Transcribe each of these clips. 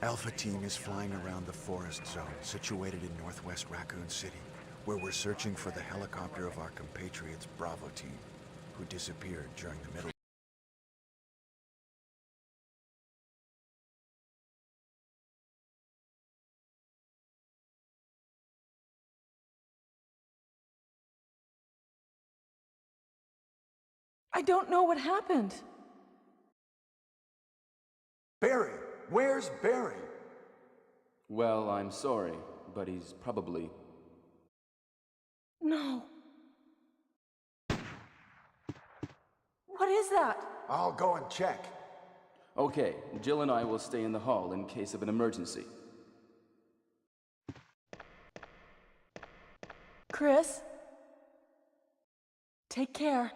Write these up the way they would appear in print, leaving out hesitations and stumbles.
Alpha Team is flying around the forest zone situated in northwest Raccoon City, where we're searching for the helicopter of our compatriots Bravo Team, who disappeared during the middle. I don't know what happened. Barry! Where's Barry? Well, I'm sorry, but he's probably... No. What is that? I'll go and check. Okay, Jill and I will stay in the hall in case of an emergency. Chris? Take care.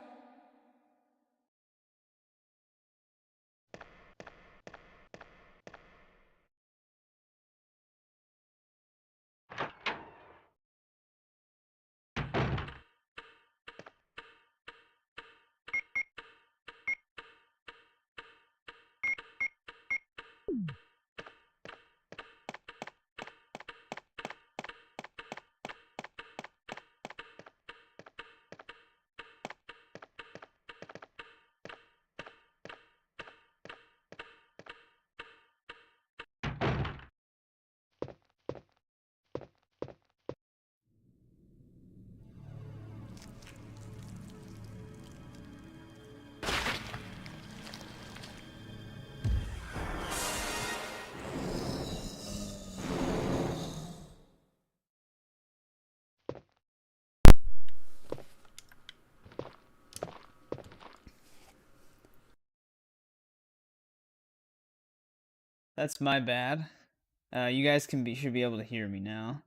That's my bad. You guys should be able to hear me now.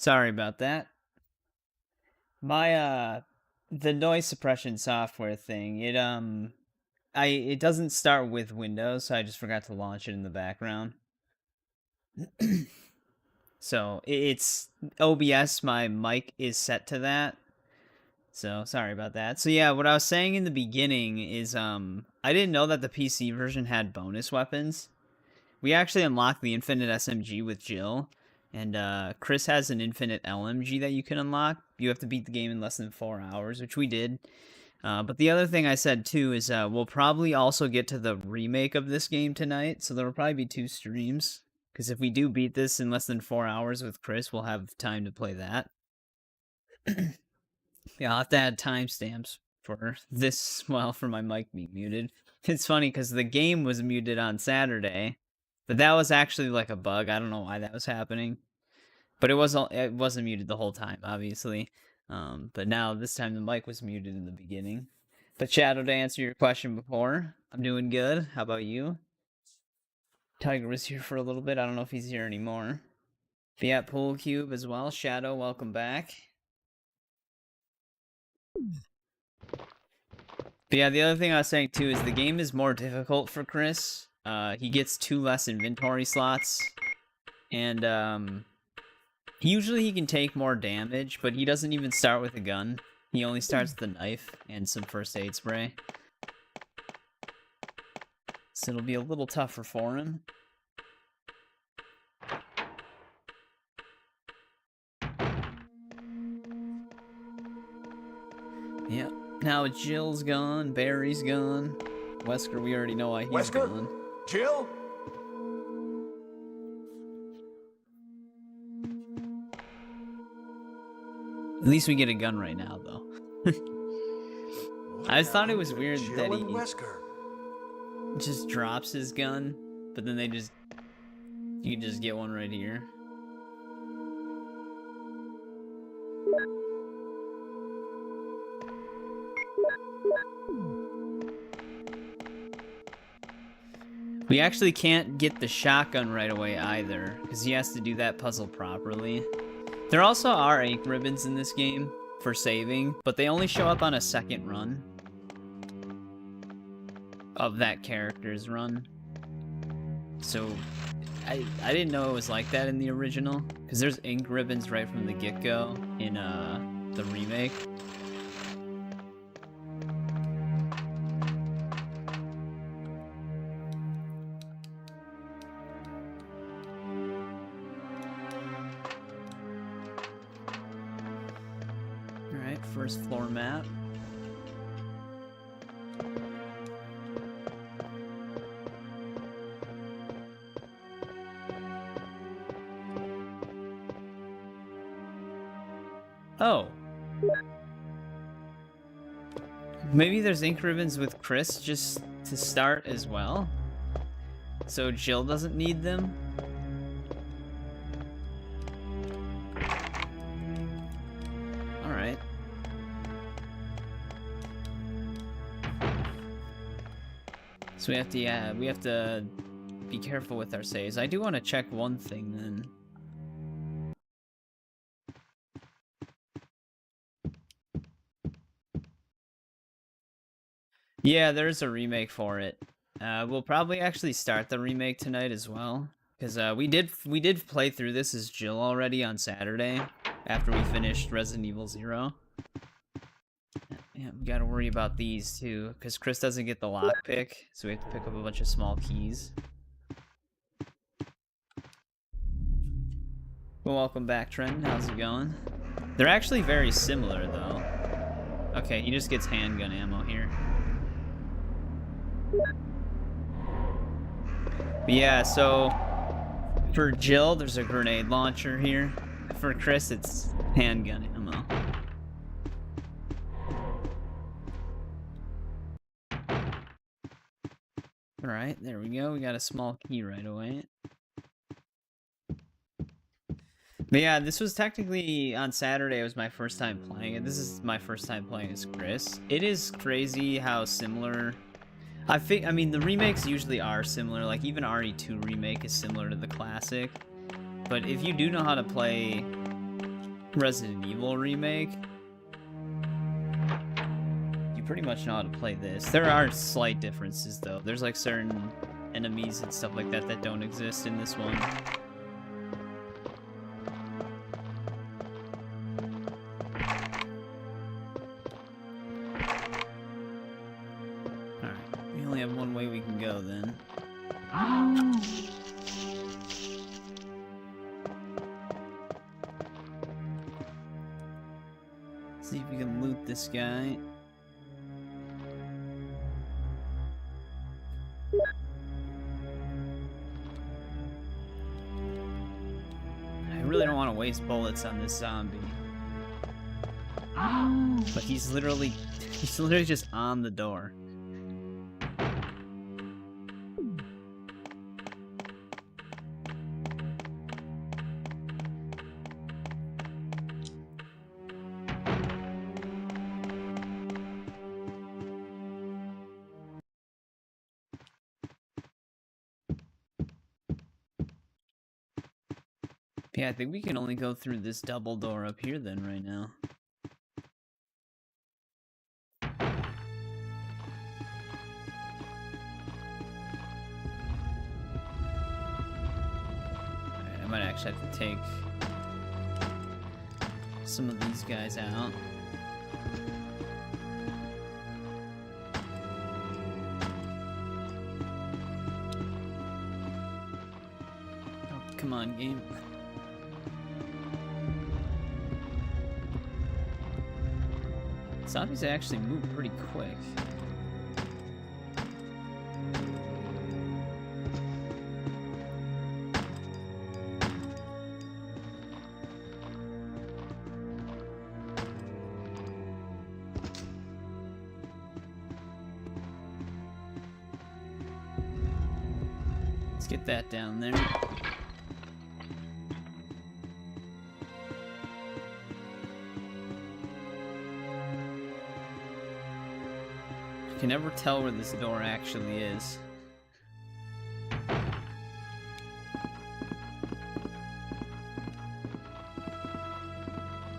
Sorry about that. My the noise suppression software thing, it doesn't start with Windows, so I just forgot to launch it in the background. So it's OBS, my mic is set to that. So, sorry about that. So yeah, what I was saying in the beginning is, I didn't know that the PC version had bonus weapons. We actually unlocked the infinite SMG with Jill, and Chris has an infinite LMG that you can unlock. You have to beat the game in less than 4 hours, which we did. But the other thing I said too is we'll probably also get to the remake of this game tonight, so there will probably be 2 streams. Because if we do beat this in less than 4 hours with Chris, we'll have time to play that. Yeah, I'll have to add timestamps for this, well, for my mic being muted. It's funny because the game was muted on Saturday, but that was actually like a bug. I don't know why that was happening. But it wasn't muted the whole time, obviously. But now, this time, the mic was muted in the beginning. But Shadow, to answer your question before, I'm doing good. How about you? Tiger was here for a little bit. I don't know if he's here anymore. Be at Pool Cube as well. Shadow, welcome back. But yeah, the other thing I was saying too is the game is more difficult for Chris. He gets 2 less inventory slots, and usually he can take more damage, but he doesn't even start with a gun. He only starts with a knife and some first aid spray. So it'll be a little tougher for him. Yep. Now Jill's gone, Barry's gone. Wesker, we already know why he's gone. Jill? At least we get a gun right now, though. I just thought it was weird that he just drops his gun, but then you can just get one right here. We actually can't get the shotgun right away either, because he has to do that puzzle properly. There also are ink ribbons in this game for saving, but they only show up on a second run of that character's run. So I didn't know it was like that in the original, because there's ink ribbons right from the get-go in the remake. Alright, first floor map. Oh. Maybe there's ink ribbons with Chris just to start as well? So Jill doesn't need them? Alright. So we have to be careful with our saves. I do want to check one thing then. Yeah, there's a remake for it. We'll probably actually start the remake tonight as well, because we did play through this as Jill already on Saturday after we finished Resident Evil 0. Yeah, we gotta worry about these too, because Chris doesn't get the lockpick, so we have to pick up a bunch of small keys. Well, welcome back, Trent. How's it going? They're actually very similar, though. Okay, he just gets handgun ammo here. But yeah, so for Jill, there's a grenade launcher here. For Chris, it's handgun ammo. Alright, there we go. We got a small key right away. But yeah, this was technically on Saturday. It was my first time playing it. This is my first time playing as Chris. It is crazy how similar. I mean, the remakes usually are similar. Like even RE2 remake is similar to the classic. But if you do know how to play Resident Evil remake, you pretty much know how to play this. There are slight differences though. There's like certain enemies and stuff like that that don't exist in this one. Go then. See if we can loot this guy. I really don't want to waste bullets on this zombie. But he's literally just on the door. Yeah, I think we can only go through this double door up here then right now. Alright, I might actually have to take some of these guys out. Oh, come on, game. Zombies actually move pretty quick. Let's get that down there. I can never tell where this door actually is.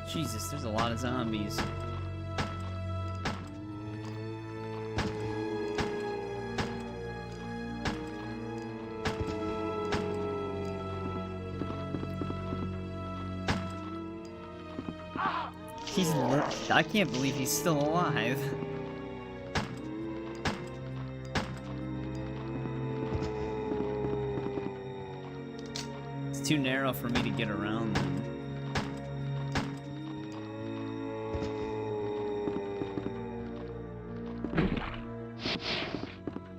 Jesus, there's a lot of zombies. I can't believe he's still alive. It's too narrow for me to get around them.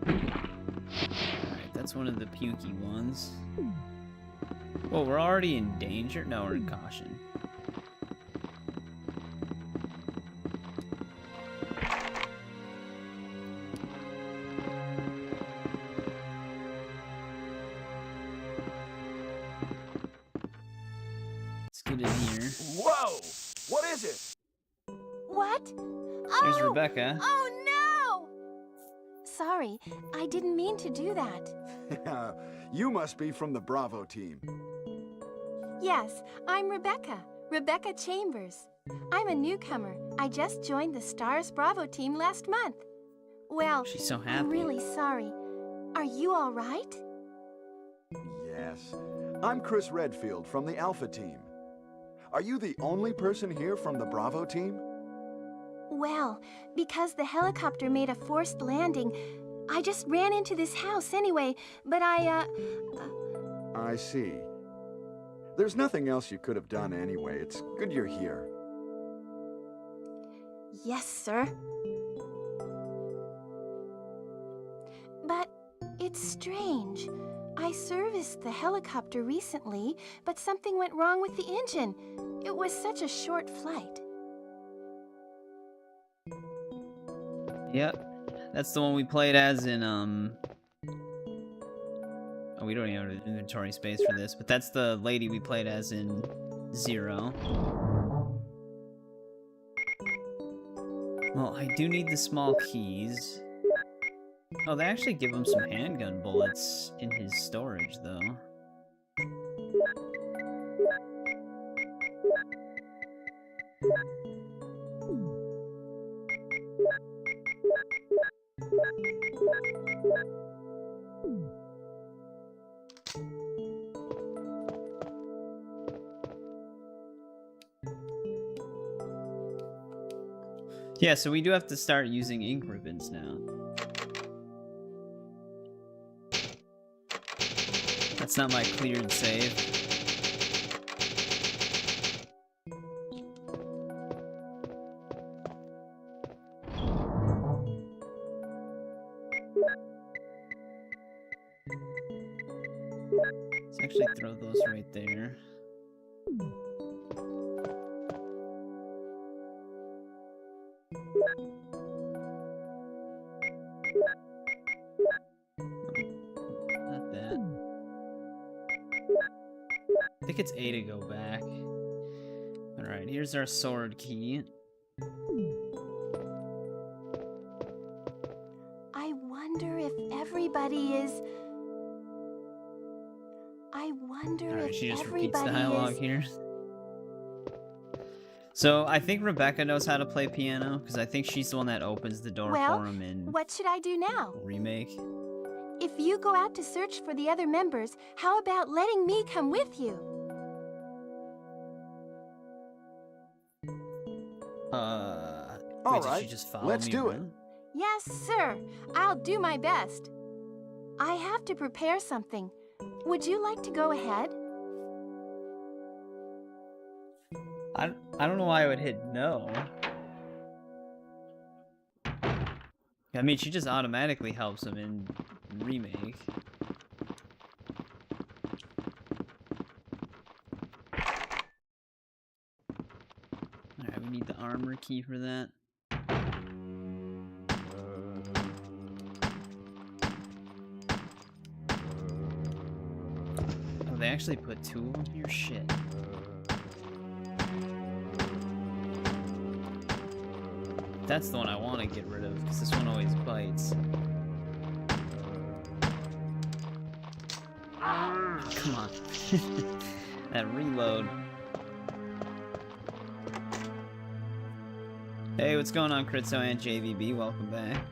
Alright, that's one of the pukey ones. Well, we're already in danger? No, we're in caution. Let's get in here. Whoa! What is it? What? There's Oh! Rebecca. Oh no! Sorry, I didn't mean to do that. You must be from the Bravo team. Yes, I'm Rebecca. Rebecca Chambers. I'm a newcomer. I just joined the Stars Bravo team last month. Well, She's so happy. I'm really sorry. Are you all right? Yes. I'm Chris Redfield from the Alpha team. Are you the only person here from the Bravo team? Well, because the helicopter made a forced landing, I just ran into this house anyway, but I see. There's nothing else you could have done anyway. It's good you're here. Yes, sir. But it's strange. I serviced the helicopter recently, but something went wrong with the engine. It was such a short flight. Yep. That's the one we played as in, Oh, we don't even have inventory space for this, but that's the lady we played as in 0. Well, I do need the small keys. Oh, they actually give him some handgun bullets in his storage, though. Yeah, so we do have to start using ink ribbons now. That's not my cleared save. Let's actually throw those right there. Not that. I think it's A to go back. Alright, here's our sword key. I wonder if everybody is... I wonder Alright, if she just everybody repeats the dialogue is... here. So, I think Rebecca knows how to play piano, because I think she's the one that opens the door Well, for him in what should I do now? Remake. If you go out to search for the other members, how about letting me come with you? All Wait, did right, she just follow let's me do it. around? Yes, sir. I'll do my best. I have to prepare something. Would you like to go ahead? I don't know why I would hit no. I mean, she just automatically helps him in Remake. Alright, we need the armor key for that. Oh, they actually put 2 of them here? Shit. That's the one I want to get rid of, because this one always bites. Come on. That reload. Hey, what's going on, Critzo and JVB? Welcome back.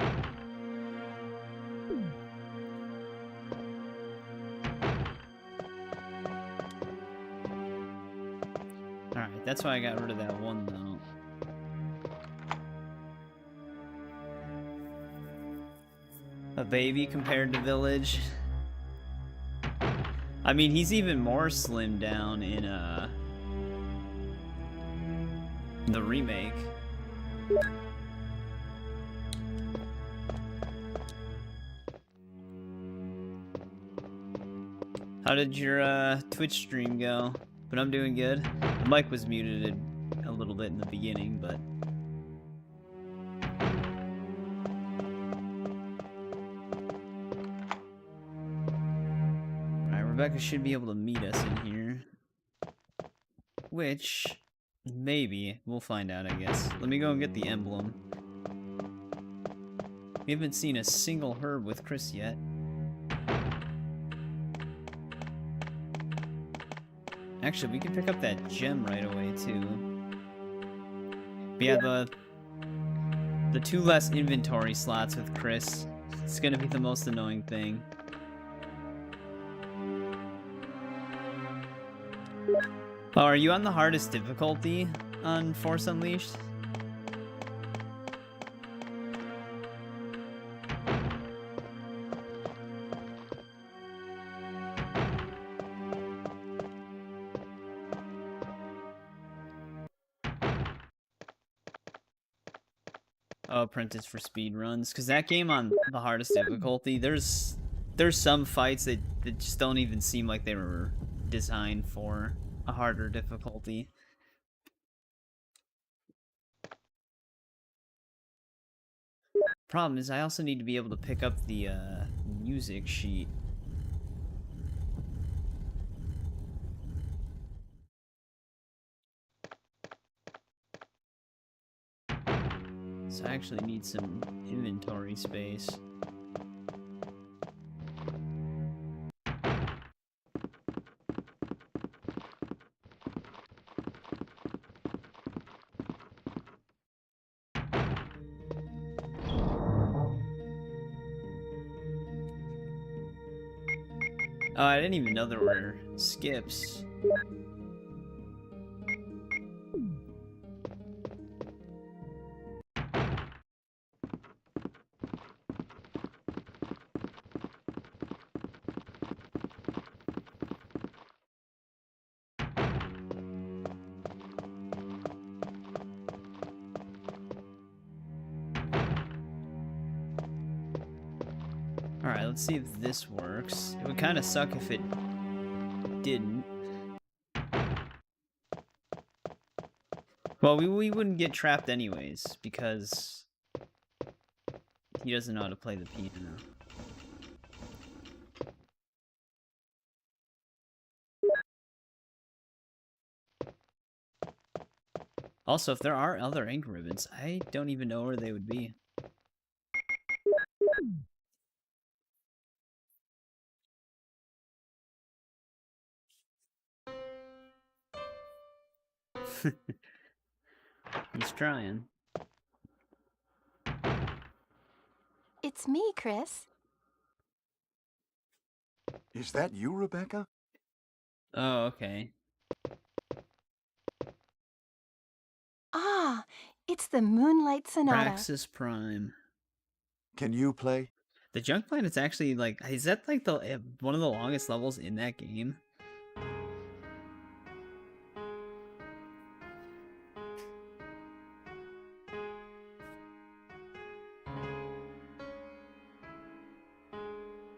Alright, that's why I got rid of that one, though. A baby compared to Village. I mean, he's even more slimmed down in the remake. How did your Twitch stream go? But I'm doing good. The mic was muted a little bit in the beginning, but alright, Rebecca should be able to meet us in here. Which maybe we'll find out, I guess. Let me go and get the emblem. We haven't seen a single herb with Chris yet. Actually, we can pick up that gem right away, too. But yeah, the 2 less inventory slots with Chris, it's gonna be the most annoying thing. Oh, are you on the hardest difficulty on Force Unleashed? Oh, Apprentice for speed runs, because that game on the hardest difficulty, there's some fights that just don't even seem like they were designed for a harder difficulty. Problem is, I also need to be able to pick up the music sheet. So I actually need some inventory space. Oh, I didn't even know there were skips. Alright, let's see if this works. It would kind of suck if it didn't. Well, we wouldn't get trapped anyways, because he doesn't know how to play the piano. Also, if there are other ink ribbons, I don't even know where they would be. He's trying. It's me, Chris. Is that you, Rebecca? Oh, okay. Ah, it's the Moonlight Sonata. Praxis Prime. Can you play? The Junk Planet's actually, like, is that, like, the one of the longest levels in that game?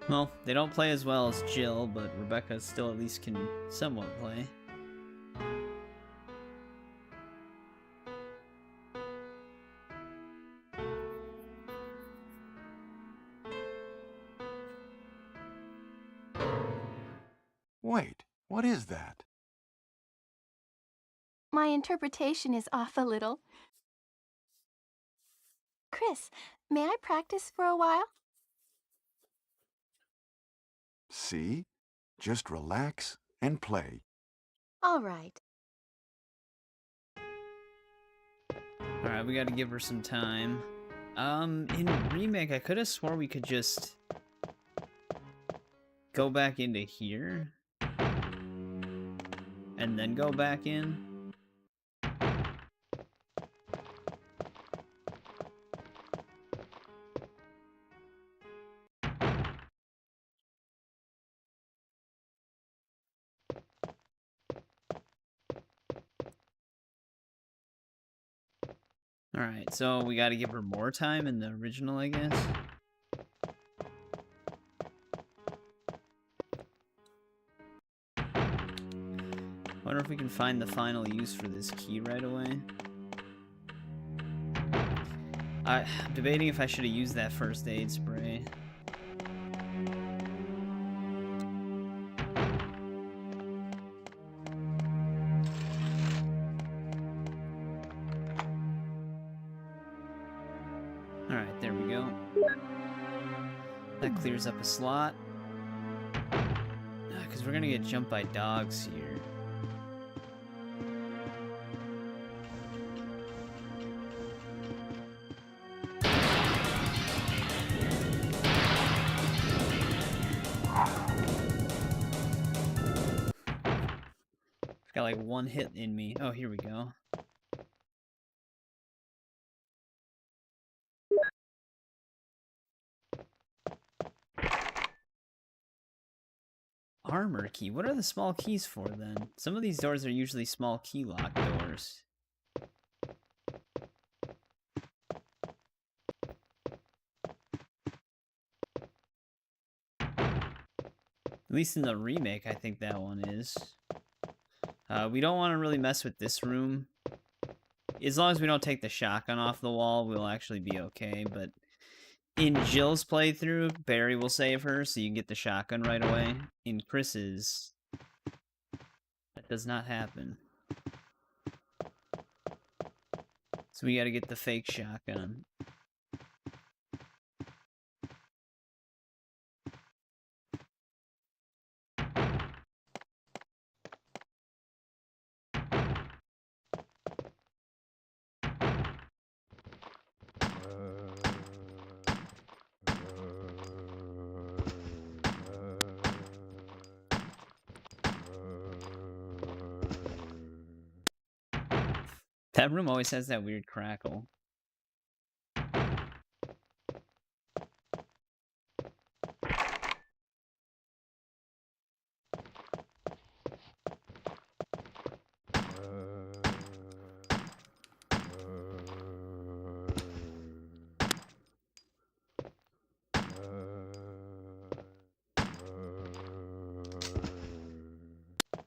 Well, they don't play as well as Jill, but Rebecca still at least can somewhat play. Wait, what is that? My interpretation is off a little. Chris, may I practice for a while? See? Just relax and play. All right. Alright, we gotta give her some time. In Remake, I could have swore we could just go back into here and then go back in. Alright, so we gotta give her more time in the original, I guess. Wonder if we can find the final use for this key right away. I'm debating if I should have used that first aid spray. Alright, there we go. That clears up a slot. Because we're gonna get jumped by dogs here. Got like one hit in me. Oh, here we go. Armor key. What are the small keys for then? Some of these doors are usually small key lock doors. At least in the remake, I think that one is. We don't want to really mess with this room. As long as we don't take the shotgun off the wall, we'll actually be okay. But in Jill's playthrough, Barry will save her, so you can get the shotgun right away. In Chris's, that does not happen. So we gotta get the fake shotgun. That room always has that weird crackle.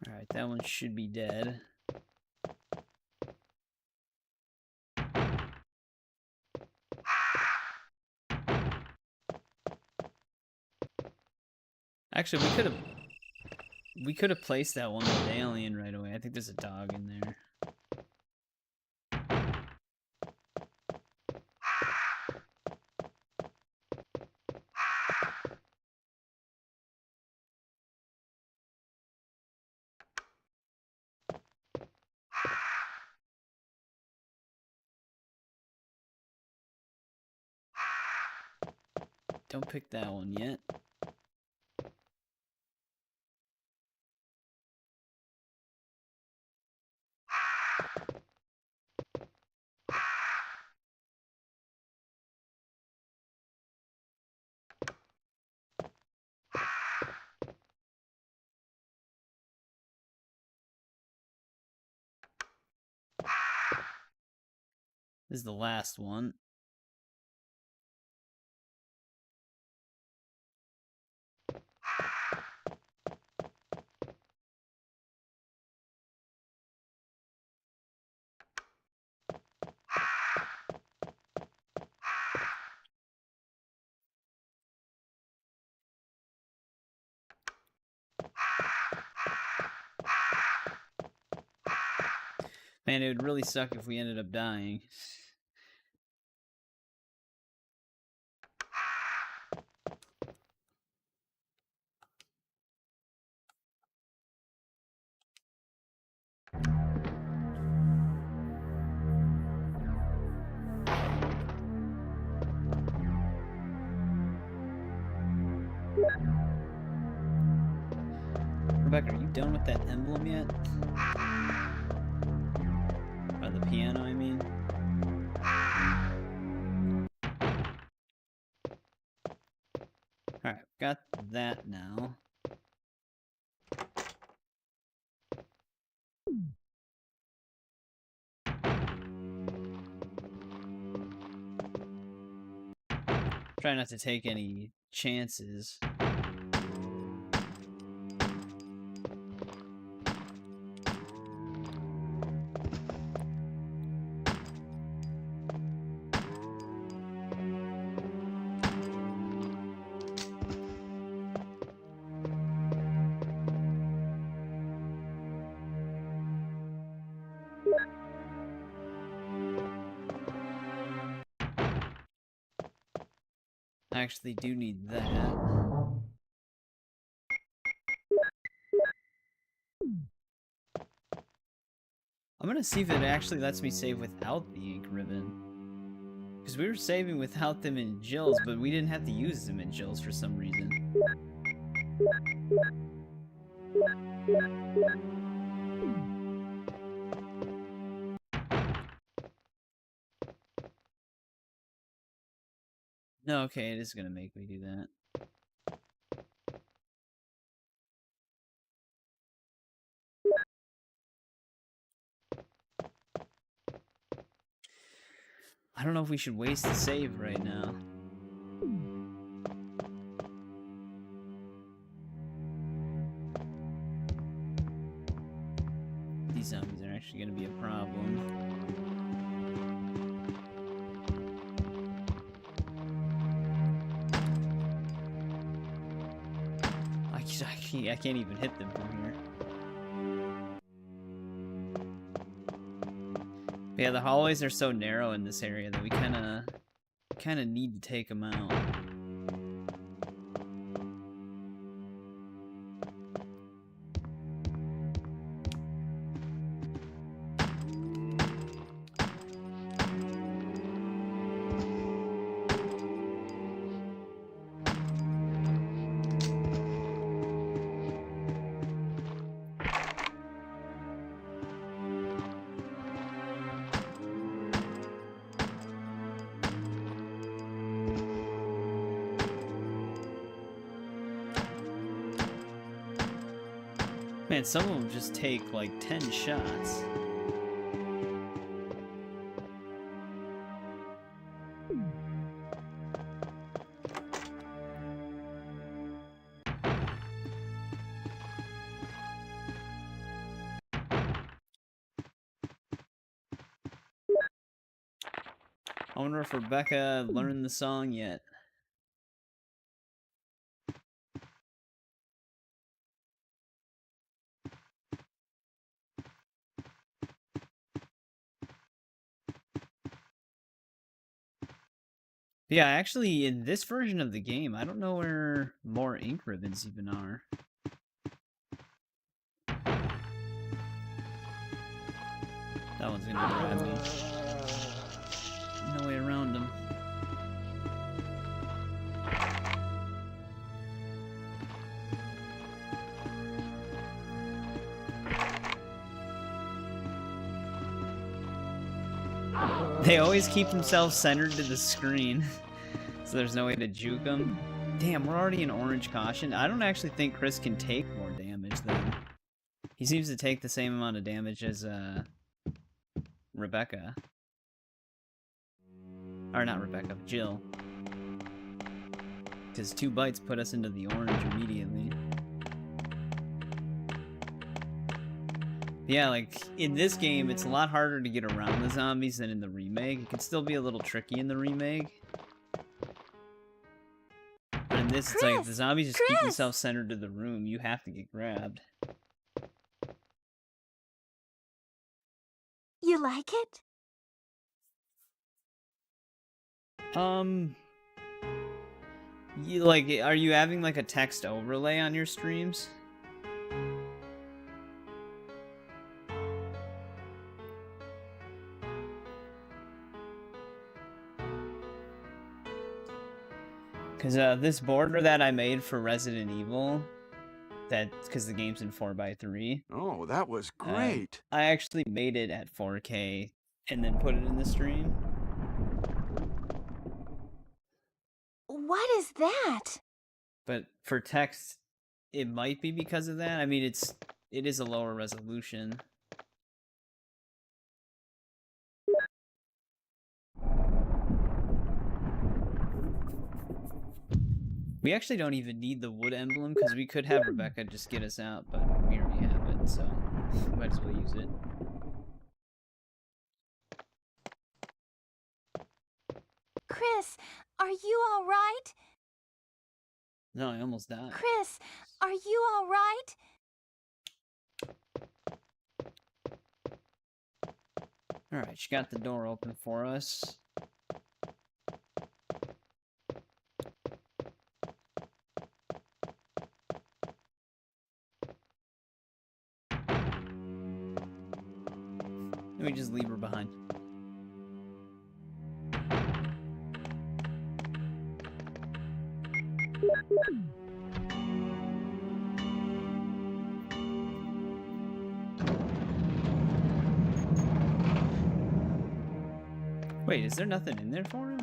Alright, that one should be dead. Actually, we could have placed that one with alien right away. I think there's a dog in there. Don't pick that one yet. This is the last one. Man, it would really suck if we ended up dying. Rebecca, are you done with that emblem yet? Or the piano, I mean. Alright, got that now. Try not to take any chances. I actually do need that. I'm gonna see if it actually lets me save without the ink ribbon. Because we were saving without them in Jill's, but we didn't have to use them in Jill's for some reason. No, okay, it is gonna make me do that. I don't know if we should waste the save right now. These zombies are actually gonna be a problem. I can't even hit them from here. But yeah, the hallways are so narrow in this area that we kind of need to take them out. Man, some of them just take like 10 shots. I wonder if Rebecca learned the song yet. Yeah, actually, in this version of the game, I don't know where more ink ribbons even are. That one's gonna grab me. No way around him. They always keep themselves centered to the screen, so there's no way to juke them. Damn, we're already in orange caution. I don't actually think Chris can take more damage then. He seems to take the same amount of damage as Rebecca. Or not Rebecca, Jill. Because 2 bites put us into the orange immediately. Yeah, like, in this game, it's a lot harder to get around the zombies than in the remake. It can still be a little tricky in the remake. But in this, it's like, if the zombies just keep themselves centered to the room, you have to get grabbed. You like it? Are you having, like, a text overlay on your streams? Because this border that I made for Resident Evil, because the game's in 4:3. Oh, that was great. I actually made it at 4K and then put it in the stream. What is that? But for text, it might be because of that. I mean, it is a lower resolution. We actually don't even need the wood emblem, because we could have Rebecca just get us out, but we already have it, so might as well use it. Chris, are you all right? No, I almost died. Chris, are you all right? Alright, she got the door open for us. Let me just leave her behind. Wait, is there nothing in there for him?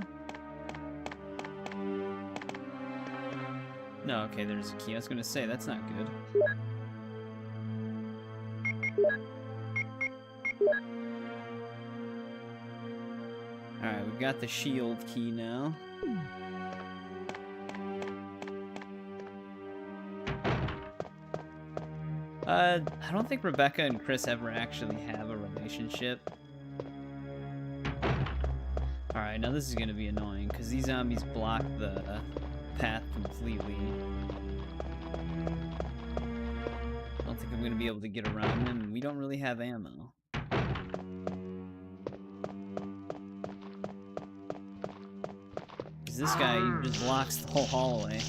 No, okay, there's a key. I was gonna say, that's not good. Alright, we've got the shield key now. I don't think Rebecca and Chris ever actually have a relationship. Alright, now this is gonna be annoying, because these zombies block the path completely. I don't think I'm gonna be able to get around them, and we don't really have ammo. Because this guy just blocks the whole hallway.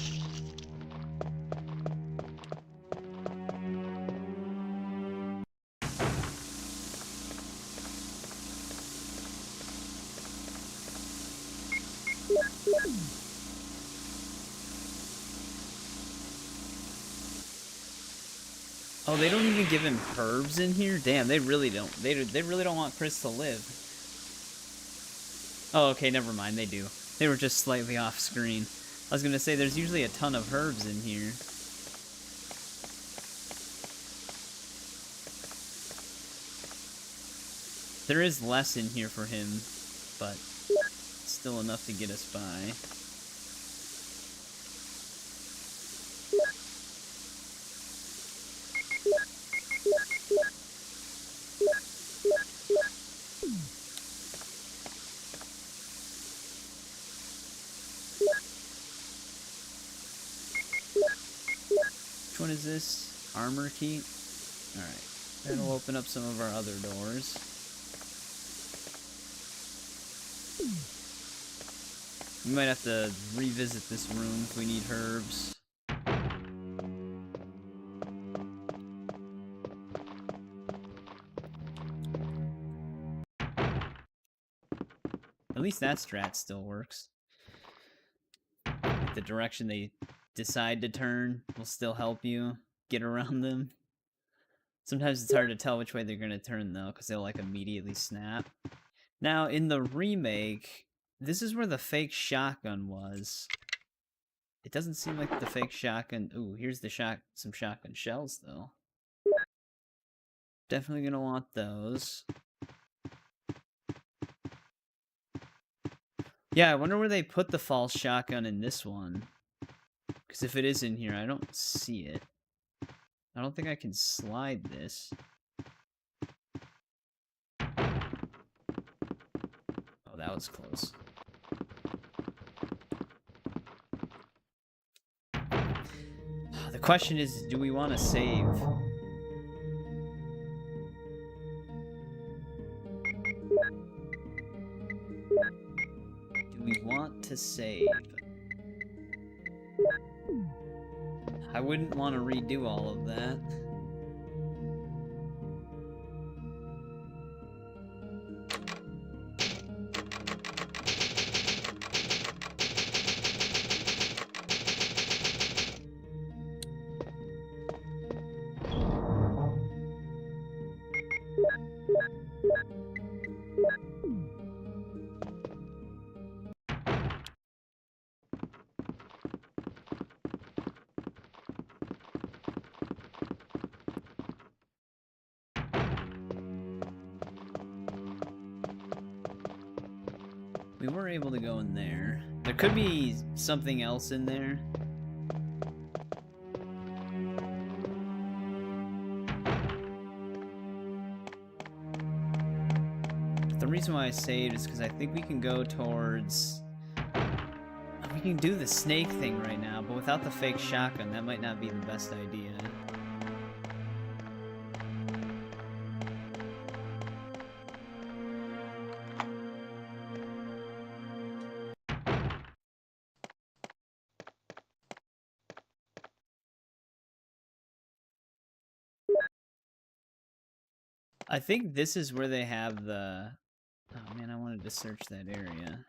Oh, they don't even give him herbs in here? Damn, they really don't. They really don't want Chris to live. Oh, okay, never mind, they do. They were just slightly off screen. I was gonna say, there's usually a ton of herbs in here. There is less in here for him, but still enough to get us by. Which one is this? Armor key? Alright. That'll open up some of our other doors. We might have to revisit this room if we need herbs. At least that strat still works. Like the direction they decide to turn will still help you get around them. Sometimes it's hard to tell which way they're gonna turn though, because they'll like immediately snap. Now, in the remake, this is where the fake shotgun was. It doesn't seem like the fake shotgun... Ooh, here's the some shotgun shells, though. Definitely gonna want those. Yeah, I wonder where they put the false shotgun in this one. Because if it is in here, I don't see it. I don't think I can slide this. Oh, that was close. The question is, do we want to save? Do we want to save? I wouldn't want to redo all of that. We were able to go in there. There could be something else in there. reason why I saved is because I think we can go towards... We can do the snake thing right now, but without the fake shotgun, that might not be the best idea. I think this is where they have the... Oh man, I wanted to search that area.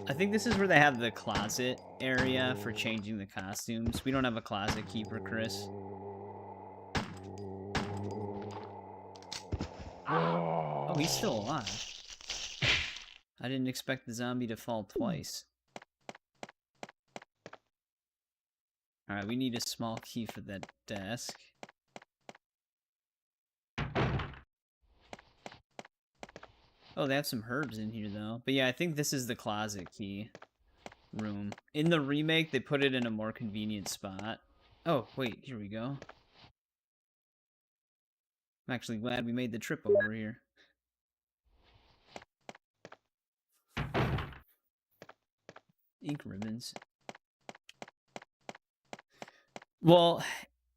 I think this is where they have the closet area for changing the costumes. We don't have a closet keeper, Chris. Oh, he's still alive. I didn't expect the zombie to fall twice. Alright, we need a small key for that desk. Oh, they have some herbs in here, though. But yeah, I think this is the closet key room. In the remake, they put it in a more convenient spot. Oh, wait, here we go. I'm actually glad we made the trip over here. Ink ribbons. Well,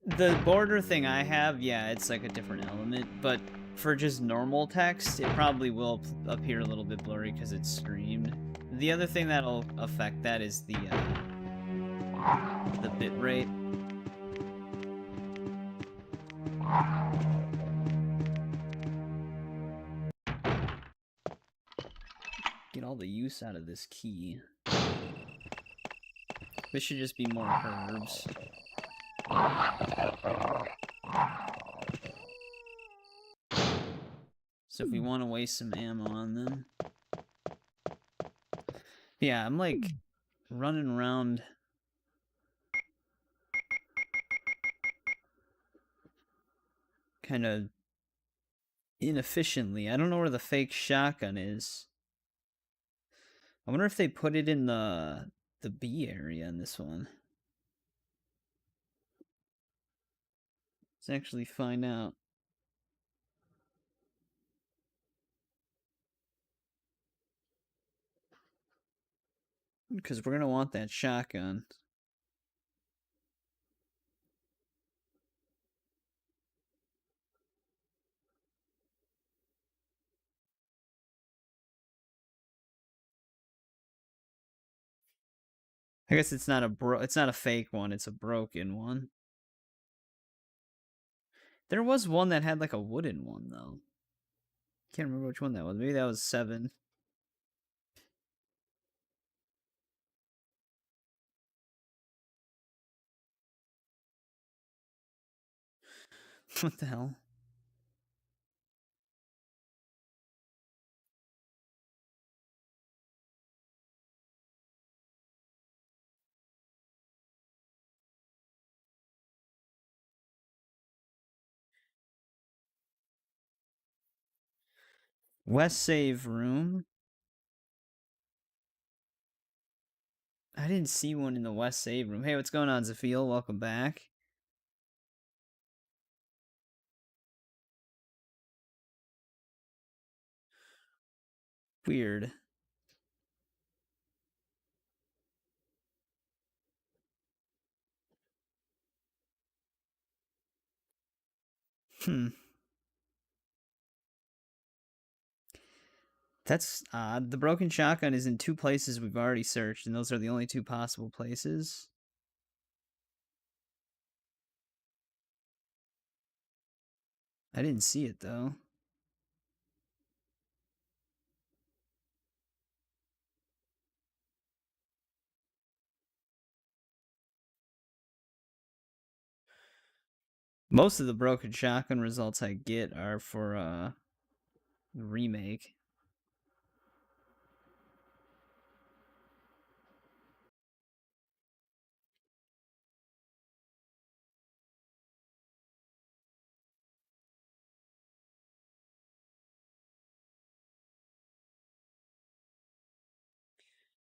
the border thing I have, yeah, it's like a different element, but for just normal text, it probably will appear a little bit blurry because it's streamed. The other thing that'll affect that is the bit rate. Get all the use out of this key. This should just be more herbs. So if we want to waste some ammo on them. Yeah, I'm like running around. Kind of inefficiently. I don't know where the fake shotgun is. I wonder if they put it in the B area in this one. Let's actually find out. Because we're going to want that shotgun. I guess it's not a fake one, it's a broken one. There was one that had like a wooden one though. Can't remember which one that was. Maybe that was 7. What the hell? West save room. I didn't see one in the West save room. Hey, what's going on, Zafil? Welcome back. Weird. That's odd. The broken shotgun is in 2 places we've already searched, and those are the only 2 possible places. I didn't see it, though. Most of the broken shotgun results I get are for, the remake.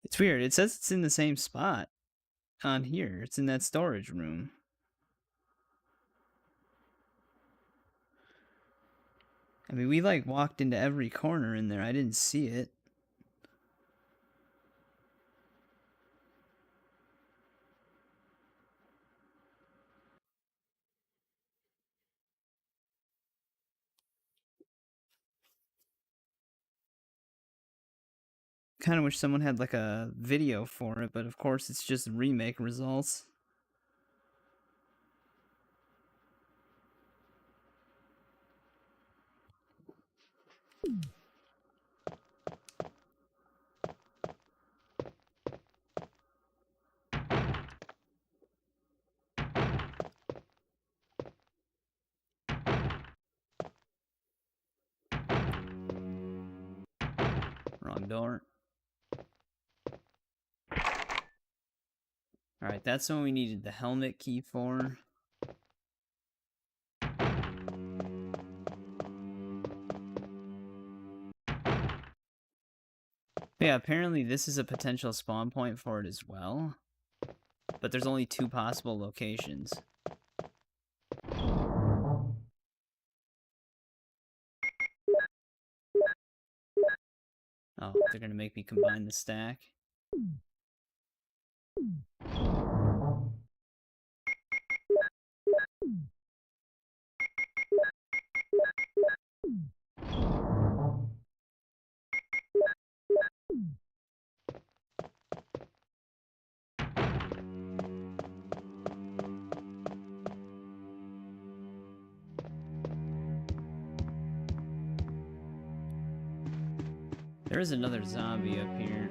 It's weird. It says it's in the same spot on here. It's in that storage room. I mean, we like walked into every corner in there. I didn't see it. Kind of wish someone had like a video for it, but of course it's just remake results. Wrong door. Alright, that's what we needed the helmet key for. Yeah, apparently this is a potential spawn point for it as well. But there's only 2 possible locations. Oh, they're gonna make me combine the stack. There is another zombie up here.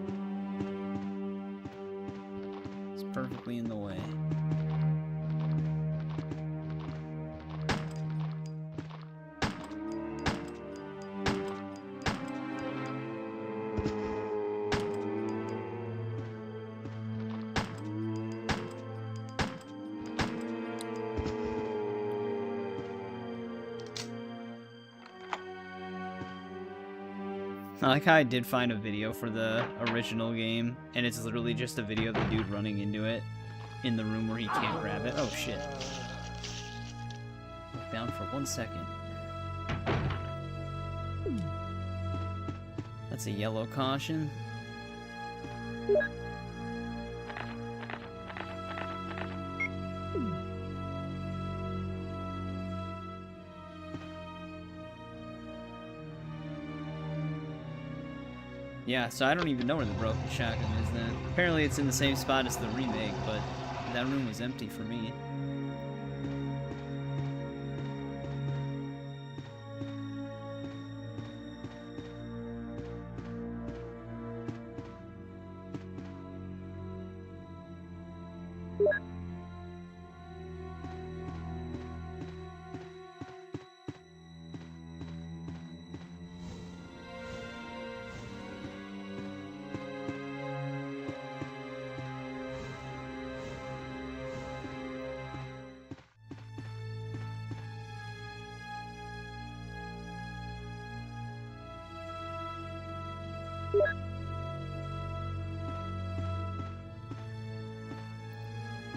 It's perfectly in the way. I like how I did find a video for the original game, and it's literally just a video of the dude running into it in the room where he can't grab it. Oh shit. Look down for 1 second. That's a yellow caution. Yeah, so I don't even know where the broken shotgun is then. Apparently it's in the same spot as the remake, but that room was empty for me.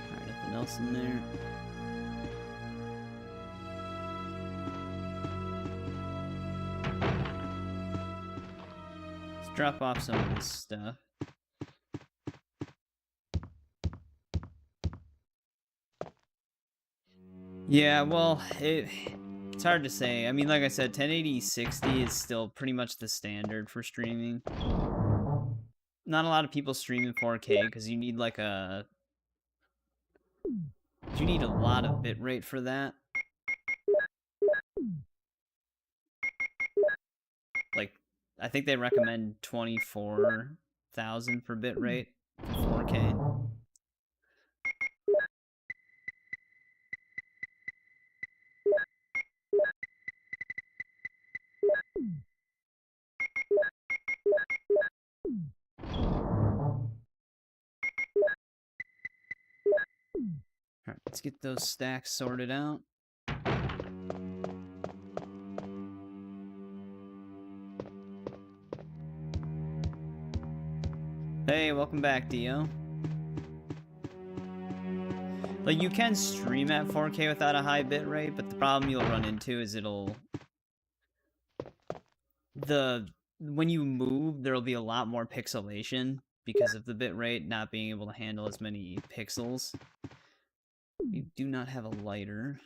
Alright, nothing else in there. Let's drop off some of this stuff. Yeah, well, it's hard to say. I mean, like I said, 1080-60 is still pretty much the standard for streaming. Not a lot of people stream in 4K because you need like a... You need a lot of bitrate for that. Like, I think they recommend 24,000 for bitrate for 4K. Alright, let's get those stacks sorted out. Hey, welcome back, Dio. Like, you can stream at 4K without a high bitrate, but the problem you'll run into is it'll when you move, there'll be a lot more pixelation because of the bitrate not being able to handle as many pixels. You do not have a lighter.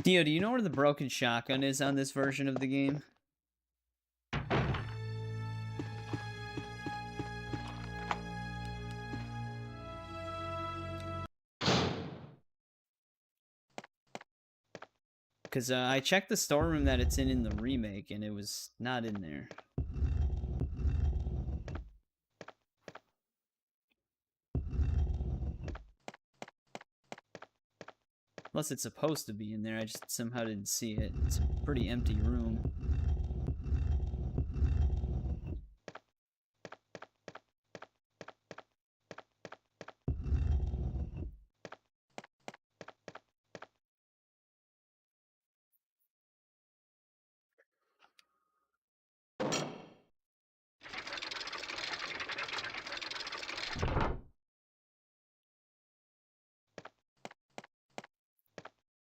Dio, do you know where the broken shotgun is on this version of the game? Because I checked the storeroom that it's in the remake, and it was not in there. Unless it's supposed to be in there, I just somehow didn't see it. It's a pretty empty room.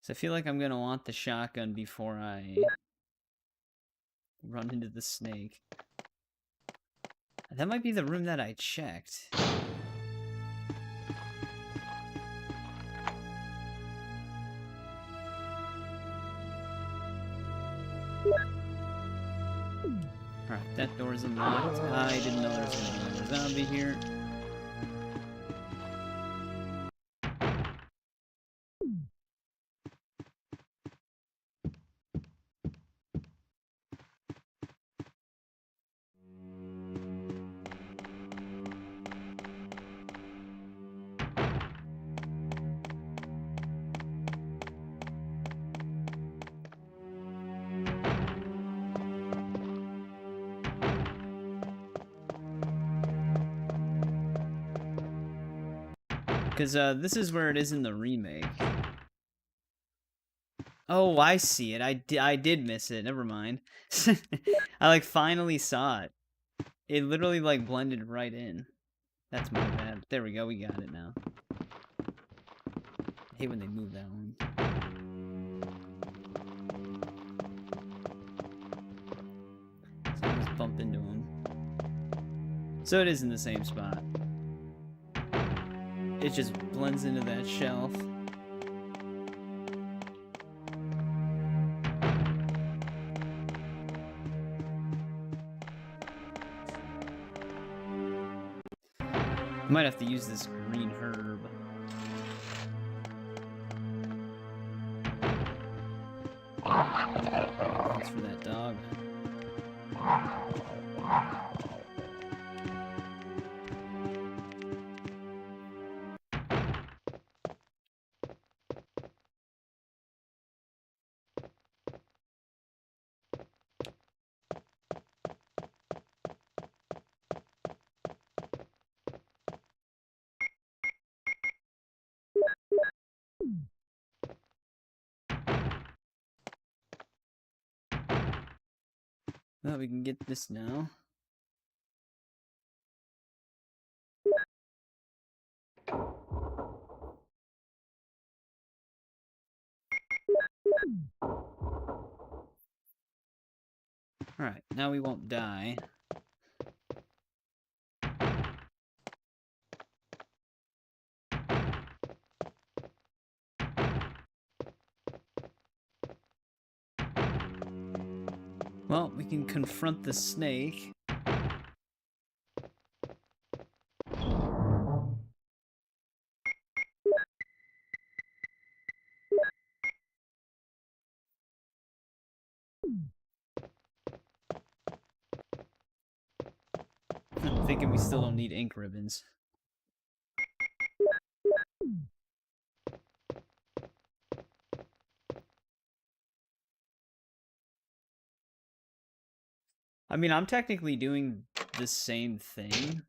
So I feel like I'm going to want the shotgun before I run into the snake. That might be the room that I checked. Alright, that door's unlocked. I didn't know there was going to be another zombie here. Because this is where it is in the remake. Oh, I see it. I did miss it. Never mind. I, like, finally saw it. It literally, like, blended right in. That's my bad. There we go. We got it now. I hate when they move that one. So I just bump into him. So it is in the same spot. It just blends into that shelf. Might have to use this green herb. Thanks for that dog. Well, we can get this now. Alright, now we won't die. Well, we can confront the snake. I'm thinking we still don't need ink ribbons. I mean, I'm technically doing the same thing.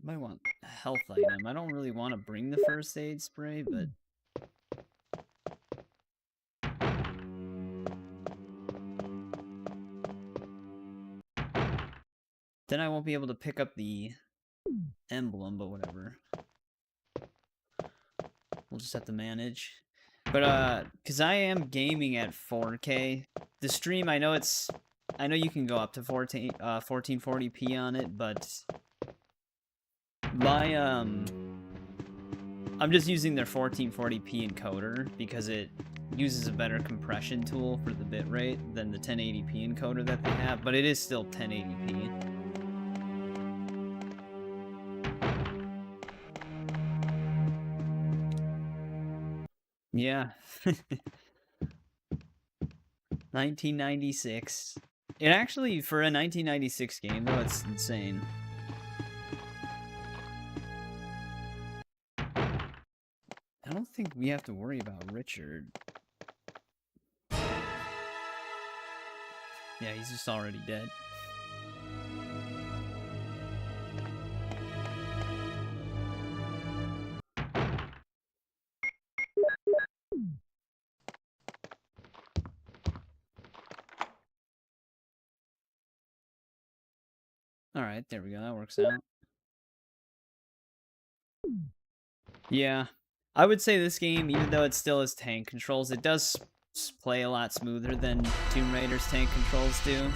Might want a health item. I don't really want to bring the first aid spray, but... Then I won't be able to pick up the emblem, but whatever. We'll just have to manage. But, because I am gaming at 4K. The stream, I know you can go up to 1440p on it, but... My, I'm just using their 1440p encoder because it uses a better compression tool for the bitrate than the 1080p encoder that they have, but it is still 1080p. Yeah. 1996. It actually, for a 1996 game, though, it's insane. I don't think we have to worry about Richard. Yeah, he's just already dead. Alright, there we go. That works out. Yeah. I would say this game, even though it still has tank controls, it does play a lot smoother than Tomb Raider's tank controls do.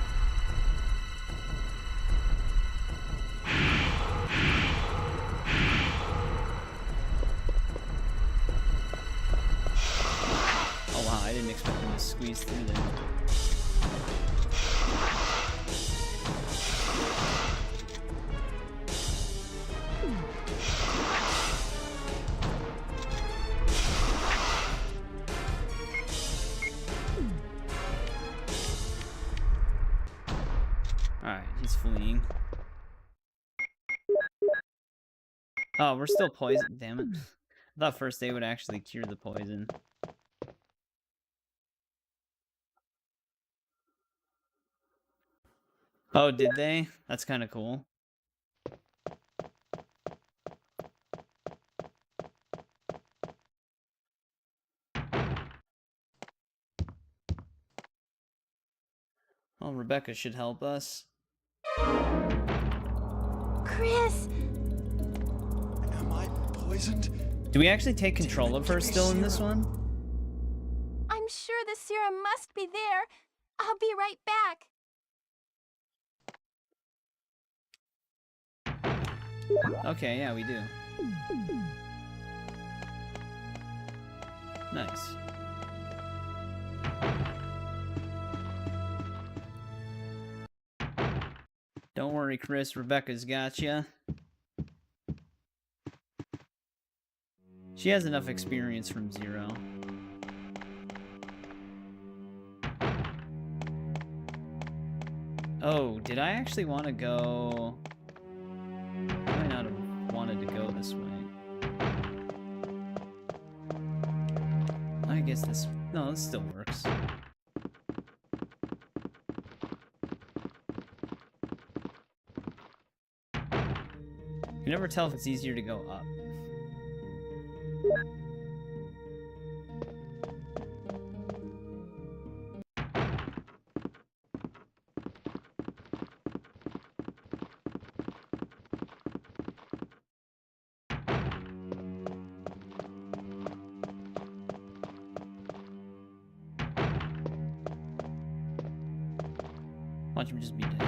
Oh wow, I didn't expect him to squeeze through there. Alright, he's fleeing. Oh, we're still poisoned, damn it. I thought first aid would actually cure the poison. Oh, did they? That's kind of cool. Well, Rebecca should help us. Chris! Am I poisoned? Do we actually take control of her still in this one? I'm sure the serum must be there. I'll be right back. Okay, yeah, we do. Nice. Don't worry, Chris. Rebecca's got ya. She has enough experience from Zero. Oh, did I actually want to go... I might not have wanted to go this way. I guess this... No, this still works. You can never tell if it's easier to go up. Watch him just be dead.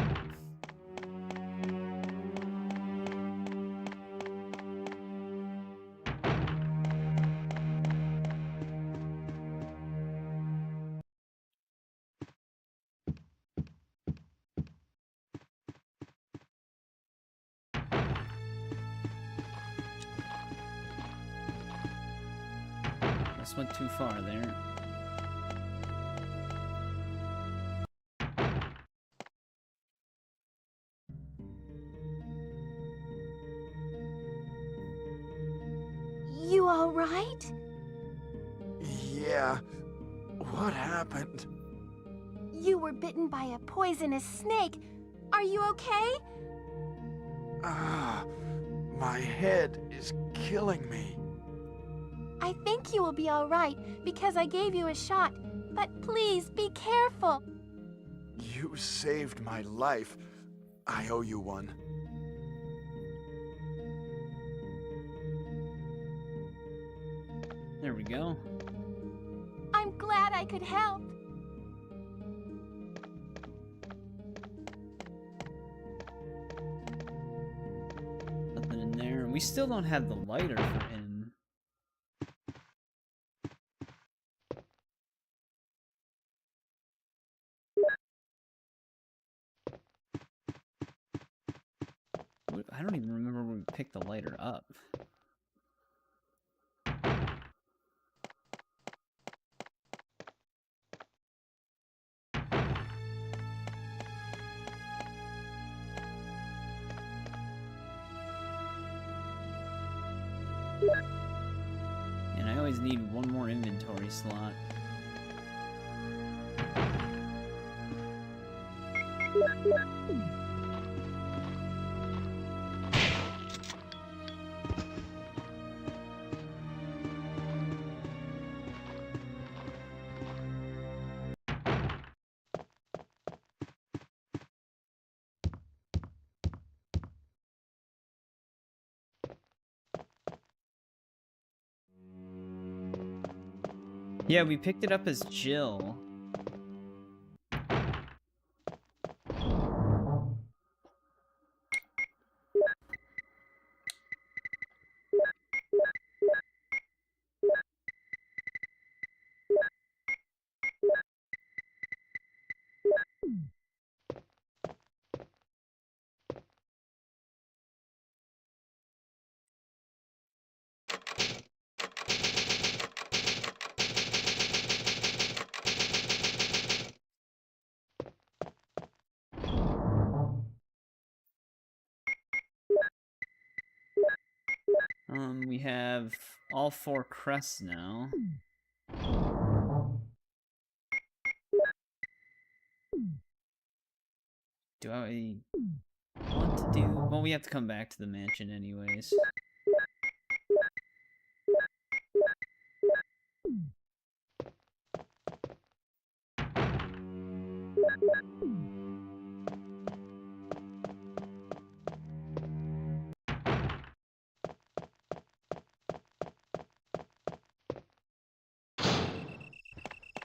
This went too far there. You all right? Yeah. What happened? You were bitten by a poisonous snake. Are you okay? Ah, My head is killing me. I think you will be all right because I gave you a shot. But please be careful. You saved my life. I owe you one. There we go. I'm glad I could help. Nothing in there. We still don't have the lighter for him. I don't even remember when we picked the lighter up. And I always need one more inventory slot. Yeah, we picked it up as Jill. We have all 4 crests now. Do I want to do... Well, we have to come back to the mansion anyways.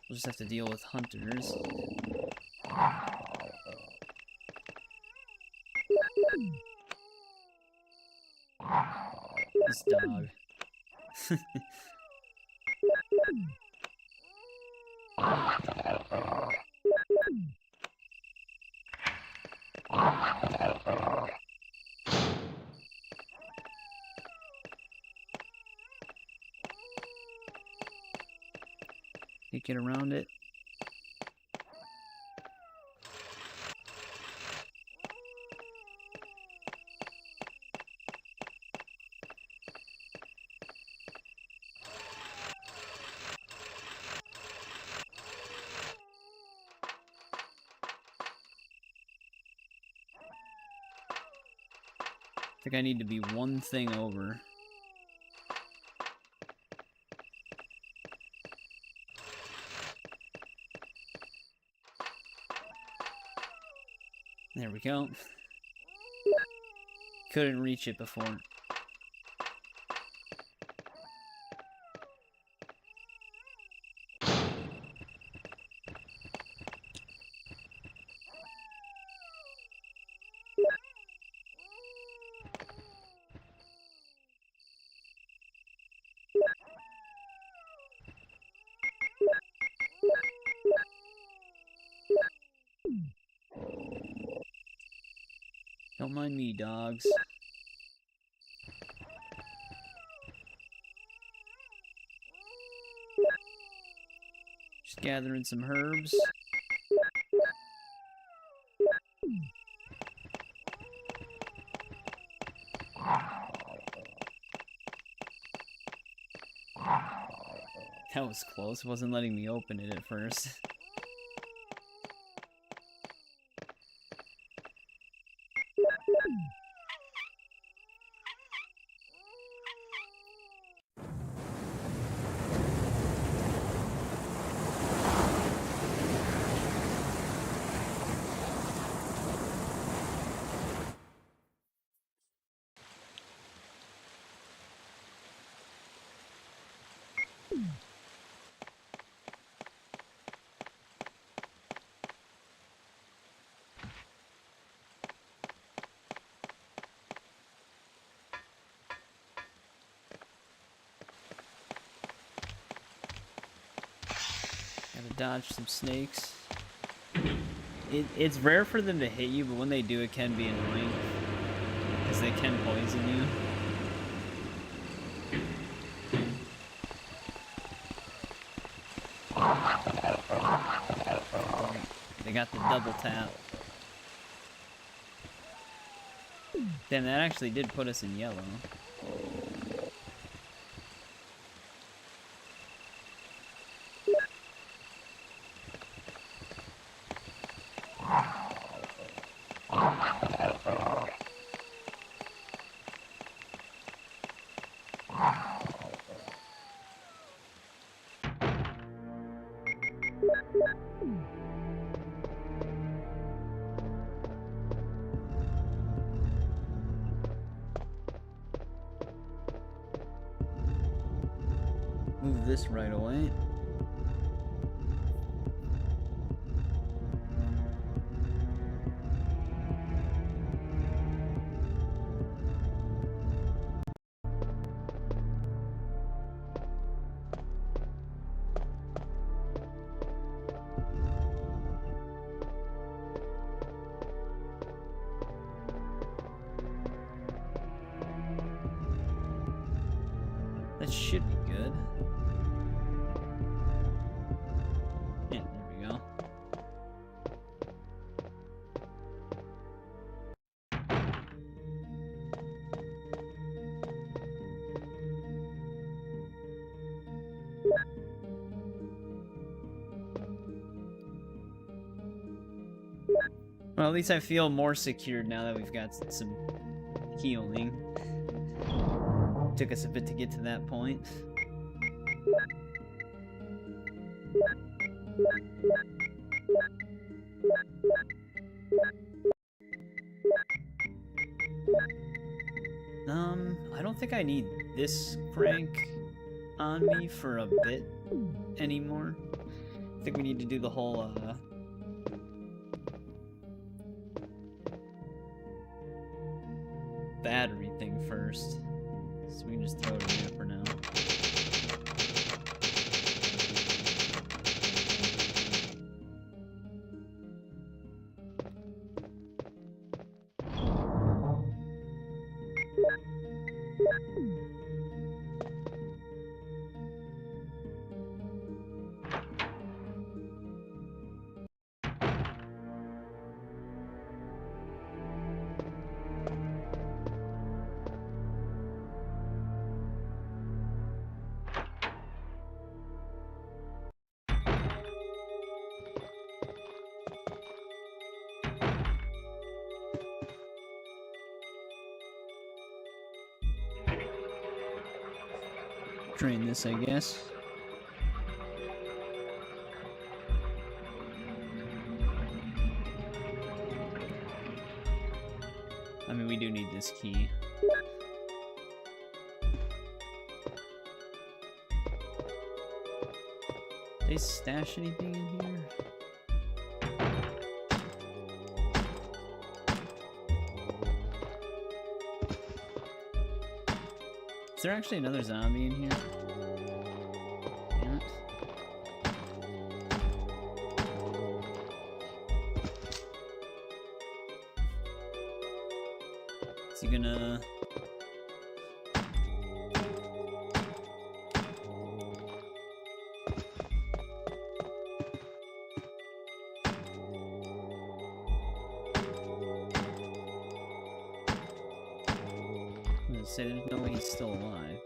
We'll just have to deal with hunters. This dog. Can't get around it. I think I need to be one thing over. There we go. Couldn't reach it before. Don't mind me, dogs. Just gathering some herbs. That was close. It wasn't letting me open it at first. dodge some snakes. It's rare for them to hit you, but when they do, it can be annoying. Because they can poison you. They got the double tap. Damn, that actually did put us in yellow. Move this right away. That should be good. Yeah, there we go. Well, at least I feel more secured now that we've got some healing. Took us a bit to get to that point. I don't think I need this crank on me for a bit anymore. I think we need to do the whole, battery thing first. So we can just throw it in there for now. Drain this, I guess. I mean, we do need this key. Did they stash anything in here? Is there actually another zombie in here? Damn it. Is he gonna... I'm gonna say there's no way he's still alive.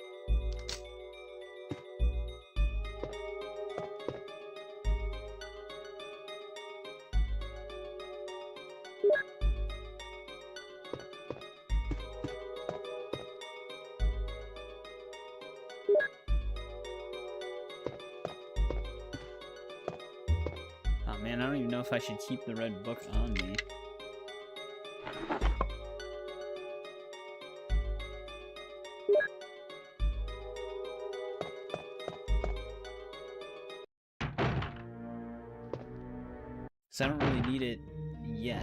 Oh man, I don't even know if I should keep the red book on me. So I don't really need it yet.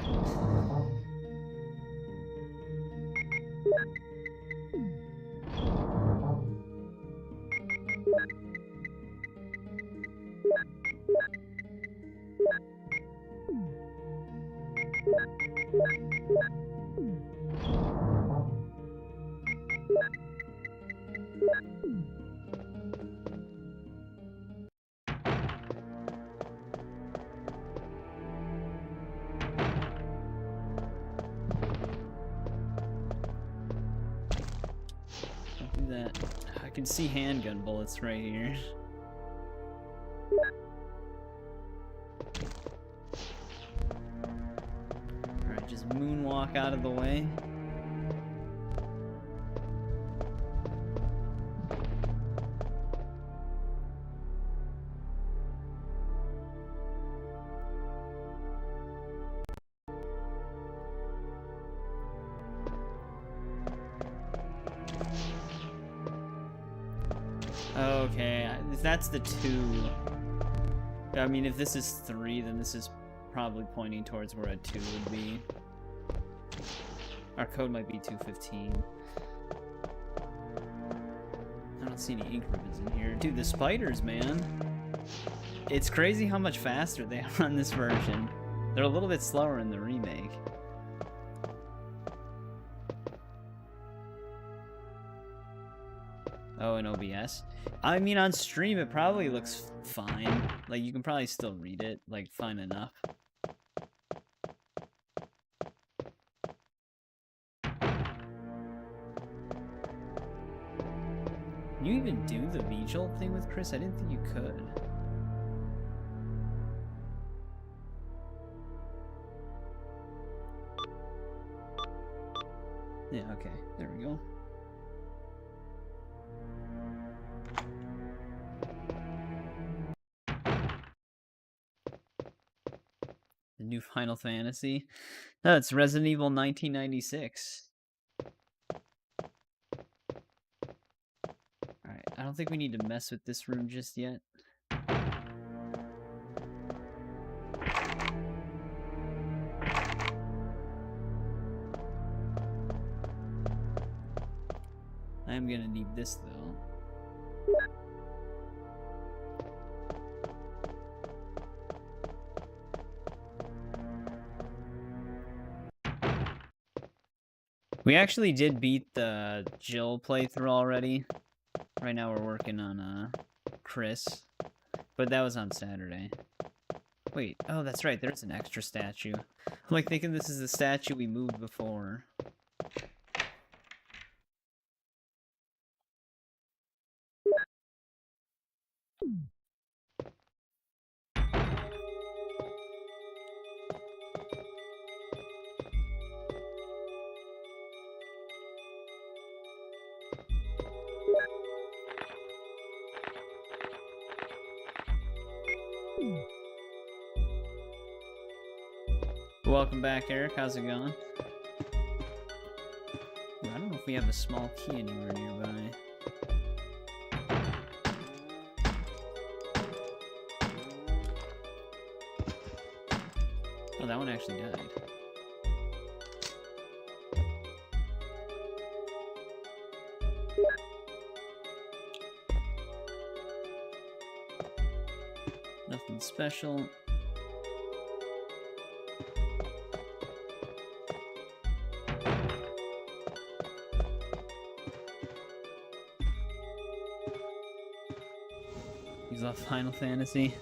Don't do that. I can see handgun bullets right here. Alright, just moonwalk out of the way. Okay, that's the 2. I mean, if this is 3, then this is probably pointing towards where a 2 would be. Our code might be 215. I don't see any ink ribbons in here. Dude, the spiders, man. It's crazy how much faster they are on this version. They're a little bit slower in the remake. Oh, in OBS? I mean, on stream, it probably looks fine. Like, you can probably still read it, like, fine enough. Can you even do the vigil thing with Chris? I didn't think you could. Yeah, okay. There we go. The new Final Fantasy. No, it's Resident Evil 1996. Alright, I don't think we need to mess with this room just yet. I am gonna need this though. We actually did beat the Jill playthrough already. Right now we're working on Chris, but that was on Saturday. Wait, oh that's right, there's an extra statue. I'm like thinking this is the statue we moved before. Welcome back, Eric. How's it going? Ooh, I don't know if we have a small key anywhere nearby. Oh, that one actually died. Nothing special. He's off Final Fantasy.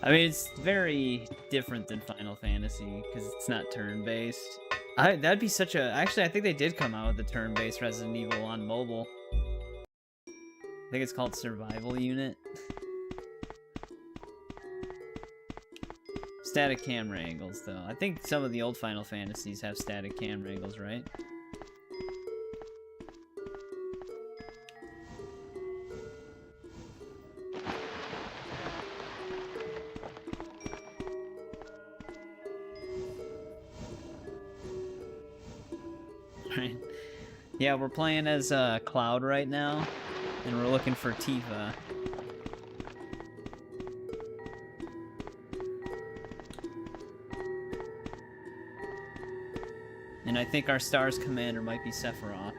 I mean, it's very different than Final Fantasy because it's not turn-based. That'd be such a... Actually, I think they did come out with a turn-based Resident Evil on mobile. I think it's called Survival Unit. Static camera angles, though. I think some of the old Final Fantasies have static camera angles, right? Right. Yeah, we're playing as Cloud right now, and we're looking for Tifa. And I think our Stars commander might be Sephiroth.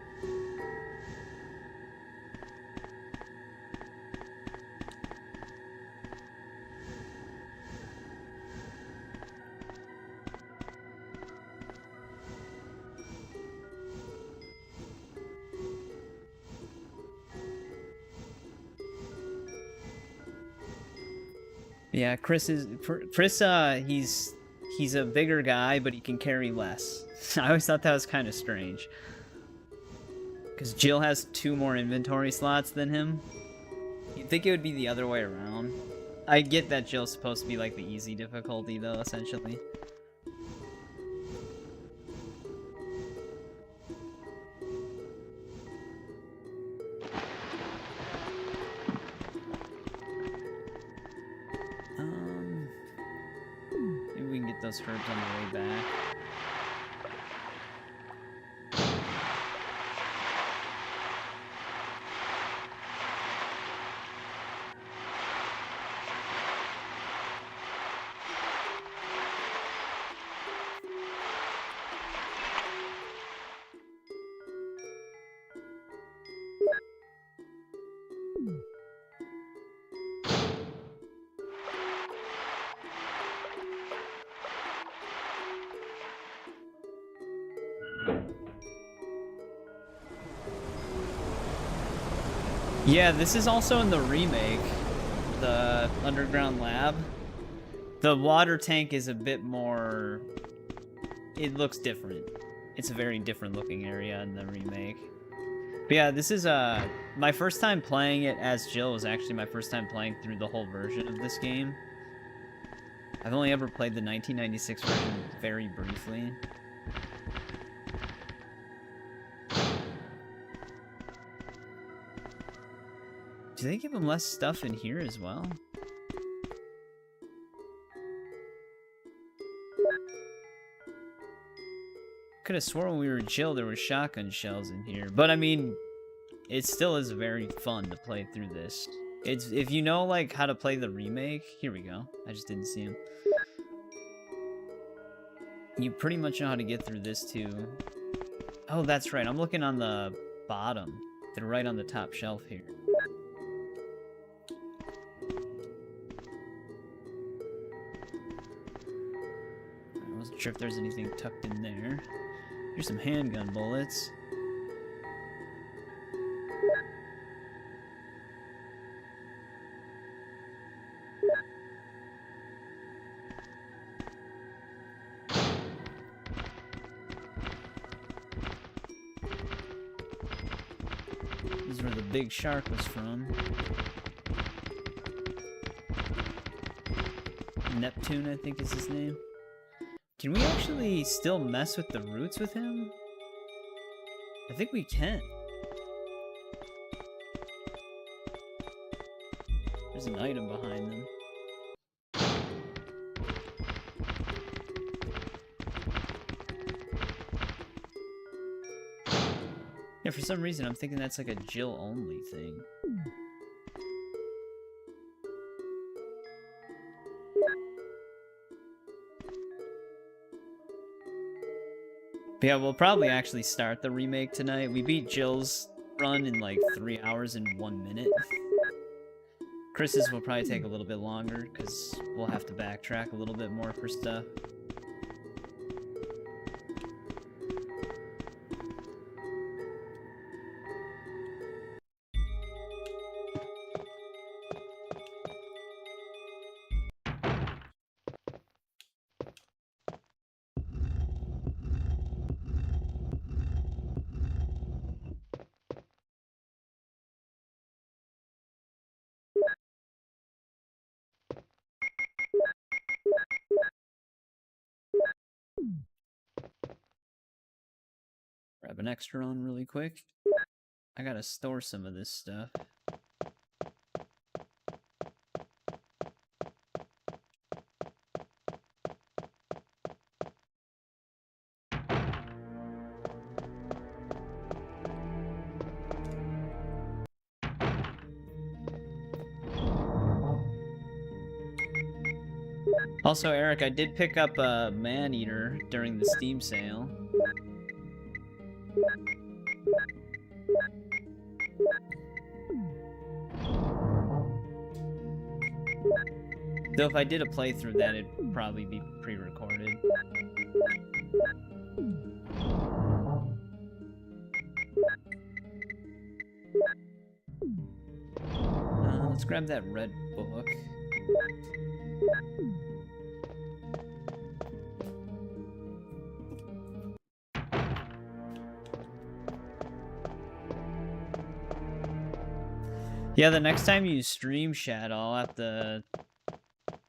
Yeah, Chris, he's a bigger guy, but he can carry less. I always thought that was kind of strange. Because Jill has 2 more inventory slots than him. You'd think it would be the other way around. I get that Jill's supposed to be like the easy difficulty, though, essentially. Maybe we can get those herbs on the way back. Yeah, this is also in the remake, the underground lab. The water tank is a bit more... It looks different. It's a very different looking area in the remake. But yeah, this is my first time playing it as Jill was actually my first time playing through the whole version of this game. I've only ever played the 1996 version very briefly. Do they give him less stuff in here as well? Could have sworn when we were Jill there were shotgun shells in here. But I mean, it still is very fun to play through this. It's if you know like how to play the remake. Here we go. I just didn't see him. You pretty much know how to get through this too. Oh, that's right. I'm looking on the bottom. They're right on the top shelf here. I wasn't sure if there's anything tucked in there. Here's some handgun bullets. This is where the big shark was from. Neptune, I think is his name. Can we actually still mess with the roots with him? I think we can. There's an item behind them. Yeah, for some reason I'm thinking that's like a Jill only thing. But yeah, we'll probably actually start the remake tonight. We beat Jill's run in like 3 hours and 1 minute. Chris's will probably take a little bit longer because we'll have to backtrack a little bit more for stuff. Grab an extra on really quick. I gotta store some of this stuff. Also, Eric, I did pick up a man-eater during the Steam sale. Though if I did a playthrough, that it'd probably be pre-recorded. Let's grab that red book. Yeah, the next time you stream Shadow, I'll have to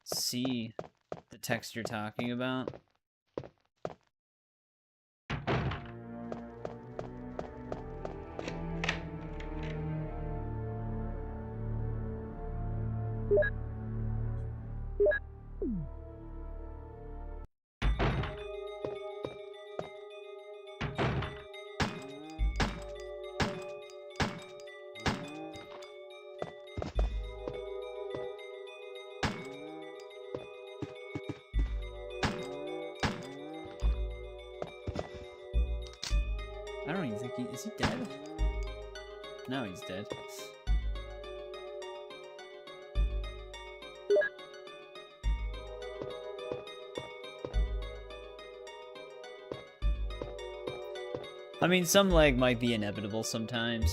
see the text you're talking about. I don't even think is he dead? No, he's dead. I mean, some lag might be inevitable sometimes.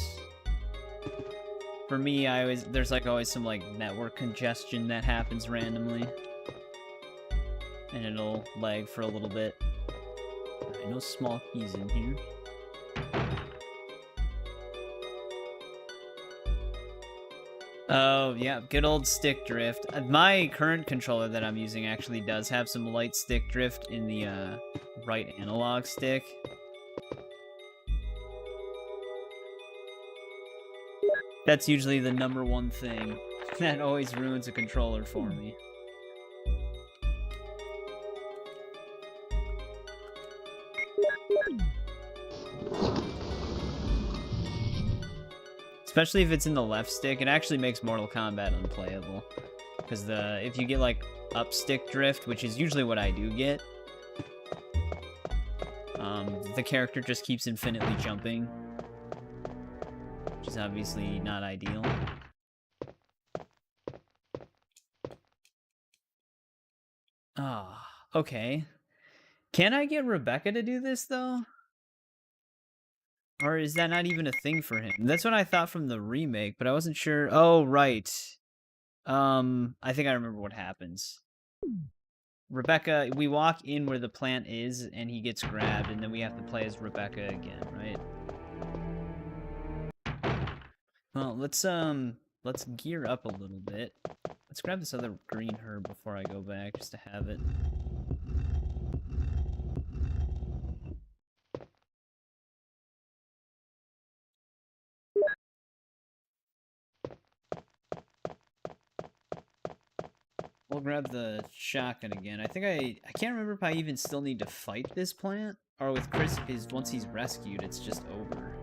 For me, there's like always some like network congestion that happens randomly. And it'll lag for a little bit. Alright, no small keys in here. Oh, yeah, good old stick drift. My current controller that I'm using actually does have some light stick drift in the right analog stick. That's usually the #1 thing that always ruins a controller for me. Especially if it's in the left stick, it actually makes Mortal Kombat unplayable. Because if you get like up stick drift, which is usually what I do get, the character just keeps infinitely jumping, which is obviously not ideal. Ah, okay. Can I get Rebecca to do this though? Or is that not even a thing for him? That's what I thought from the remake, but I wasn't sure. Oh, right. I think I remember what happens. Rebecca, we walk in where the plant is, and he gets grabbed, and then we have to play as Rebecca again, right? Well, let's gear up a little bit. Let's grab this other green herb before I go back, just to have it. We'll grab the shotgun again. I think I can't remember if I even still need to fight this plant, or with Chris, once he's rescued, it's just over.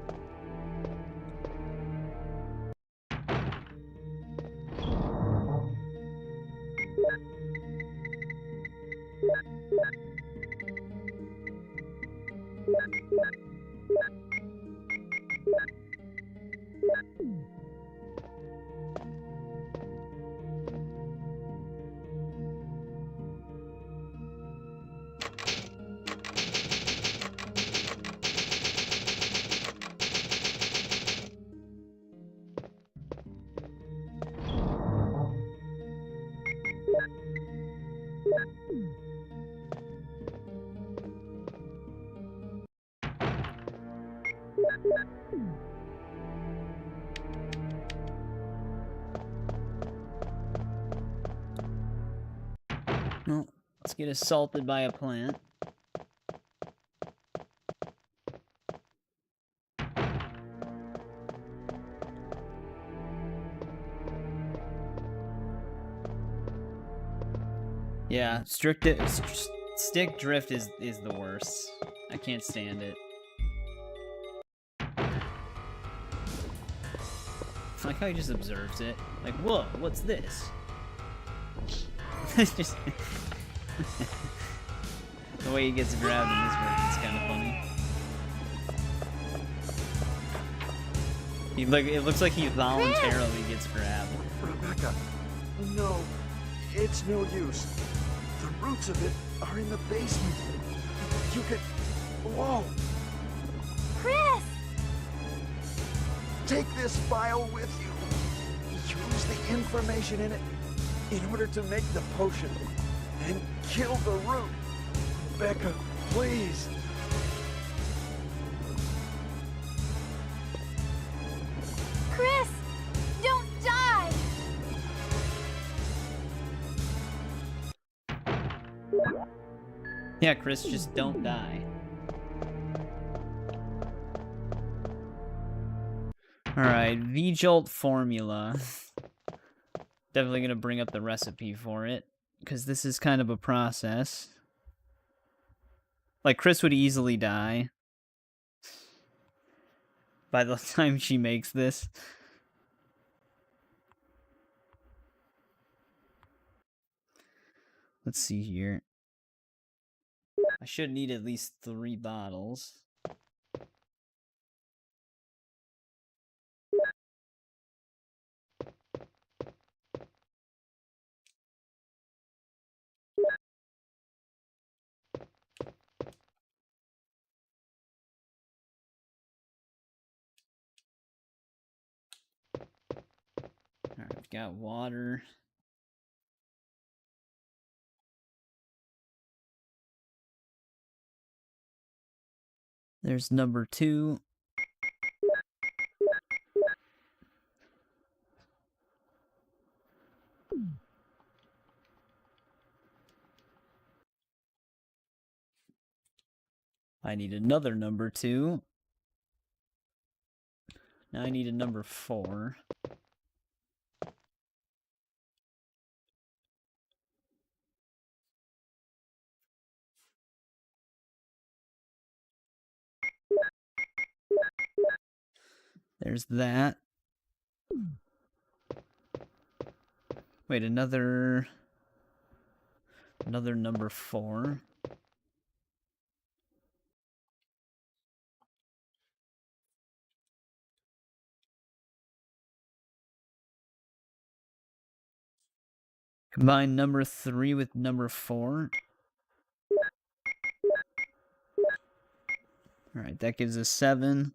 Well, let's get assaulted by a plant. Yeah, stick drift is the worst. I can't stand it. I like how he just observes it. Like, whoa, what's this? It's just the way he gets grabbed in this version is kind of funny. It looks like he voluntarily gets grabbed. Rebecca, no, it's no use. The roots of it are in the basement. You could... Whoa! Chris! Take this vial with you. Use the information in it in order to make the potion. And kill the root. Rebecca, please. Chris! Don't Yeah, Chris, just don't die. Alright, V-Jolt formula. Definitely gonna bring up the recipe for it, because this is kind of a process. Like, Chris would easily die by the time she makes this. Let's see here. I should need at least 3 bottles. Alright, I've got water. There's number 2. I need another number 2. Now I need a number 4. There's that. Wait, another number 4. Combine number 3 with number 4. Alright, that gives us 7.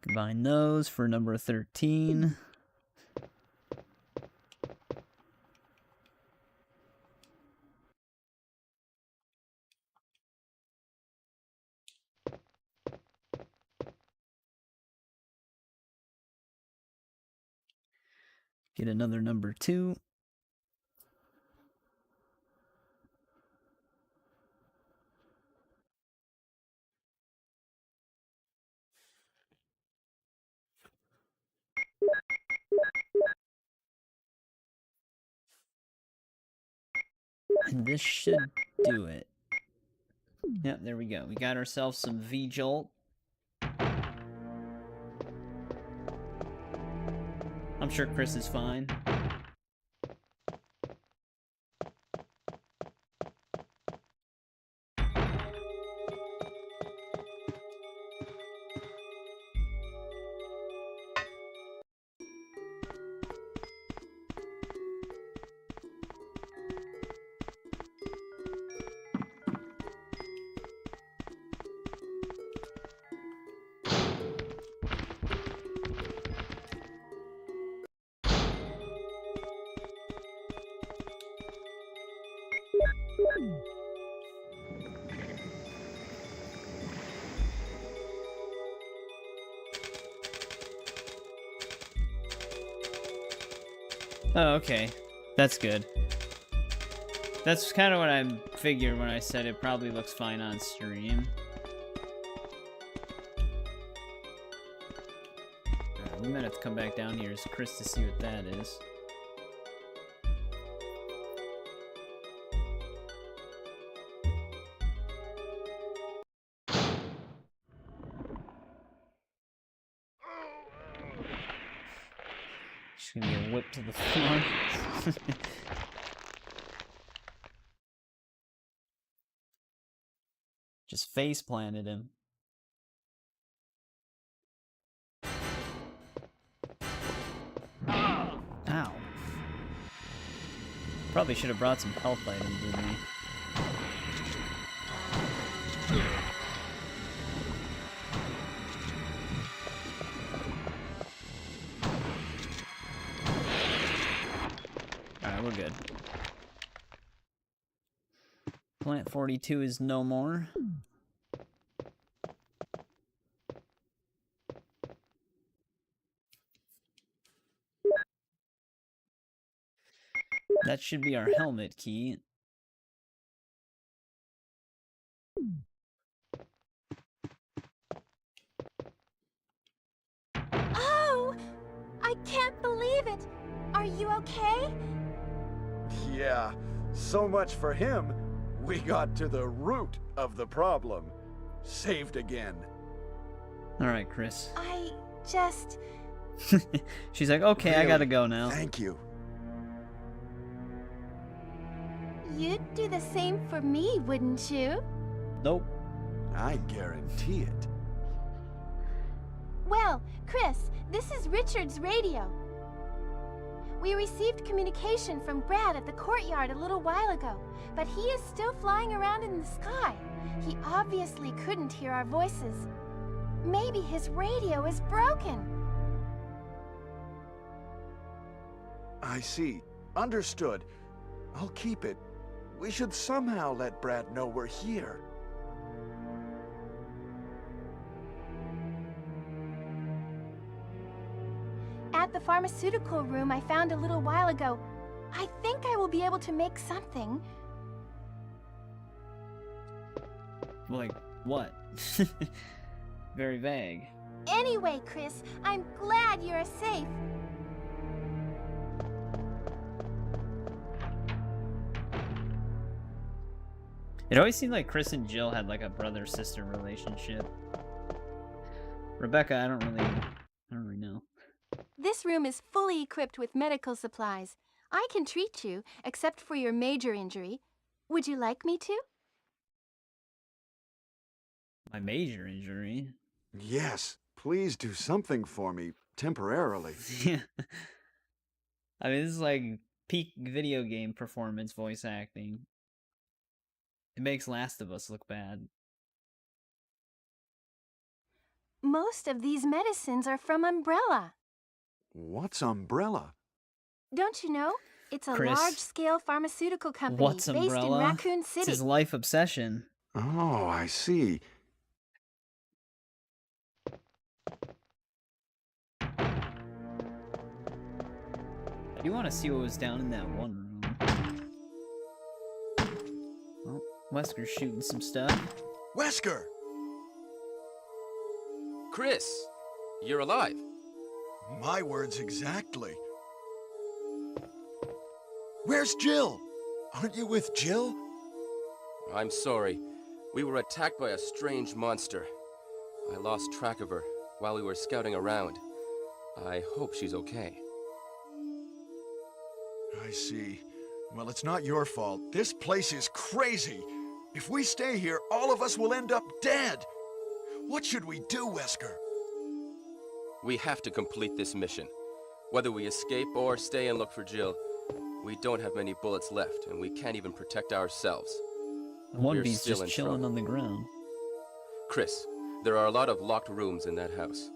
Combine those for number 13. Get another number 2. And this should do it. Yep, there we go. We got ourselves some V-Jolt. I'm sure Chris is fine. Oh, okay. That's good. That's kind of what I figured when I said it probably looks fine on stream. We might have to come back down here as Chris to see what that is. Just gonna get whipped to the floor. Just face planted him. Ow. Probably should have brought some health items with me. Alright, we're good. Plant 42 is no more. That should be our helmet key. Oh! I can't believe it! Are you okay? Yeah, so much for him. We got to the root of the problem. Saved again. Alright, Chris. I just... She's like, okay, I gotta go now. Thank you. You'd do the same for me, wouldn't you? Nope. I guarantee it. Well, Chris, this is Richard's radio. We received communication from Brad at the courtyard a little while ago, but he is still flying around in the sky. He obviously couldn't hear our voices. Maybe his radio is broken. I see. Understood. I'll keep it. We should somehow let Brad know we're here. At the pharmaceutical room I found a little while ago, I think I will be able to make something. Like, what? Very vague. Anyway, Chris, I'm glad you're safe. It always seemed like Chris and Jill had like a brother-sister relationship. Rebecca, I don't really know. This room is fully equipped with medical supplies. I can treat you, except for your major injury. Would you like me to? My major injury? Yes, please do something for me, temporarily. Yeah. I mean, this is like peak video game performance voice acting. It makes Last of Us look bad. Most of these medicines are from Umbrella. What's Umbrella? Don't you know? It's a Chris, large-scale pharmaceutical company what's based in Umbrella? Raccoon It's City. his life obsession. Oh, I see. I do want to see what was down in that one room. Well, Wesker's shooting some stuff. Wesker! Chris, you're alive. My words exactly. Where's Jill? Aren't you with Jill? I'm sorry. We were attacked by a strange monster. I lost track of her while we were scouting around. I hope she's okay. I see. Well, it's not your fault. This place is crazy. If we stay here, all of us will end up dead. What should we do, Wesker? We have to complete this mission. Whether we escape or stay and look for Jill, we don't have many bullets left, and we can't even protect ourselves. One We're bee's still just in chilling trouble. on the ground. Chris, there are a lot of locked rooms in that house.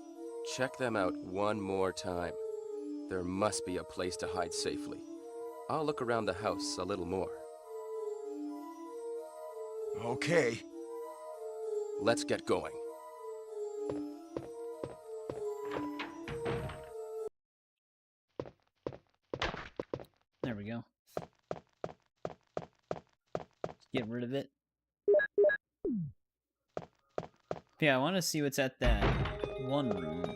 Check them out one more time. There must be a place to hide safely. I'll look around the house a little more. Okay. Let's get going. There we go. Let's get rid of it. Yeah, I want to see what's at that one room.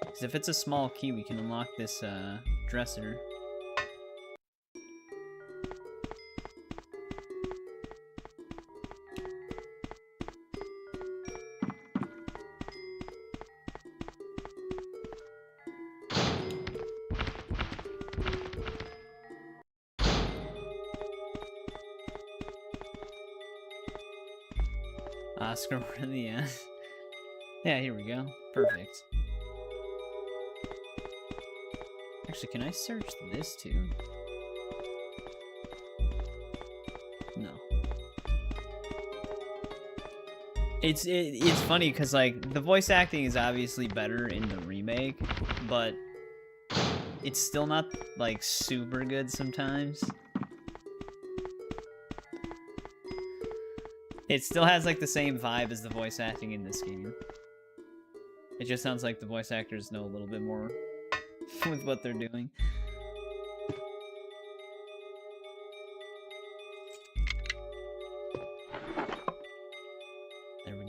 Because if it's a small key, we can unlock this dresser. Oscar in the end. Yeah, here we go. Perfect. Actually, can I search this too? No. It's funny because like the voice acting is obviously better in the remake, but it's still not like super good sometimes. It still has like the same vibe as the voice acting in this game. It just sounds like the voice actors know a little bit more with what they're doing.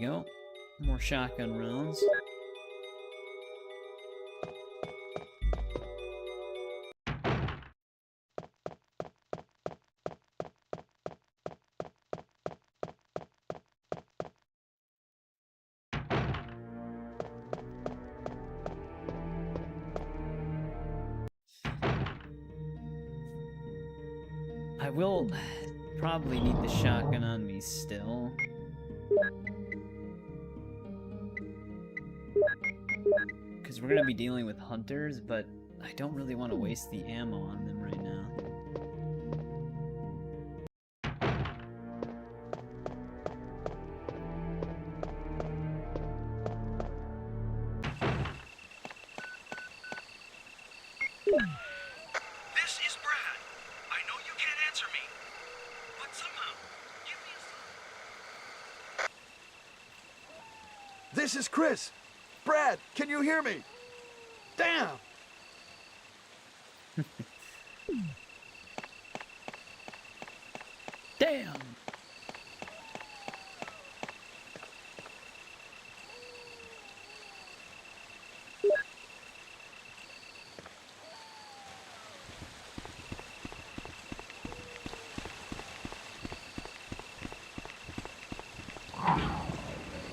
go. More shotgun rounds. I will probably need the shotgun on me still. Because we're going to be dealing with hunters, but I don't really want to waste the ammo on them right now. This is Brad. I know you can't answer me, but somehow, give me a sign. This is Chris. Brad, can you hear me? Damn! Damn!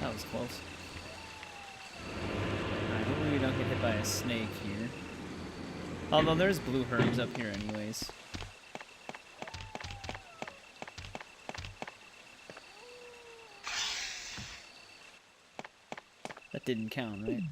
That was close. Alright, hopefully we don't get hit by a snake here. Although there's blue herbs up here anyways. That didn't count, right?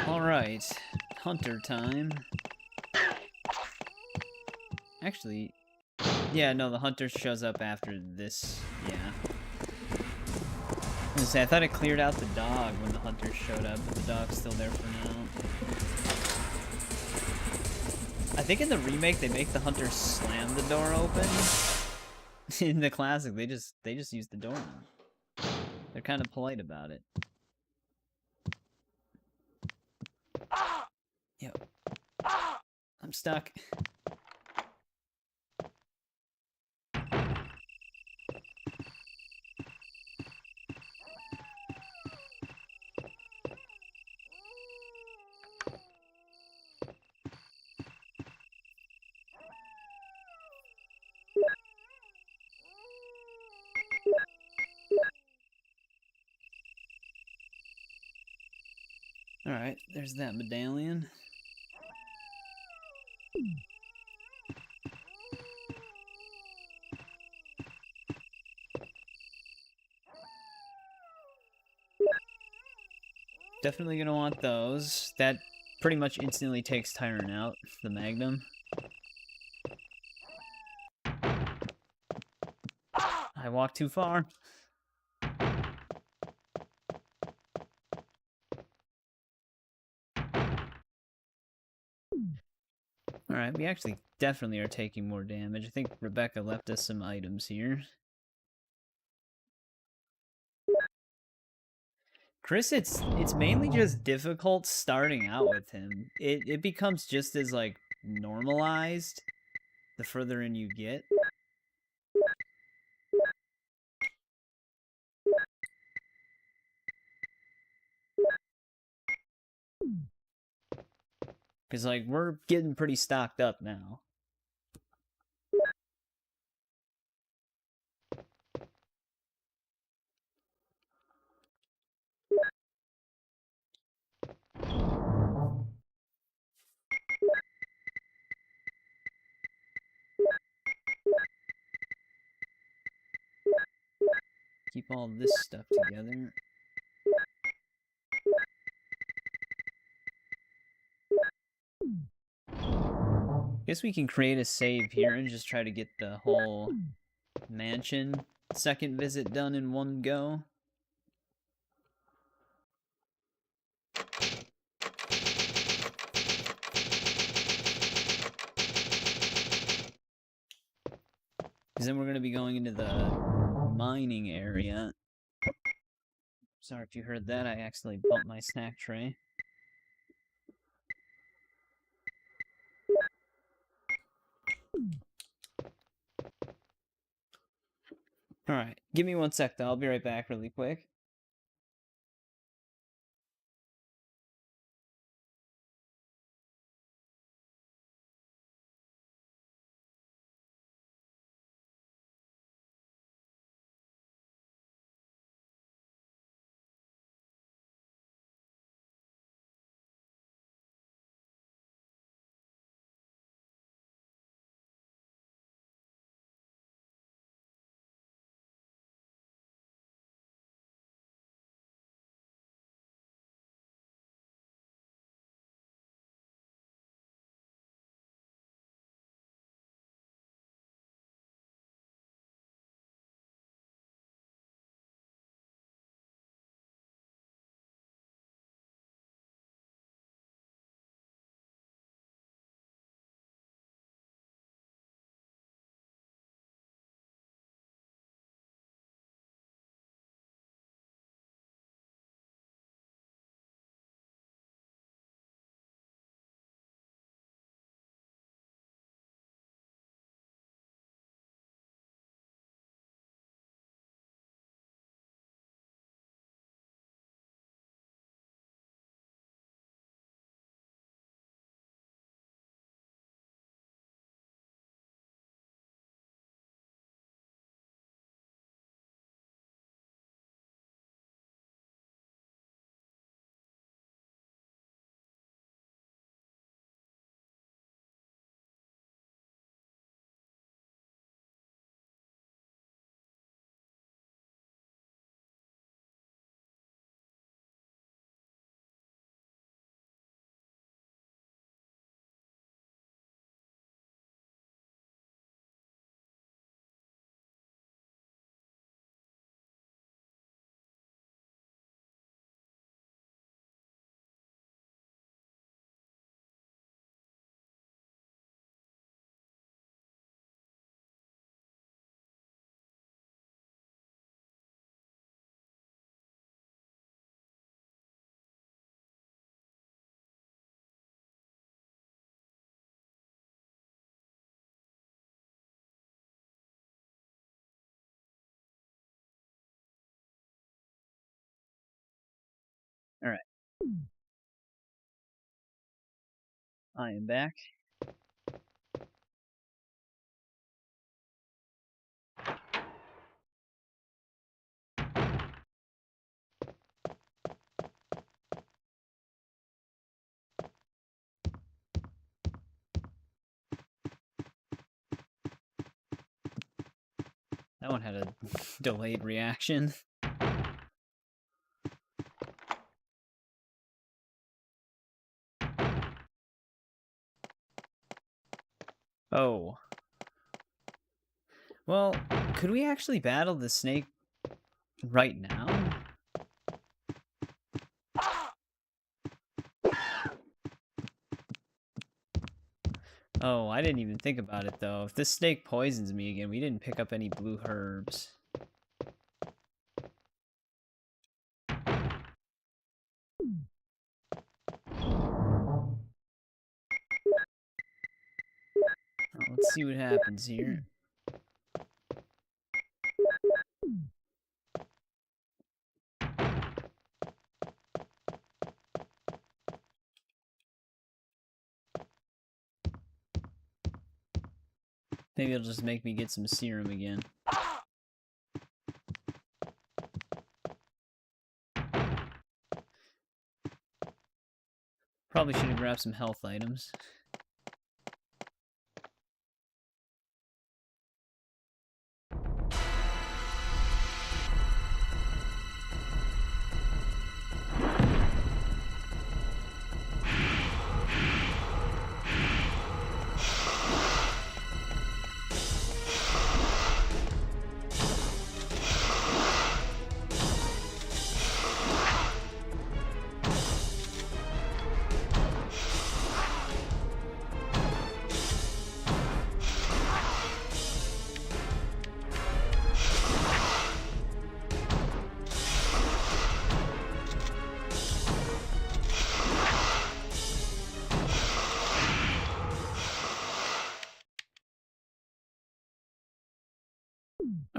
Alright, hunter time. Actually, yeah, no, the hunter shows up after this, yeah. I was gonna say, I thought it cleared out the dog when the hunter showed up, but the dog's still there for now. I think in the remake they make the hunter slam the door open. In the classic, they just use the door now. They're kind of polite about it. Yo. I'm stuck. Alright, there's that medallion. Definitely gonna want those. That pretty much instantly takes Tyrant out, the Magnum. I walked too far. Alright, we actually definitely are taking more damage. I think Rebecca left us some items here. Chris, it's mainly just difficult starting out with him. It becomes just as, like, normalized the further in you get. Because, like, we're getting pretty stocked up now. Keep all this stuff together. Guess we can create a save here and just try to get the whole mansion second visit done in one go. Because then we're going to be going into the mining area. Sorry if you heard that, I accidentally bumped my snack tray. Alright, give me 1 sec though, I'll be right back really quick. Alright. I am back. That one had a delayed reaction. Oh. Well, could we actually battle the snake right now? Oh, I didn't even think about it though. If this snake poisons me again, we didn't pick up any blue herbs. Let's see what happens here. Maybe it'll just make me get some serum again. Probably should have grabbed some health items.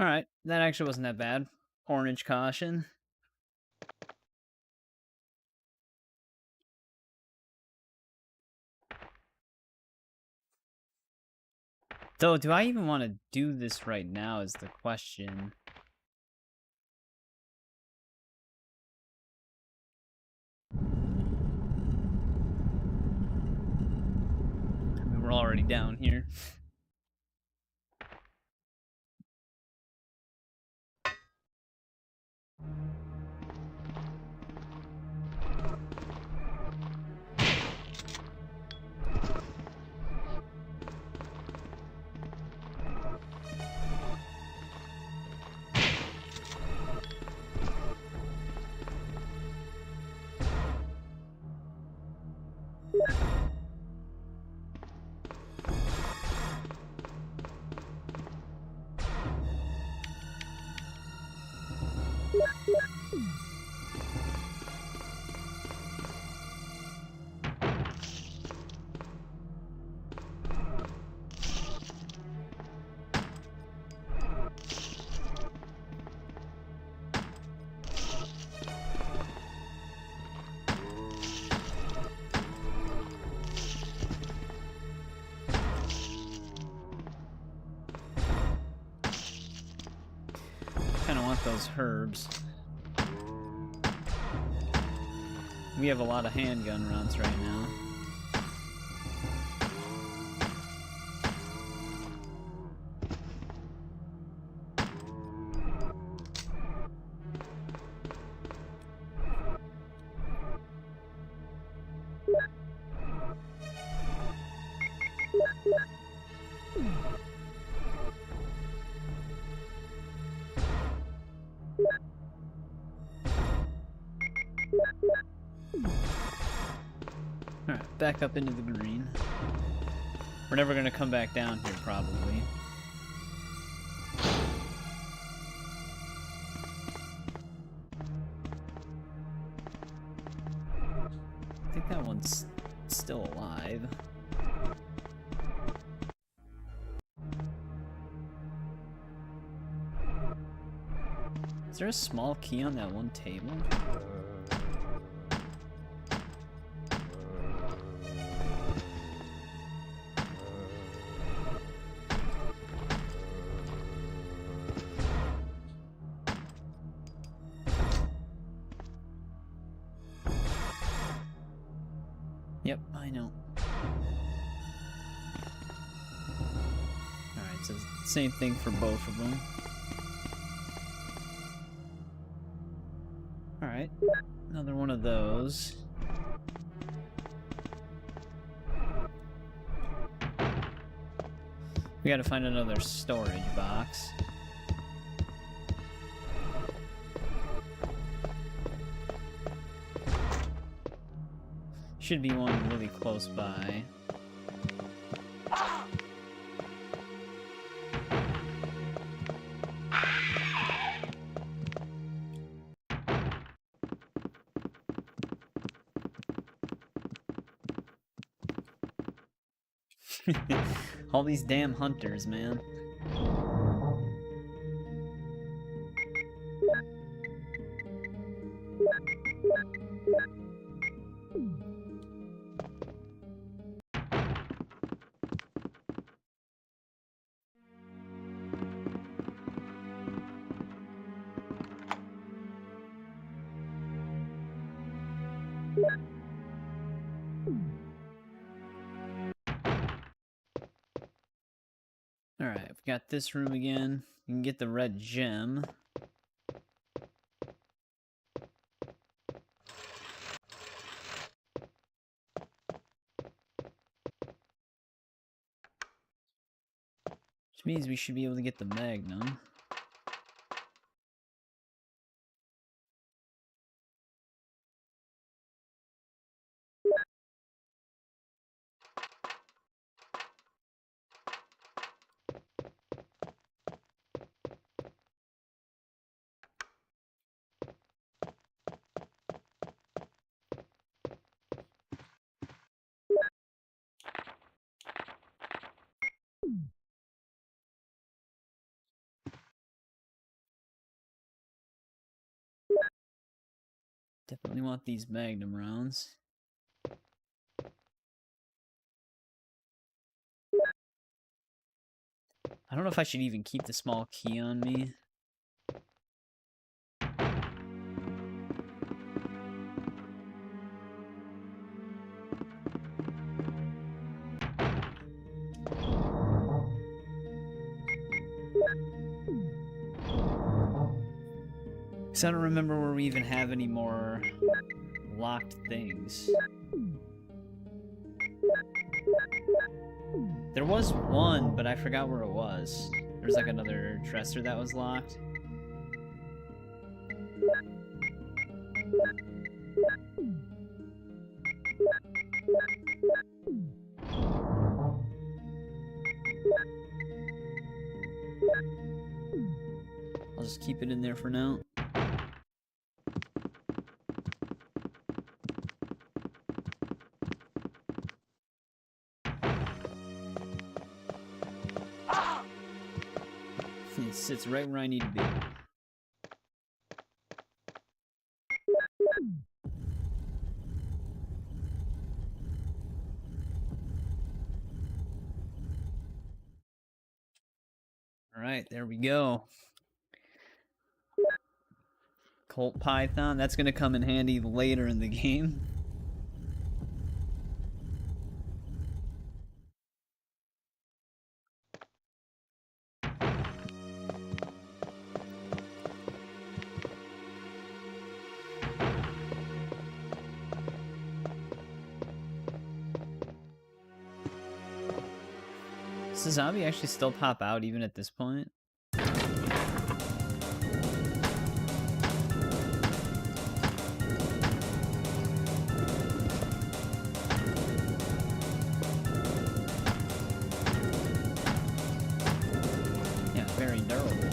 Alright, that actually wasn't that bad. Orange caution. Though, do I even want to do this right now is the question. I mean, we're already down here. Kind of want those herbs. We have a lot of handgun rounds right now. Alright, back up into the green. We're never gonna come back down here, probably. I think that one's still alive. Is there a small key on that one table? Yep, I know. Alright, so same thing for both of them. Alright, another one of those. We gotta find another storage box. Should be one really close by. All these damn hunters, man. Alright, we got this room again. You can get the red gem. Which means we should be able to get the magnum. Definitely want these Magnum rounds. I don't know if I should even keep the small key on me. Because I don't remember where we even have any more locked things. There was one, but I forgot where it was. There's like another dresser that was locked. I'll just keep it in there for now. It sits right where I need to be. Alright, there we go. Colt Python, that's going to come in handy later in the game. Does the zombie actually still pop out even at this point? Yeah, very durable.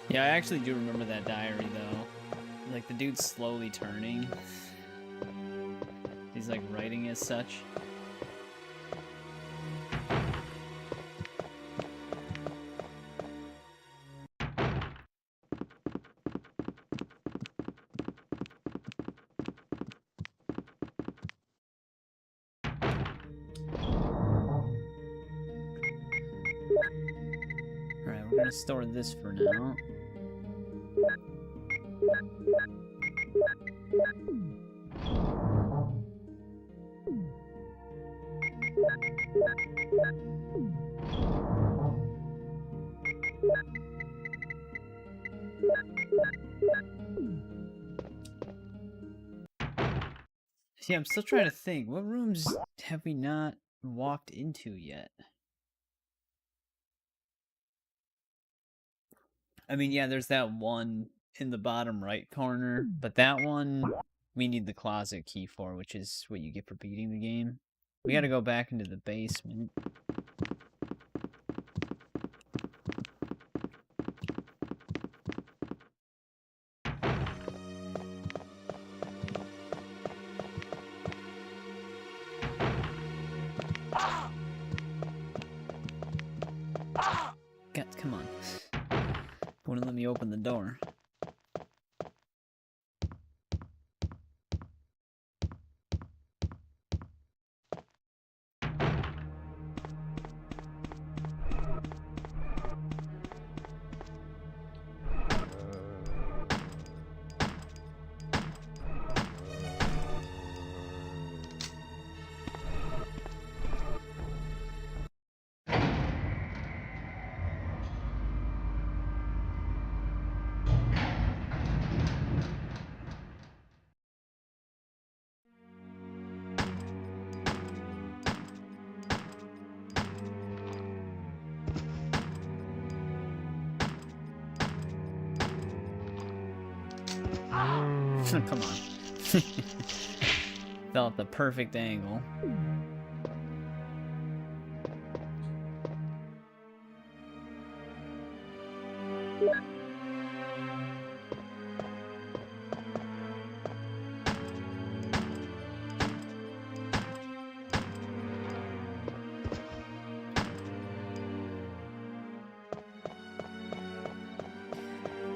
Yeah, I actually do remember that diary, though. Like, the dude's slowly turning. He's, like, writing as such. Alright, we're gonna store this for now. See, I'm still trying to think. What rooms have we not walked into yet? I mean, yeah, there's that one in the bottom right corner, but that one we need the closet key for, which is what you get for beating the game. We gotta go back into the basement. God, come on. Wouldn't let me open the door. Come on. Fell at the perfect angle.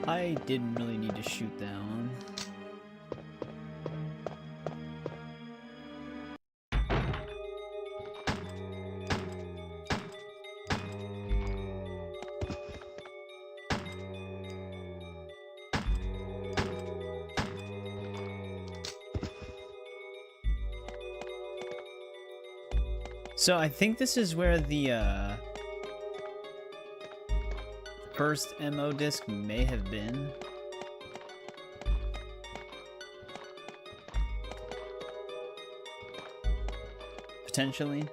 I didn't really need to shoot that one. So I think this is where the first MO disc may have been. Potentially.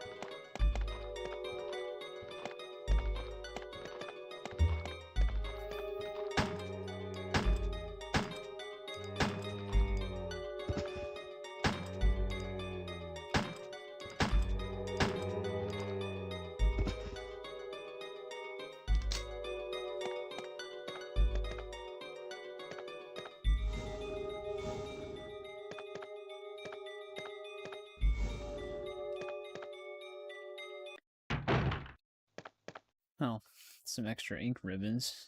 Oh, some extra ink ribbons.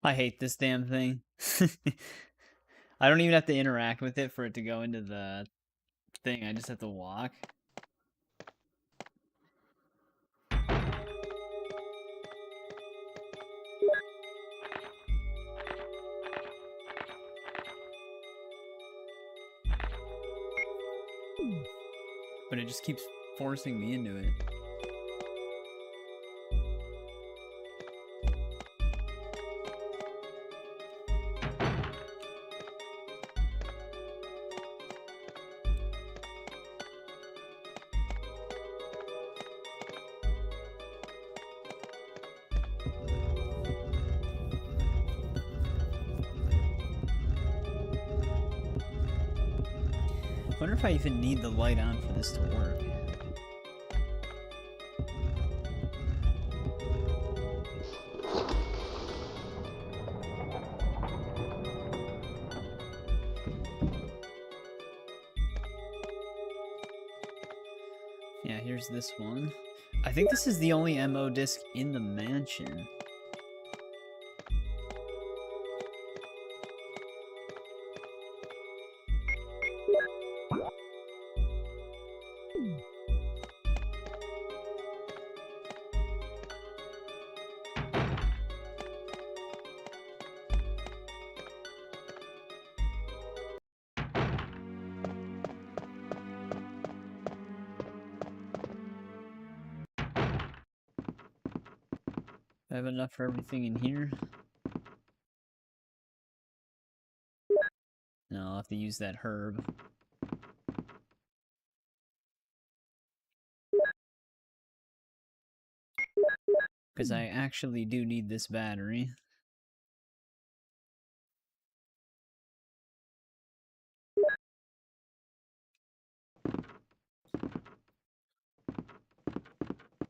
I hate this damn thing. I don't even have to interact with it for it to go into the thing. I just have to walk. But it just keeps forcing me into it. I wonder if I even need the light on for this to work. Yeah, here's this one. I think this is the only MO disc in the mansion. I have enough for everything in here. No, I'll have to use that herb. Because I actually do need this battery.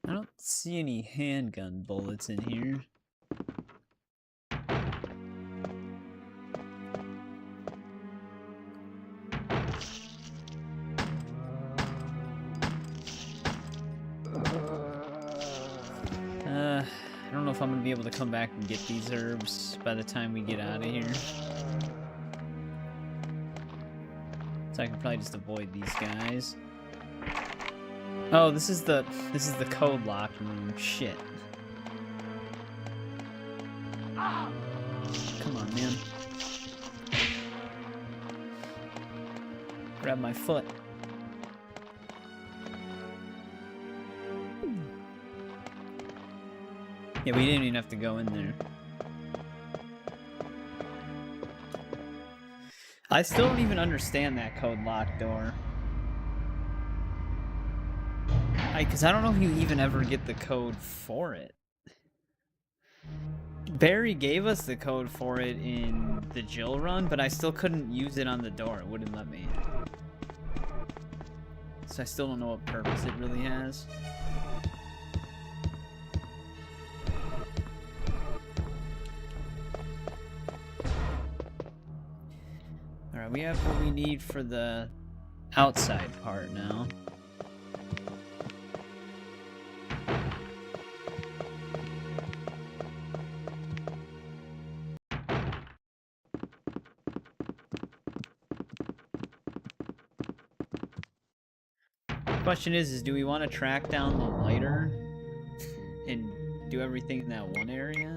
I don't see any handgun bullets in here. I don't know if I'm gonna be able to come back and get these herbs by the time we get out of here. So I can probably just avoid these guys. Oh, this is the code lock room. Shit. Come on, man. Grab my foot. Yeah, we didn't even have to go in there. I still don't even understand that code lock door. Because I don't know if you even ever get the code for it. Barry gave us the code for it in the Jill run, but I still couldn't use it on the door. It wouldn't let me. So I still don't know what purpose it really has. we have what we need for the outside part now. Question is do we want to track down the lighter and do everything in that one area?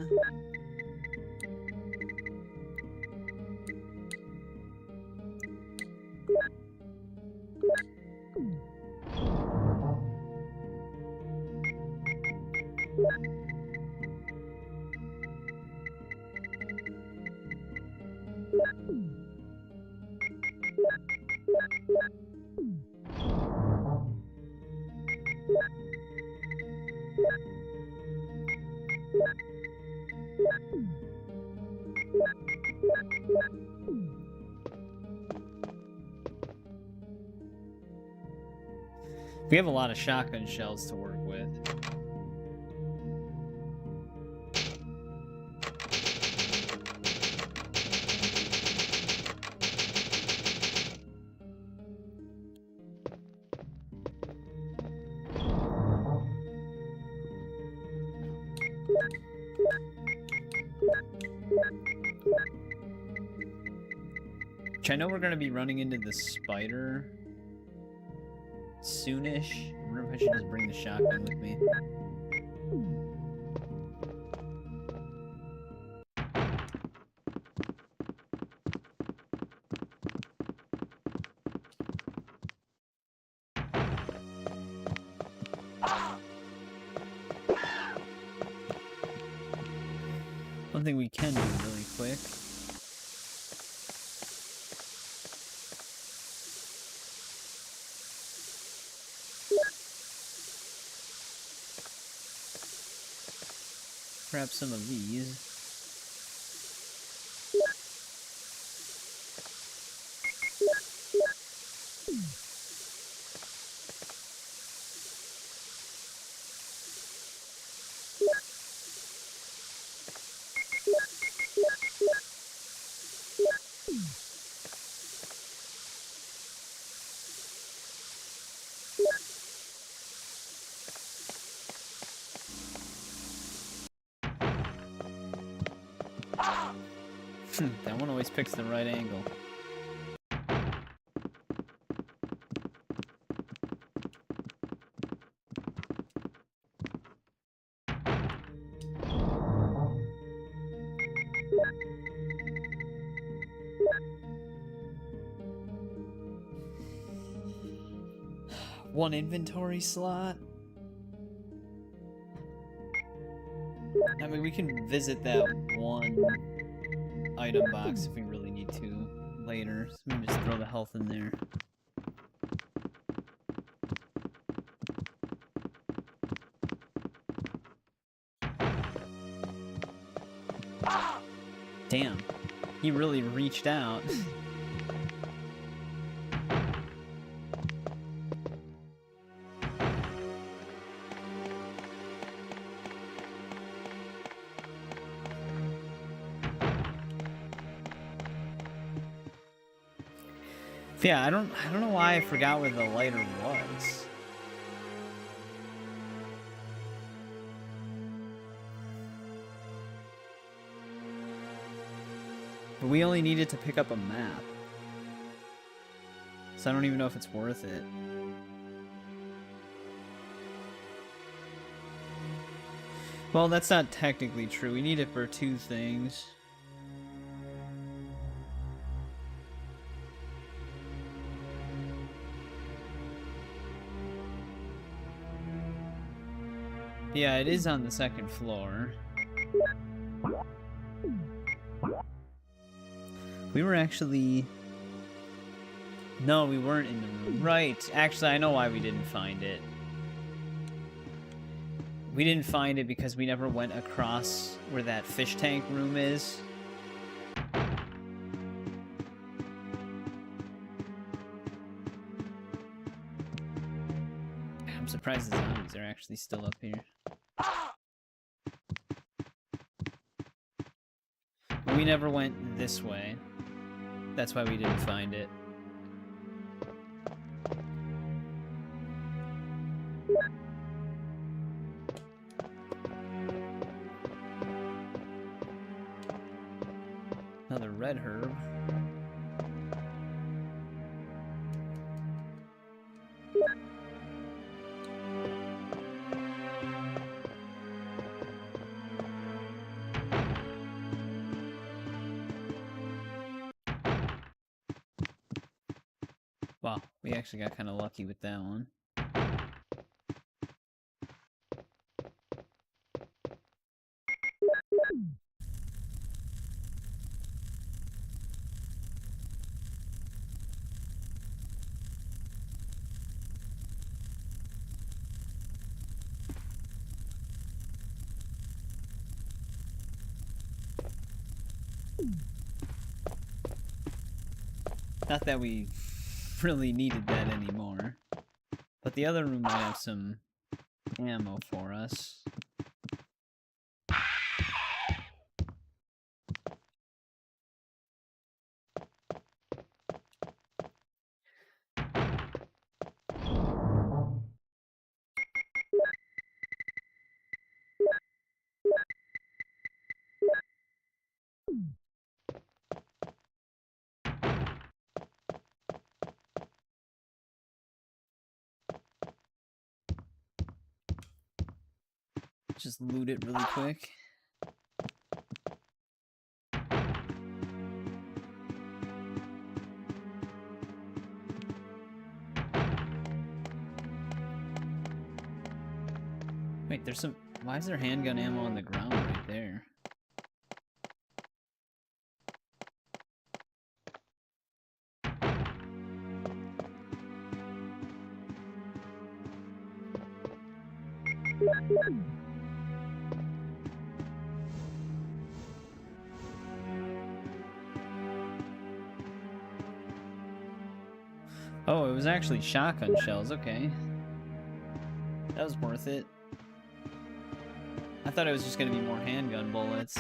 We have a lot of shotgun shells to work with. Which I know we're going to be running into the spider soonish. I wonder if I should just bring the shotgun with me. One thing we can do really quick. Grab some of these. That one always picks the right angle. One inventory slot? I mean, we can visit that one item box if we really need to later. So we can just throw the health in there. Damn, he really reached out. Yeah, I don't know why I forgot where the lighter was. But we only needed to pick up a map. So I don't even know if it's worth it. Well, that's not technically true. We need it for two things. Yeah, it is on the second floor. We were actually... No, we weren't in the room. Right, actually, I know why we didn't find it. We didn't find it because we never went across where that fish tank room is. I'm surprised the zombies are actually still up here. But we never went this way. That's why we didn't find it. Another red herb. Wow, we actually got kind of lucky with that one. Not that we really needed that anymore. But the other room might have some ammo for us. Just loot it really quick. Wait, there's some... Why is there handgun ammo on the ground right there? Oh, it was actually shotgun shells, okay. That was worth it. I thought it was just gonna be more handgun bullets.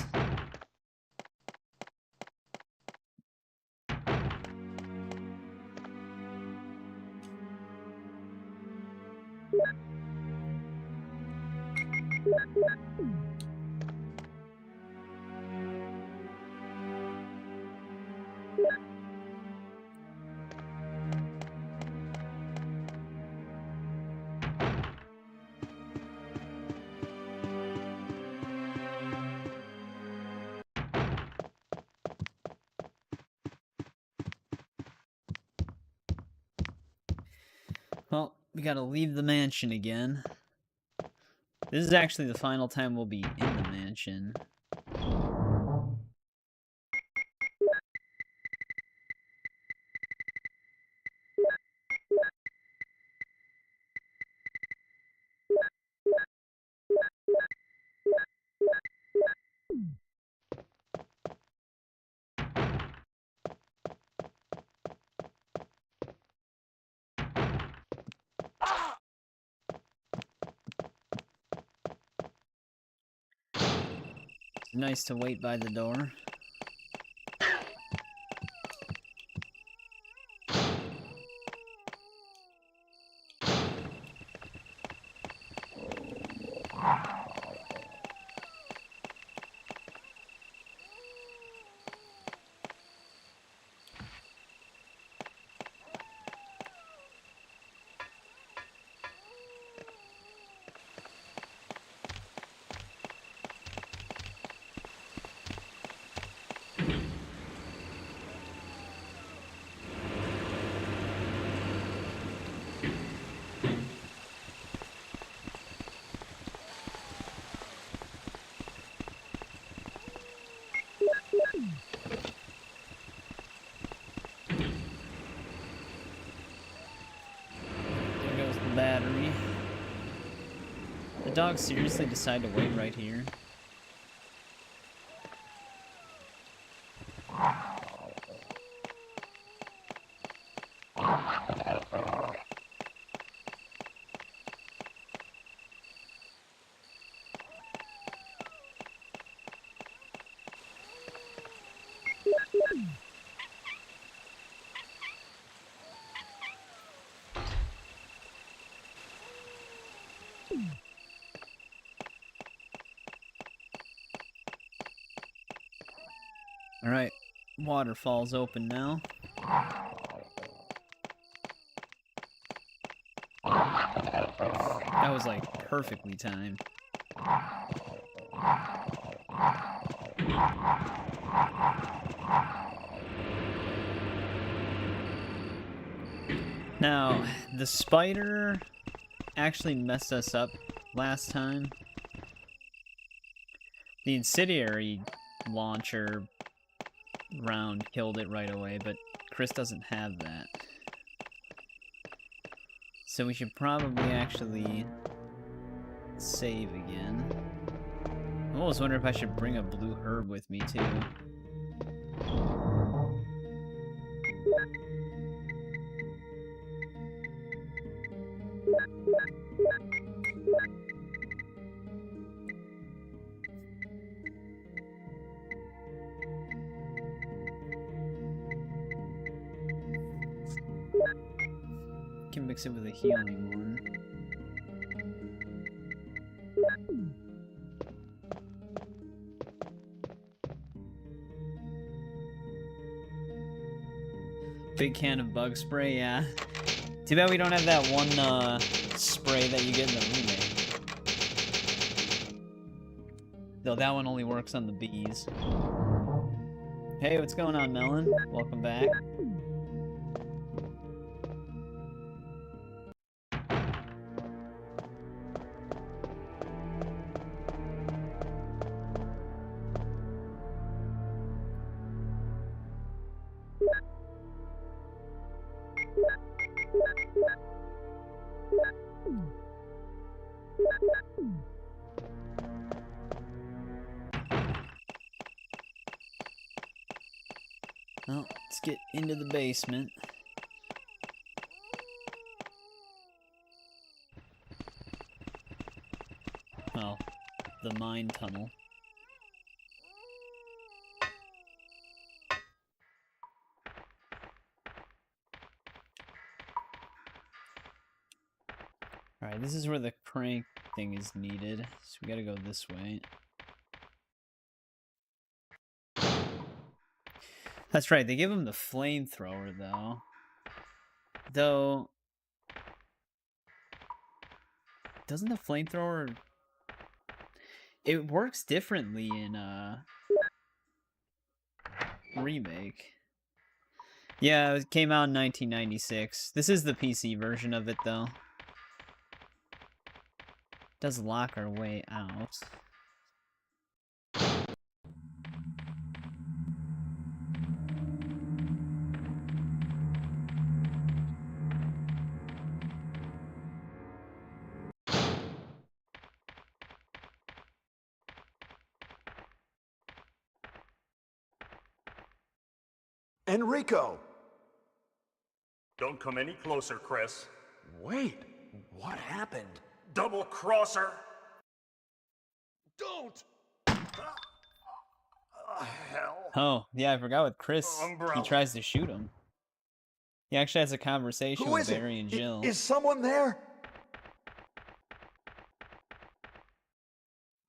Well, we gotta leave the mansion again. This is actually the final time we'll be in the mansion. Nice to wait by the door. There goes the battery. The dog seriously decided to wait right here. Alright, waterfall's open now. That was like perfectly timed. Now, the spider actually messed us up last time. The incendiary launcher round killed it right away, but Chris doesn't have that. So we should probably actually save again. I always wonder if I should bring a blue herb with me too. Can mix it with a healing one. Big can of bug spray, yeah. Too bad we don't have that one spray that you get in the remake. Though that one only works on the bees. Hey, what's going on, Melon? Welcome back. Well, let's get into the basement. Well, the mine tunnel. Alright, this is where the crank thing is needed, so we gotta go this way. That's right, they give him the flamethrower, though. Though... Doesn't the flamethrower... It works differently in, Remake. Yeah, it came out in 1996. This is the PC version of it, though. Does lock our way out. Enrico! Don't come any closer, Chris. Wait, what happened? Double crosser! Don't! Hell. Oh, yeah, I forgot with Chris. He Umbrella. tries to shoot him. He actually has a conversation Who with is it? Barry and Jill. Is someone there?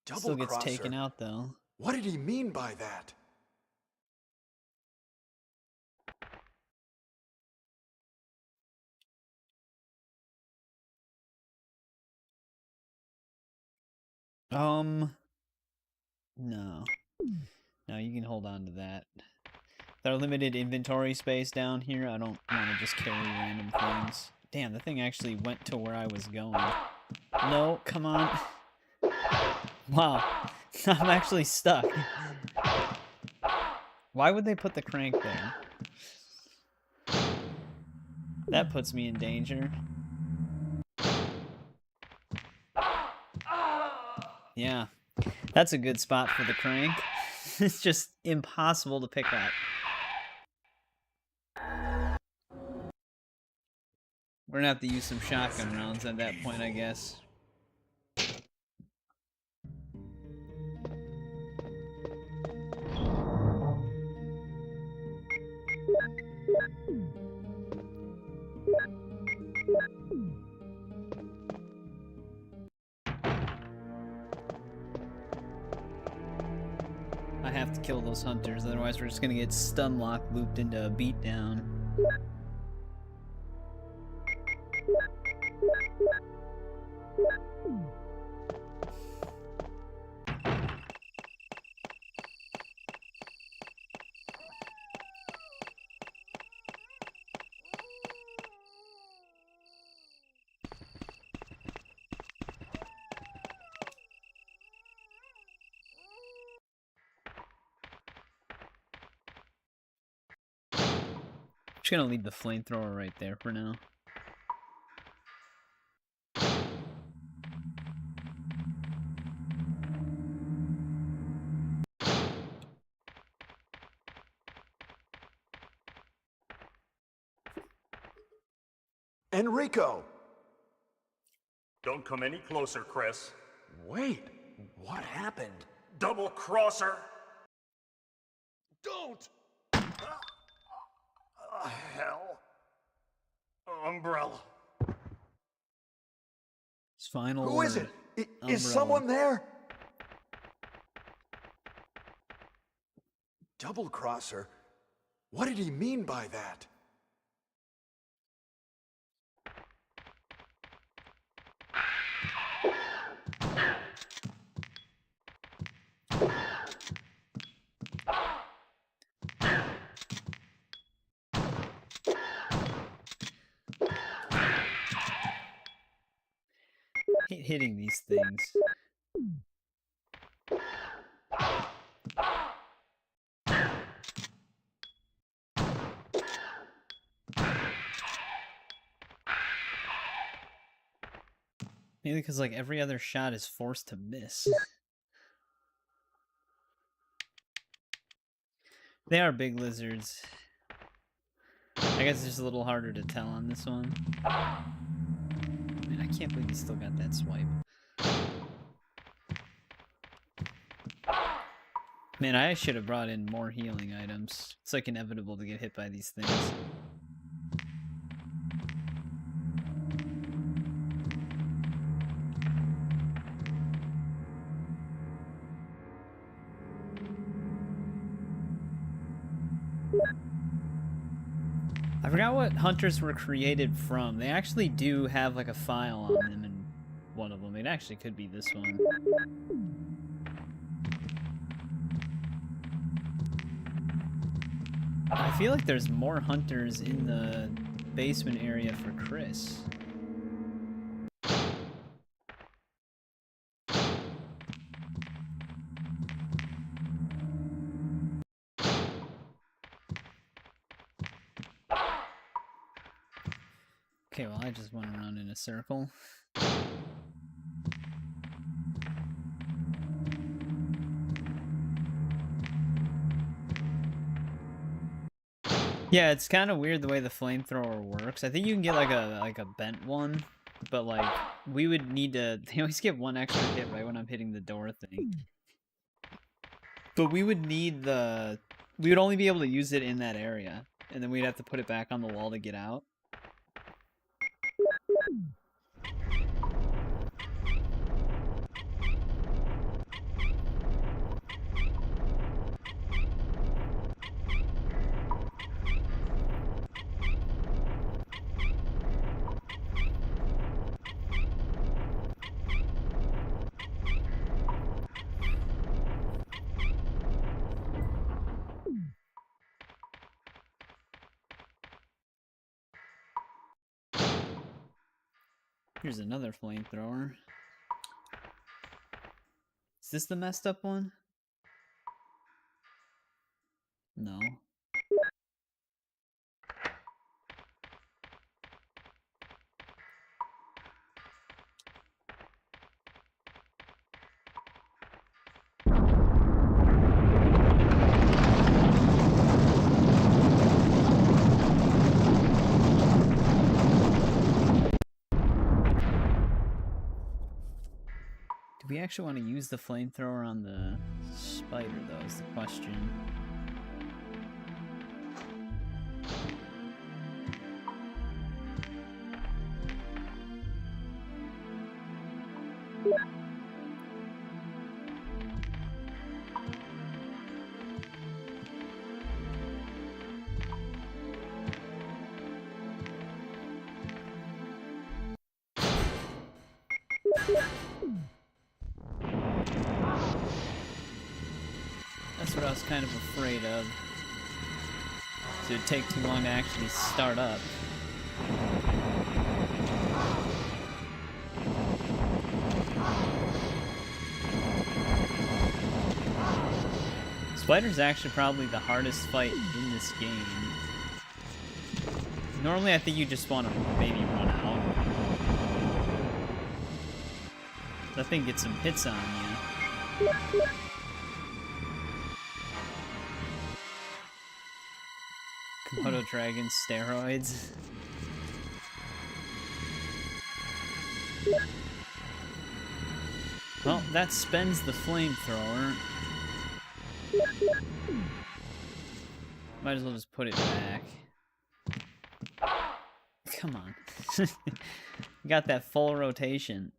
Still gets Double-crosser. taken out, though. What did he mean by that? No. No, you can hold on to that. With our limited inventory space down here, I don't want to just carry random things. Damn, the thing actually went to where I was going. No, come on. Wow. I'm actually stuck. Why would they put the crank there? That puts me in danger. Yeah. That's a good spot for the crank. It's just impossible to pick up. We're gonna have to use some shotgun rounds at that point, I guess. I have to kill those hunters, otherwise we're just gonna get stun lock looped into a beatdown. Just gonna leave the flamethrower right there for now. Enrico! Don't come any closer, Chris. Wait, what happened? Double crosser! Don't! Hell. Umbrella. His final Who is word, it? Umbrella. Is someone there? Double crosser? What did he mean by that? Hitting these things. Maybe because like every other shot is forced to miss. They are big lizards. I guess it's just a little harder to tell on this one. Man, I can't believe he still got that swipe. Man, I should have brought in more healing items. It's like inevitable to get hit by these things. I forgot what hunters were created from. They actually do have like a file on them in one of them. It actually could be this one. I feel like there's more hunters in the basement area for Chris. Okay, well, I just went around in a circle. Yeah, it's kind of weird the way the flamethrower works. I think you can get like a bent one, but like we would need to. They always get one extra hit right when I'm hitting the door thing. But we would need the. We would only be able to use it in that area, and then we'd have to put it back on the wall to get out. Here's another flamethrower. Is this the messed up one? No. Do we actually want to use the flamethrower on the spider, though, is the question. I was kind of afraid of. So it'd take too long to actually start up. Spider's actually probably the hardest fight in this game. Normally I think you just want to maybe run out. That thing gets some hits on you. Komodo Dragon steroids. Well, that spends the flamethrower. Might as well just put it back. Come on. Got that full rotation.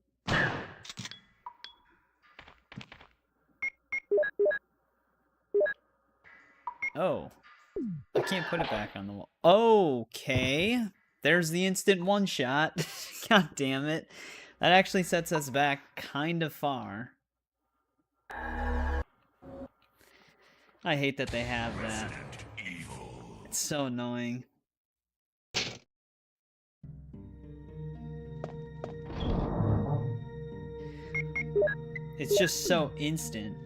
Oh. I can't put it back on the wall. Okay. There's the instant one-shot. God damn it. That actually sets us back kind of far. I hate that they have that. It's so annoying. It's just so instant.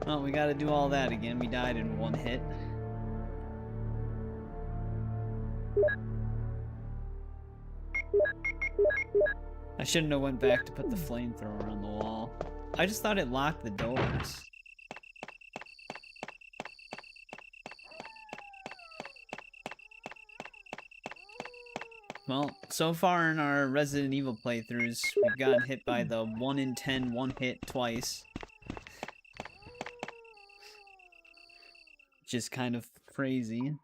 Well, we gotta do all that again. We died in one hit. I shouldn't have went back to put the flamethrower on the wall. I just thought it locked the doors. Well, so far in our Resident Evil playthroughs, we've gotten hit by the 1 in 10 one hit twice. Which is kind of crazy.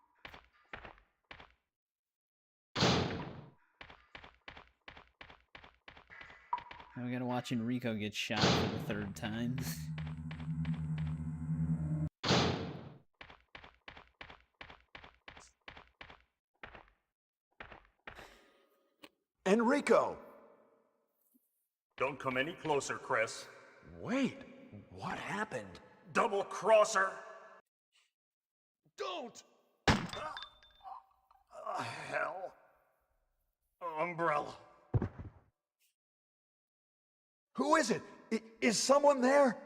Now we gotta watch Enrico get shot for the 3rd time. Enrico! Don't come any closer, Chris. Wait, what happened? Double crosser! Don't! Hell. Umbrella. Who is it? Is someone there?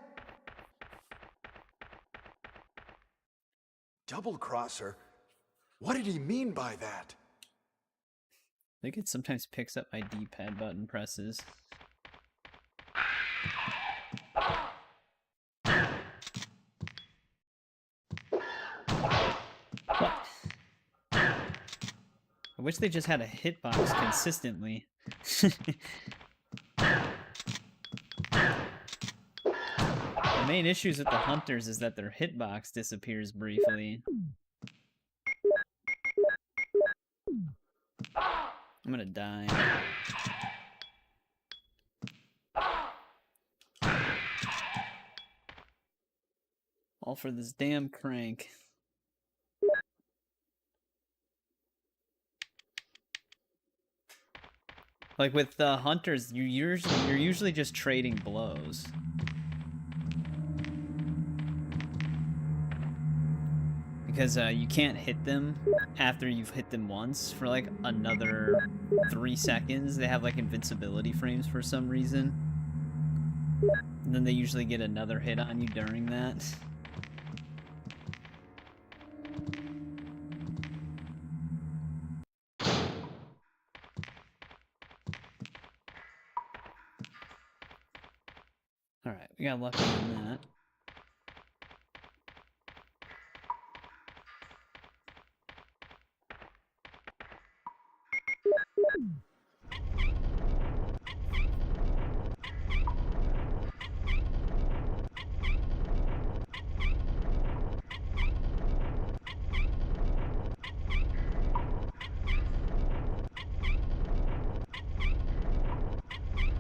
Double crosser? What did he mean by that? I think it sometimes picks up my D-pad button presses. What? I wish they just had a hitbox consistently. The main issues with the hunters is that their hitbox disappears briefly. I'm gonna die. All for this damn crank. Like with the hunters, you're usually just trading blows. Because you can't hit them after you've hit them once for like another 3 seconds. They have like invincibility frames for some reason. And then they usually get another hit on you during that. Alright, we got lucky on that.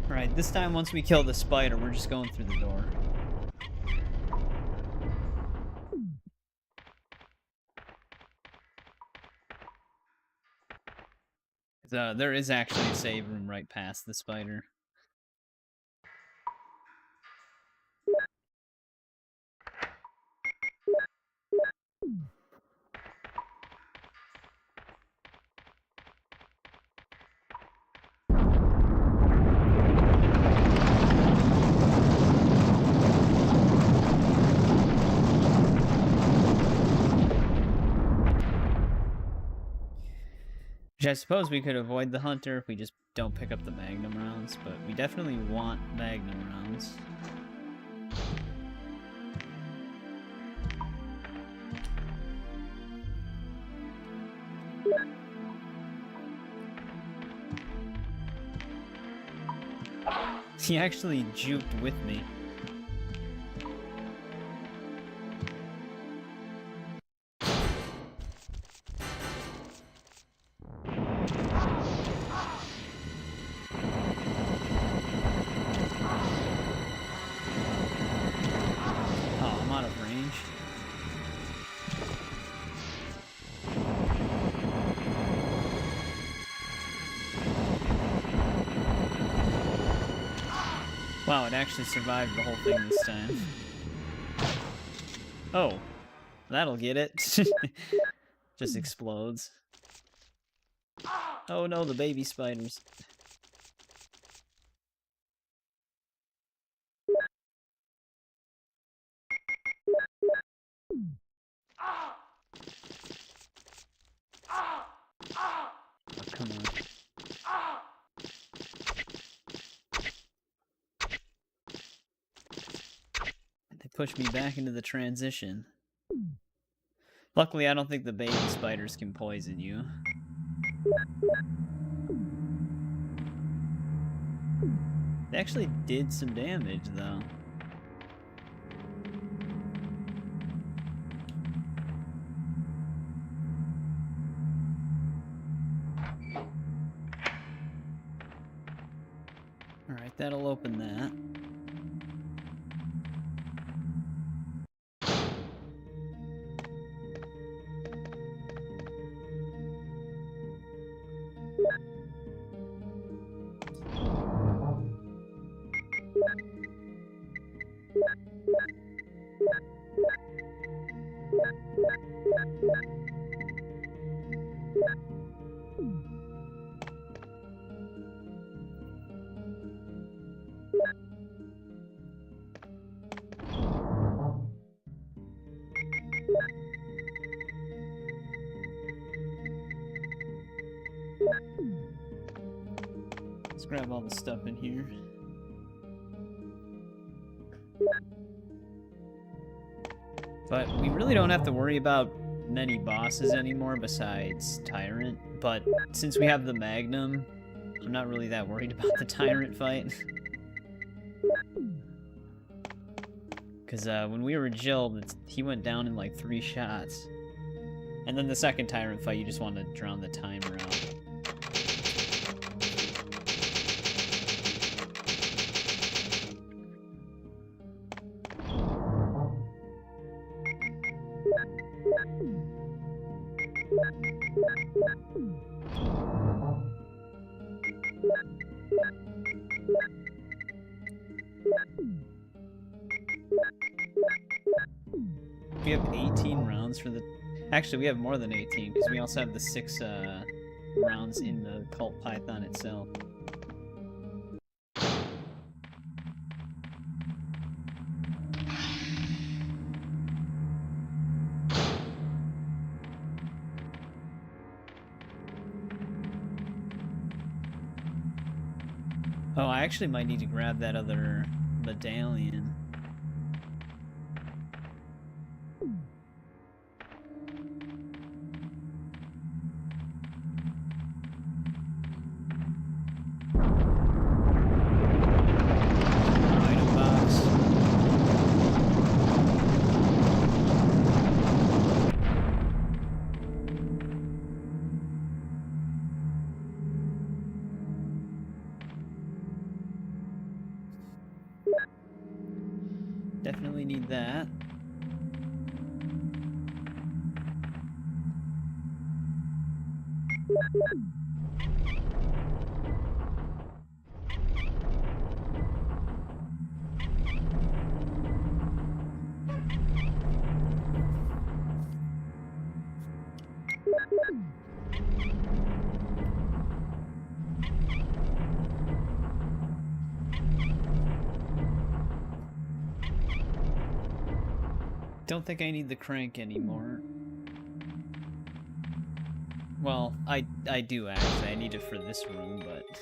Alright, this time once we kill the spider, we're just going through the door. There is actually a save room right past the spider. Which I suppose we could avoid the hunter if we just don't pick up the magnum rounds, but we definitely want magnum rounds. He actually juked with me. Oh, I'm out of range. Wow, it actually survived the whole thing this time. Oh, that'll get it. Just explodes. Oh no, the baby spiders. Oh, come on. They pushed me back into the transition. Luckily, I don't think the baby spiders can poison you. They actually did some damage, though. Alright, that'll open that. Let's grab all the stuff in here. But we really don't have to worry about many bosses anymore besides Tyrant. But since we have the Magnum, I'm not really that worried about the Tyrant fight. Because when we were Jill, he went down in like 3 shots. And then the second Tyrant fight, you just want to drown the timer out. We have 18 rounds for the... Actually, we have more than 18, because we also have the 6 rounds in the Cult Python itself. Oh, I actually might need to grab that other medallion. Item box. Definitely need that. Don't think I need the crank anymore. Well, I do actually. I need it for this room, but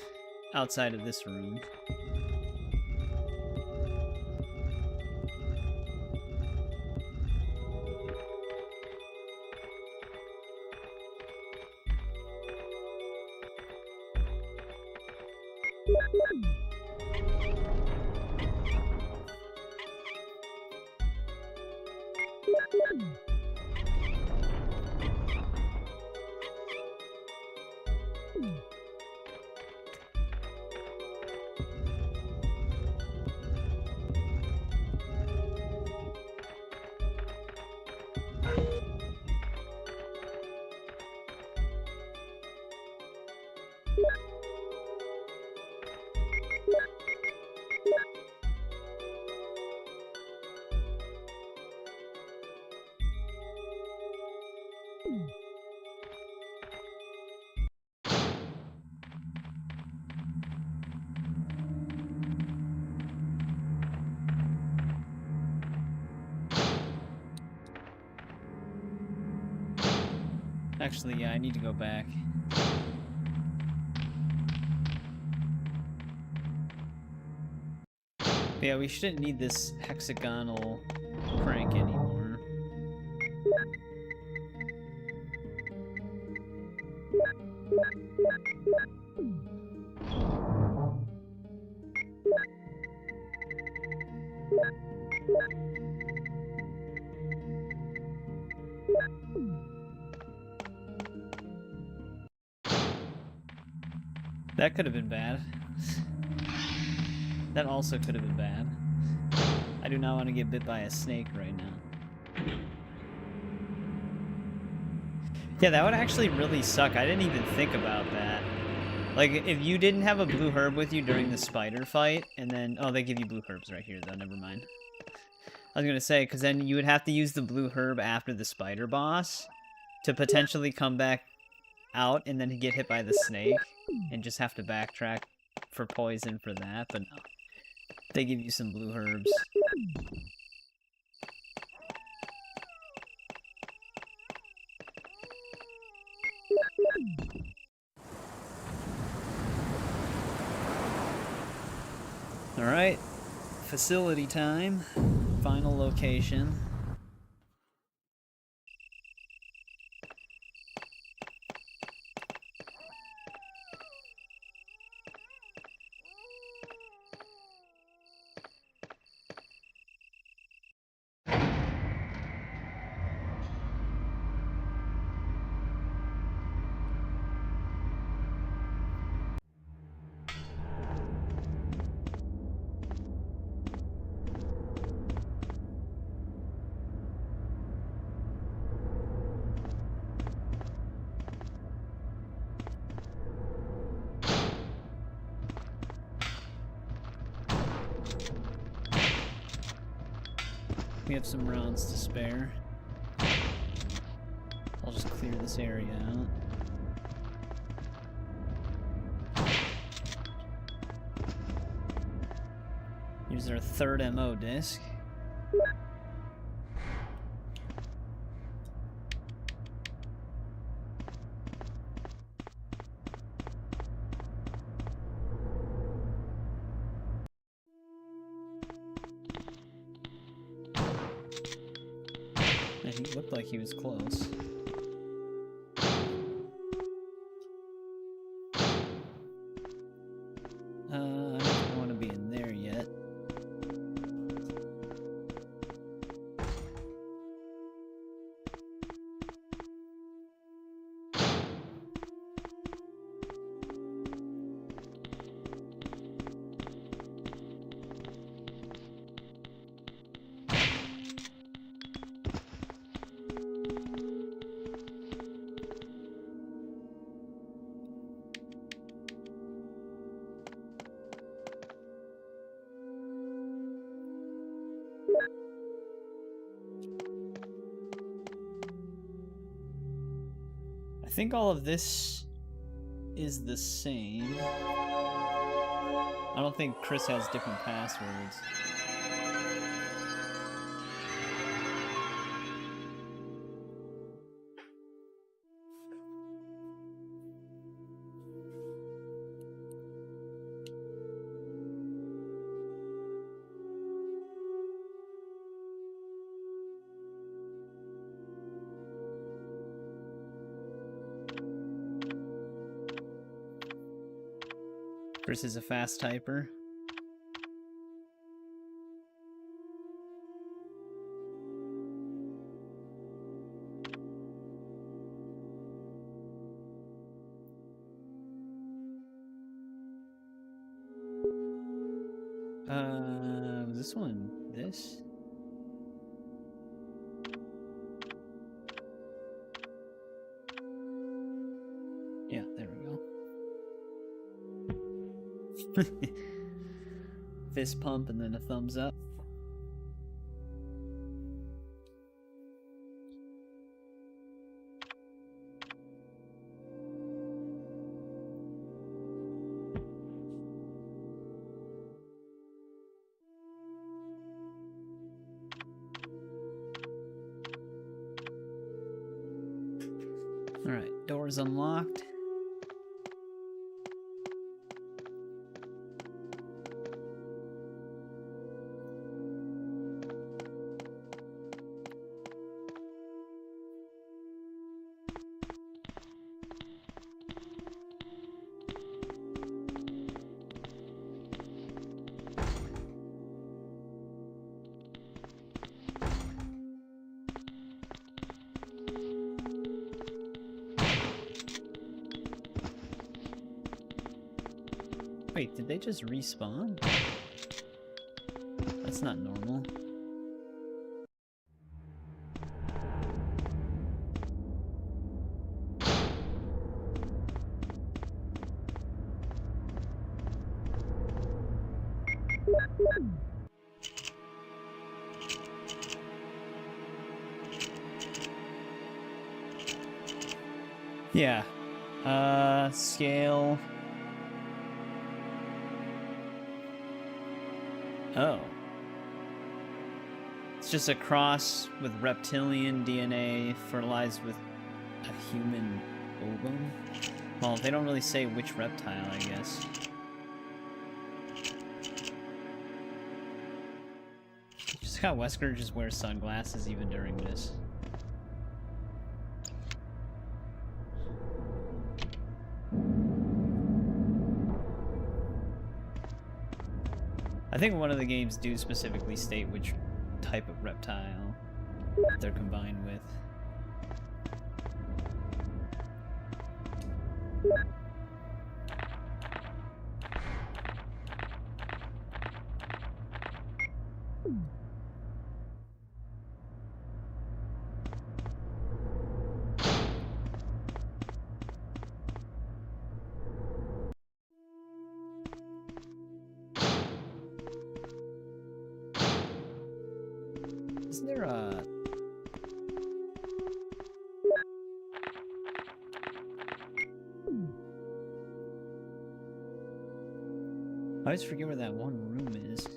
outside of this room. Actually, yeah, I need to go back. But yeah, we shouldn't need this hexagonal crank anymore. That could have been bad. That also could have been bad. I do not want to get bit by a snake right now. Yeah, that would actually really suck. I didn't even think about that. Like, if you didn't have a blue herb with you during the spider fight, and then... Oh, they give you blue herbs right here, though. Never mind. I was gonna say, because then you would have to use the blue herb after the spider boss to potentially come back out and then get hit by the snake and just have to backtrack for poison for that, but no. They give you some blue herbs. Alright, facility time, final location. We have some rounds to spare. I'll just clear this area out. Here's our third MO disc. And he looked like he was close. I don't want to be in there yet. I think all of this is the same. I don't think Chris has different passwords. Chris is a fast typer. Was this one this? Yeah, there we go. Fist pump and then a thumbs up. Alright, door's unlocked. Wait, did they just respawn? That's not normal. Yeah. Scale. Oh. It's just a cross with reptilian DNA fertilized with a human ovum? Well, they don't really say which reptile, I guess. Scott Wesker just wears sunglasses even during this. I think one of the games do specifically state which type of reptile they're combined with. Isn't there a... I always forget where that one room is.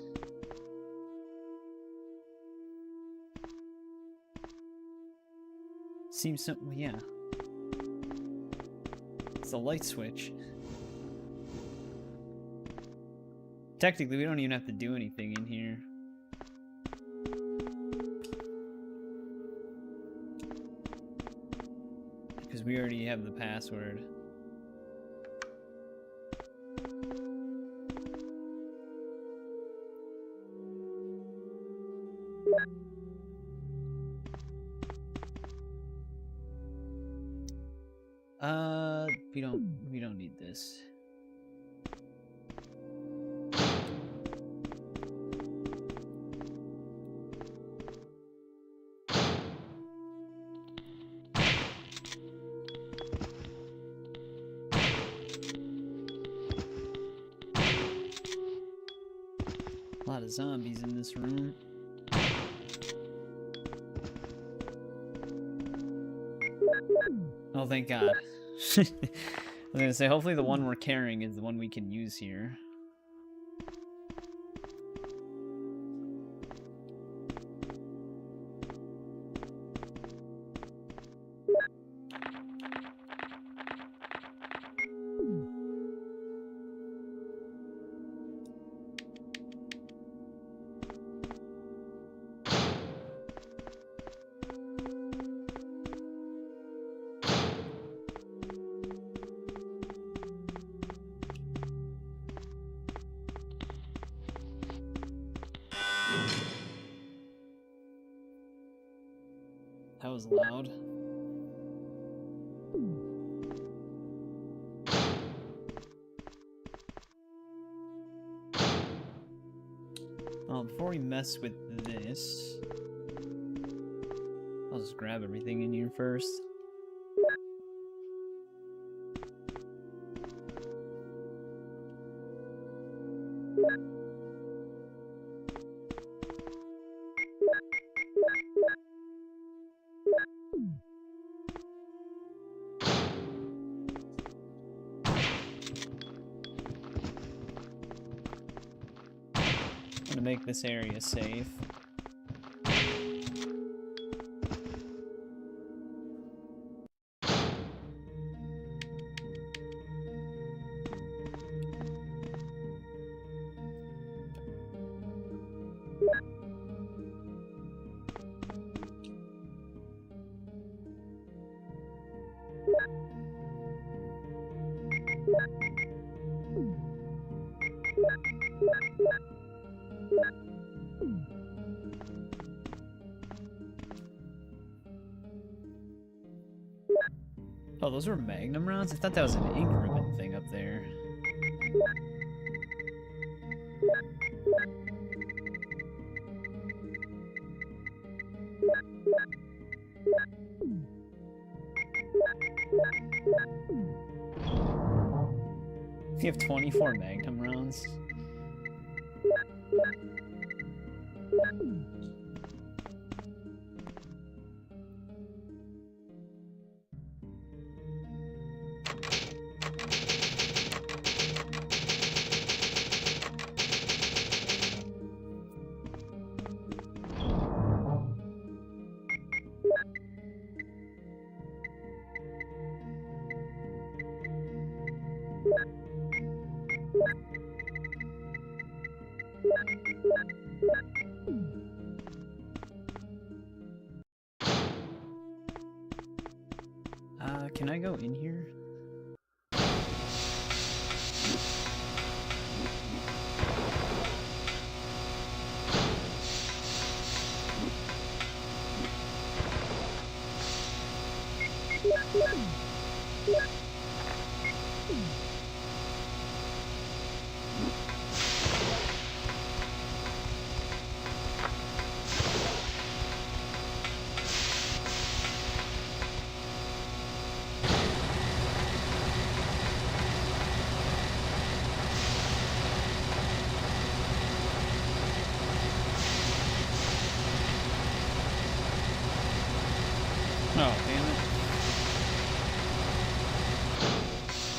Seems so... well, yeah. It's a light switch. Technically, we don't even have to do anything in here. Because we already have the password. We don't need this. A lot of zombies in this room. Oh, thank God. I was gonna say, hopefully the one we're carrying is the one we can use here. was loud. Before we mess with this, I'll just grab everything in here first. To make this area safe. Oh, those were Magnum rounds? I thought that was an ink ribbon thing up there. You have 24 Magnum rounds? Can I go in here? Oh, damn it.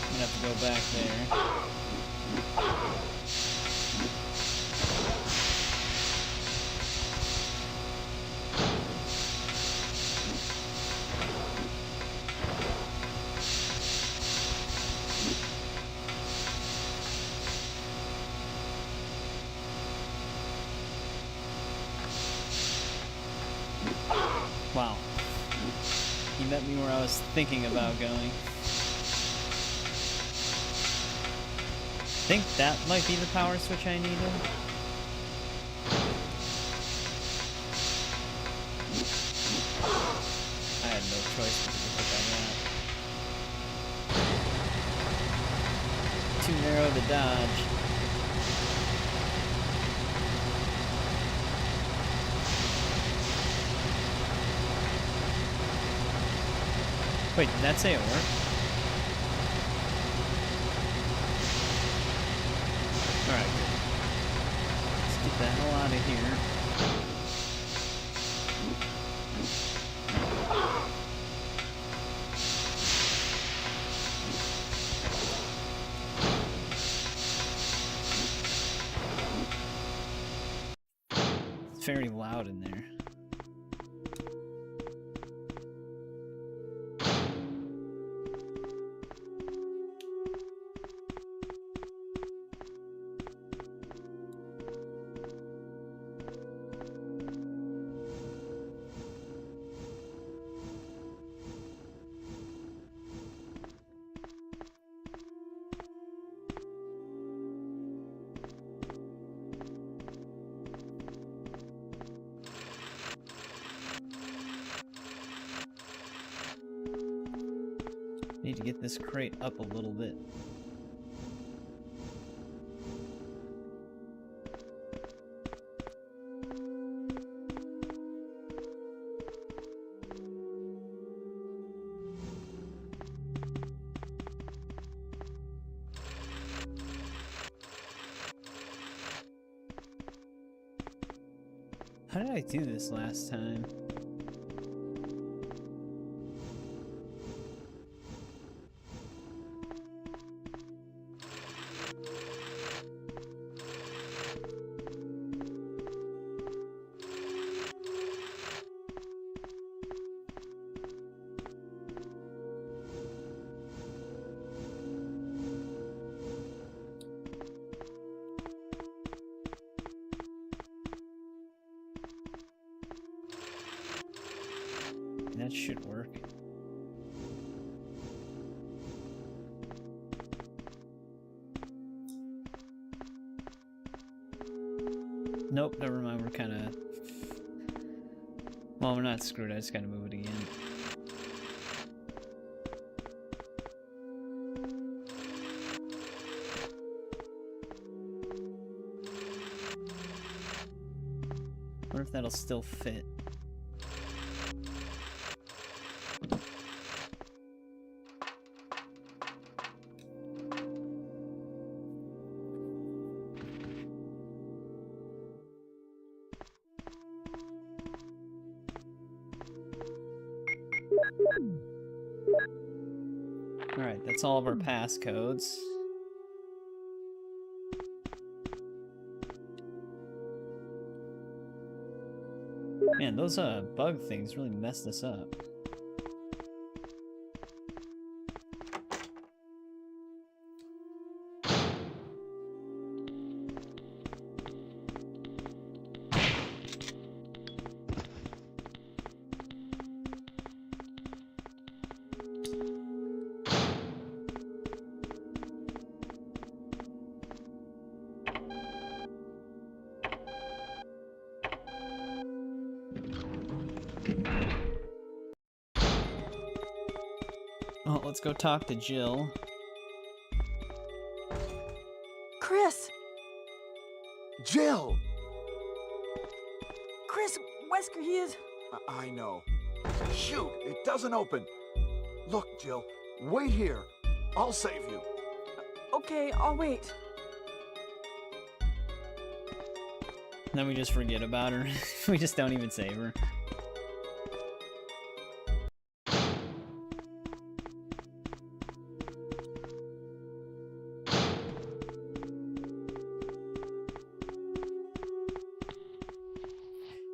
I'm gonna have to go back there. Wow. He met me where I was thinking about going. I think that might be the power switch I needed. I had no choice but to put that on. Too narrow to dodge. Wait, did that say it worked? Alright, good. Let's get the hell out of here. It's very loud in there. Need to get this crate up a little bit. How did I do this last time? That should work. Nope, never mind, we're kinda... Well, we're not screwed, I just gotta move it again. Wonder if that'll still fit. Alright, that's all of our passcodes. Man, those bug things really messed us up. Oh, let's go talk to Jill. Chris! Jill! Chris, Wesker, he is... I know. Shoot, it doesn't open. Look, Jill, wait here. I'll save you. Okay, I'll wait. Then we just forget about her. We just don't even save her.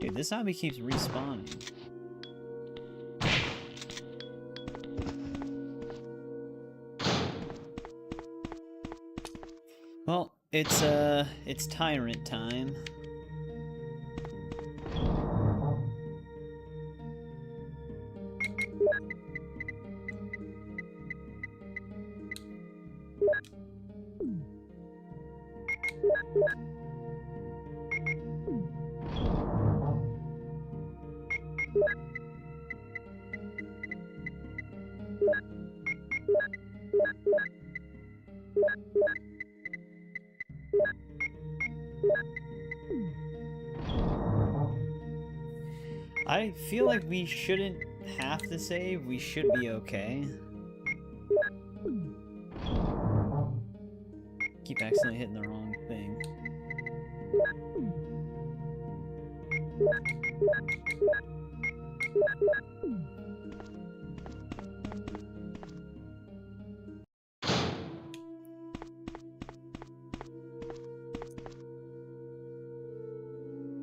Dude, this zombie keeps respawning. Well, it's tyrant time. I feel like we shouldn't have to save, we should be okay. Keep accidentally hitting the wrong thing.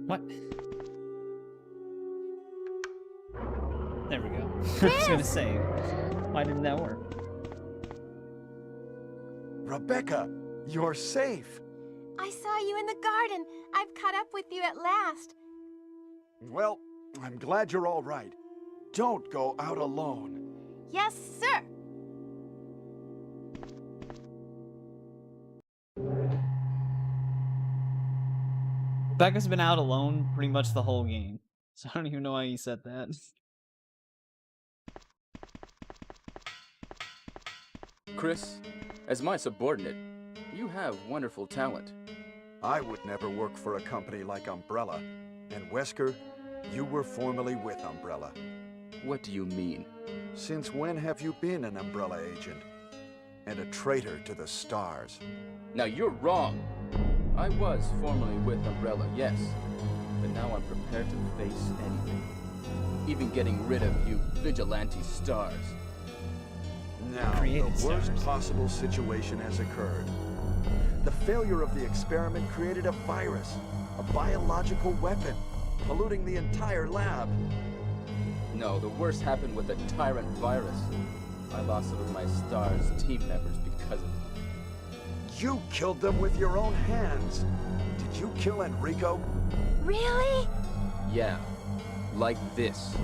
What? There we go. I was gonna say, why didn't that work? Rebecca, you're safe. I saw you in the garden. I've caught up with you at last. Well, I'm glad you're all right. Don't go out alone. Yes, sir. Becca's been out alone pretty much the whole game. So I don't even know why you said that. Chris, as my subordinate, you have wonderful talent. I would never work for a company like Umbrella. And Wesker, you were formerly with Umbrella. What do you mean? Since when have you been an Umbrella agent? And a traitor to the stars? Now you're wrong. I was formerly with Umbrella, yes. But now I'm prepared to face anything. Even getting rid of you vigilante stars. Now, Created the worst stars. possible situation has occurred. The failure of the experiment created a virus, a biological weapon, polluting the entire lab. No, the worst happened with the tyrant virus. I lost some of my star's team members because of it. You killed them with your own hands. Did you kill Enrico? Really? Yeah, like this.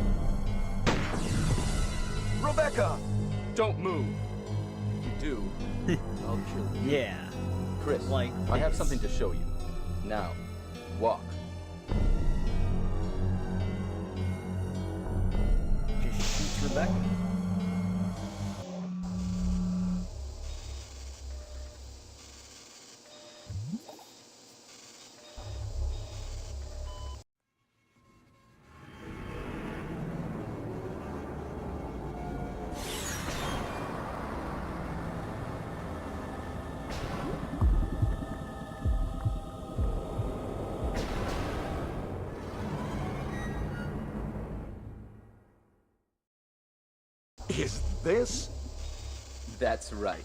Rebecca! Don't move. If you do, I'll kill you. Yeah. Chris, Like I have this. something to show you. Now, walk. Just shoots Rebecca. Is this? That's right.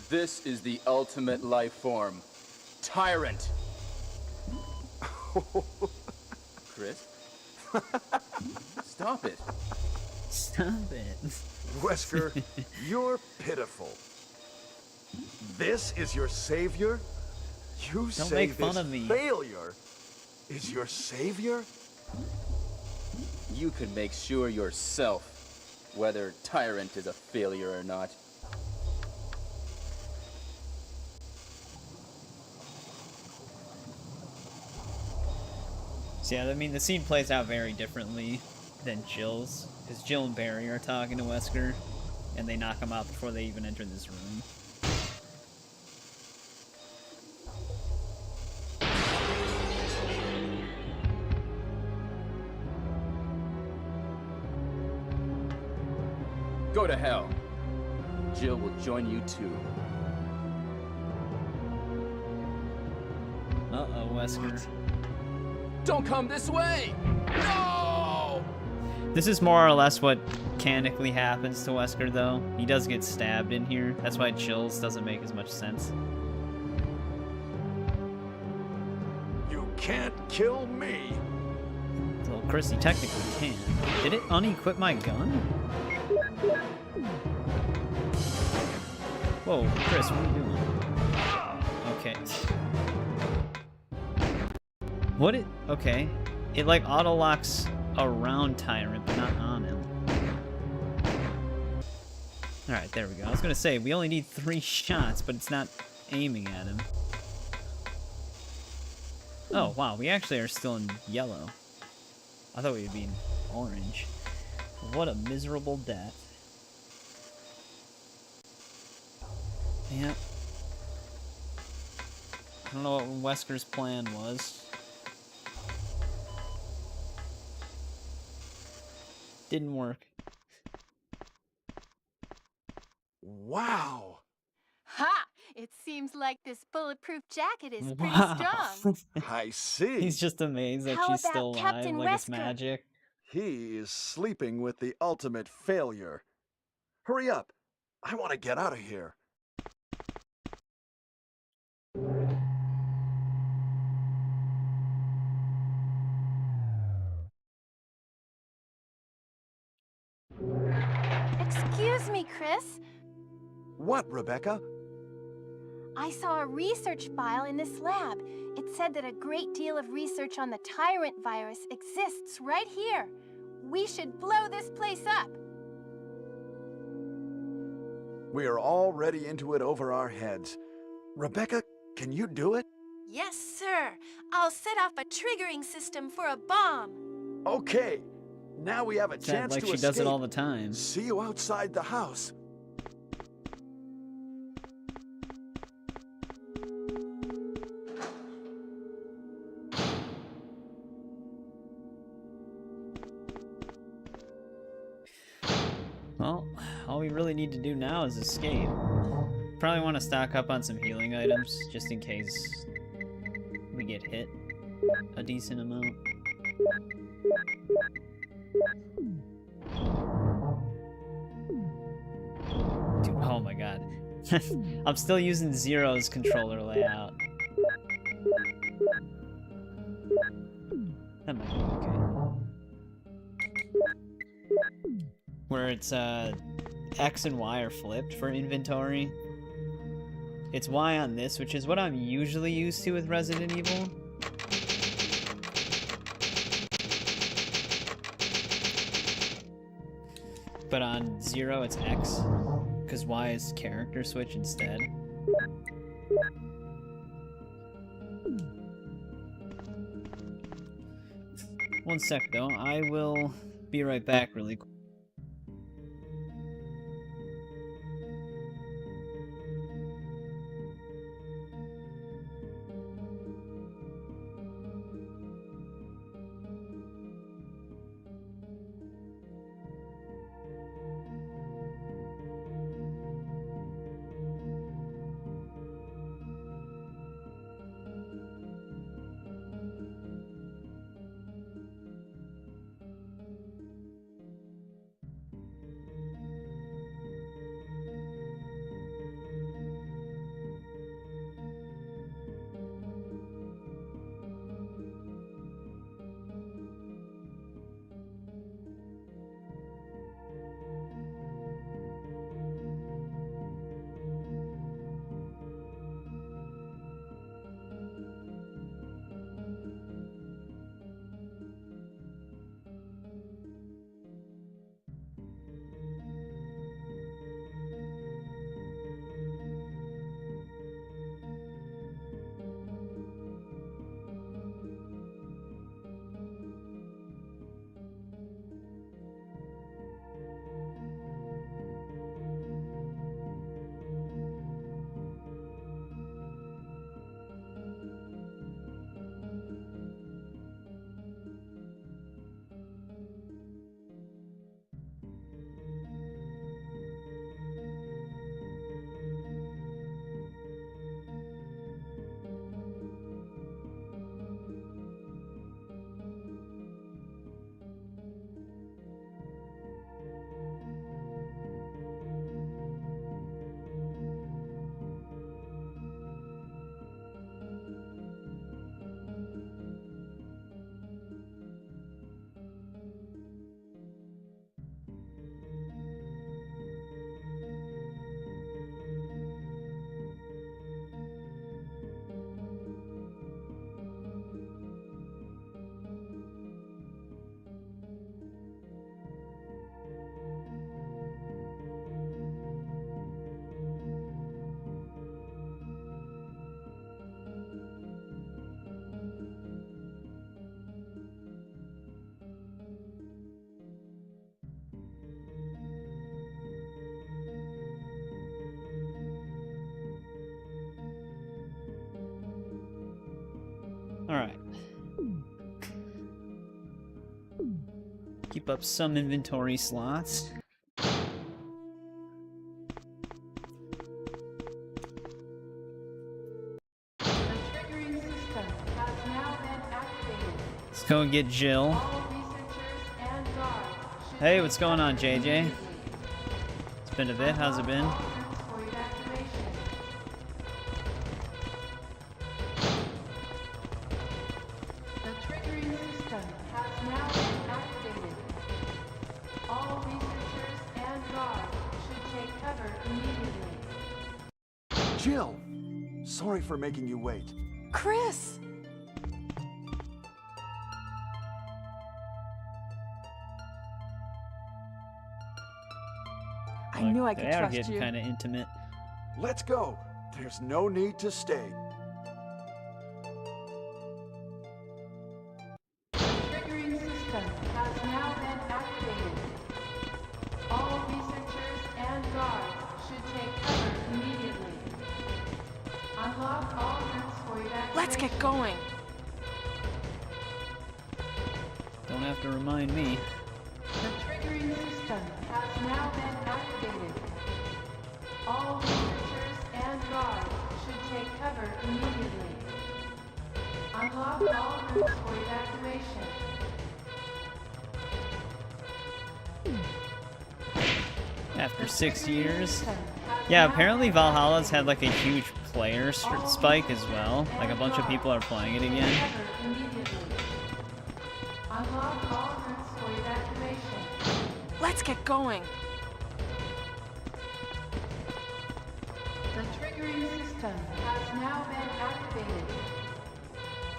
This is the ultimate life form. Tyrant. Chris? Stop it. Stop it. Wesker, you're pitiful. This is your savior? You Don't say make fun this of me. failure is your savior? You can make sure yourself whether Tyrant is a failure or not. So yeah, I mean, the scene plays out very differently than Jill's, because Jill and Barry are talking to Wesker, and they knock him out before they even enter this room. Go to hell. Jill will join you too. Uh-oh, Wesker. Don't come this way! No! This is more or less what mechanically happens to Wesker, though. He does get stabbed in here. That's why Jill's doesn't make as much sense. You can't kill me. Well, Chris, he technically can. Did it unequip my gun? Whoa, Chris, what are you doing? Okay. What it? Okay. It like auto-locks around Tyrant, but not on him. Alright, there we go. I was gonna say, we only need 3 shots, but it's not aiming at him. Oh, wow, we actually are still in yellow. I thought we would be in orange. What a miserable death. Yeah. I don't know what Wesker's plan was. Didn't work. Wow. Ha! It seems like this bulletproof jacket is pretty Wow. strong. I see. He's just amazed that How she's about still alive, Captain like it's Wesker? magic. He is sleeping with the ultimate failure. Hurry up. I want to get out of here. Excuse me, Chris. What, Rebecca? I saw a research file in this lab. It said that a great deal of research on the Tyrant virus exists right here. We should blow this place up. We are already into it over our heads. Rebecca, can you do it? Yes, sir. I'll set off a triggering system for a bomb. Okay. Now we have a Sounds chance like to she escape. does it all the time. See you outside the house. we really need to do now is escape. Probably want to stock up on some healing items, just in case we get hit a decent amount. Dude, oh my god. I'm still using Zero's controller layout. That might be okay. Where it's X and Y are flipped for inventory. It's Y on this, which is what I'm usually used to with Resident Evil. But on Zero, it's X, because Y is character switch instead. One sec though, I will be right back really quick. Alright. Keep up some inventory slots. Let's go and get Jill. Hey, what's going on, JJ? It's been a bit. How's it been? Jill! Sorry for making you wait. Chris! I knew I could They are trust getting you. kind of intimate. Let's go. There's no need to stay. Triggering system has now been activated. All researchers and guards should take cover immediately. Unlock all routes for evacuation. Let's get going. Don't have to remind me. The triggering system has now been activated. All researchers and guards should take cover immediately. Unlock all rooms for evacuation. After 6 years. Yeah, apparently Valhalla's had like a huge player spike as well. Like a bunch of people are playing it again. Unlock all rooms for evacuation. Let's get going. The triggering system has now been activated.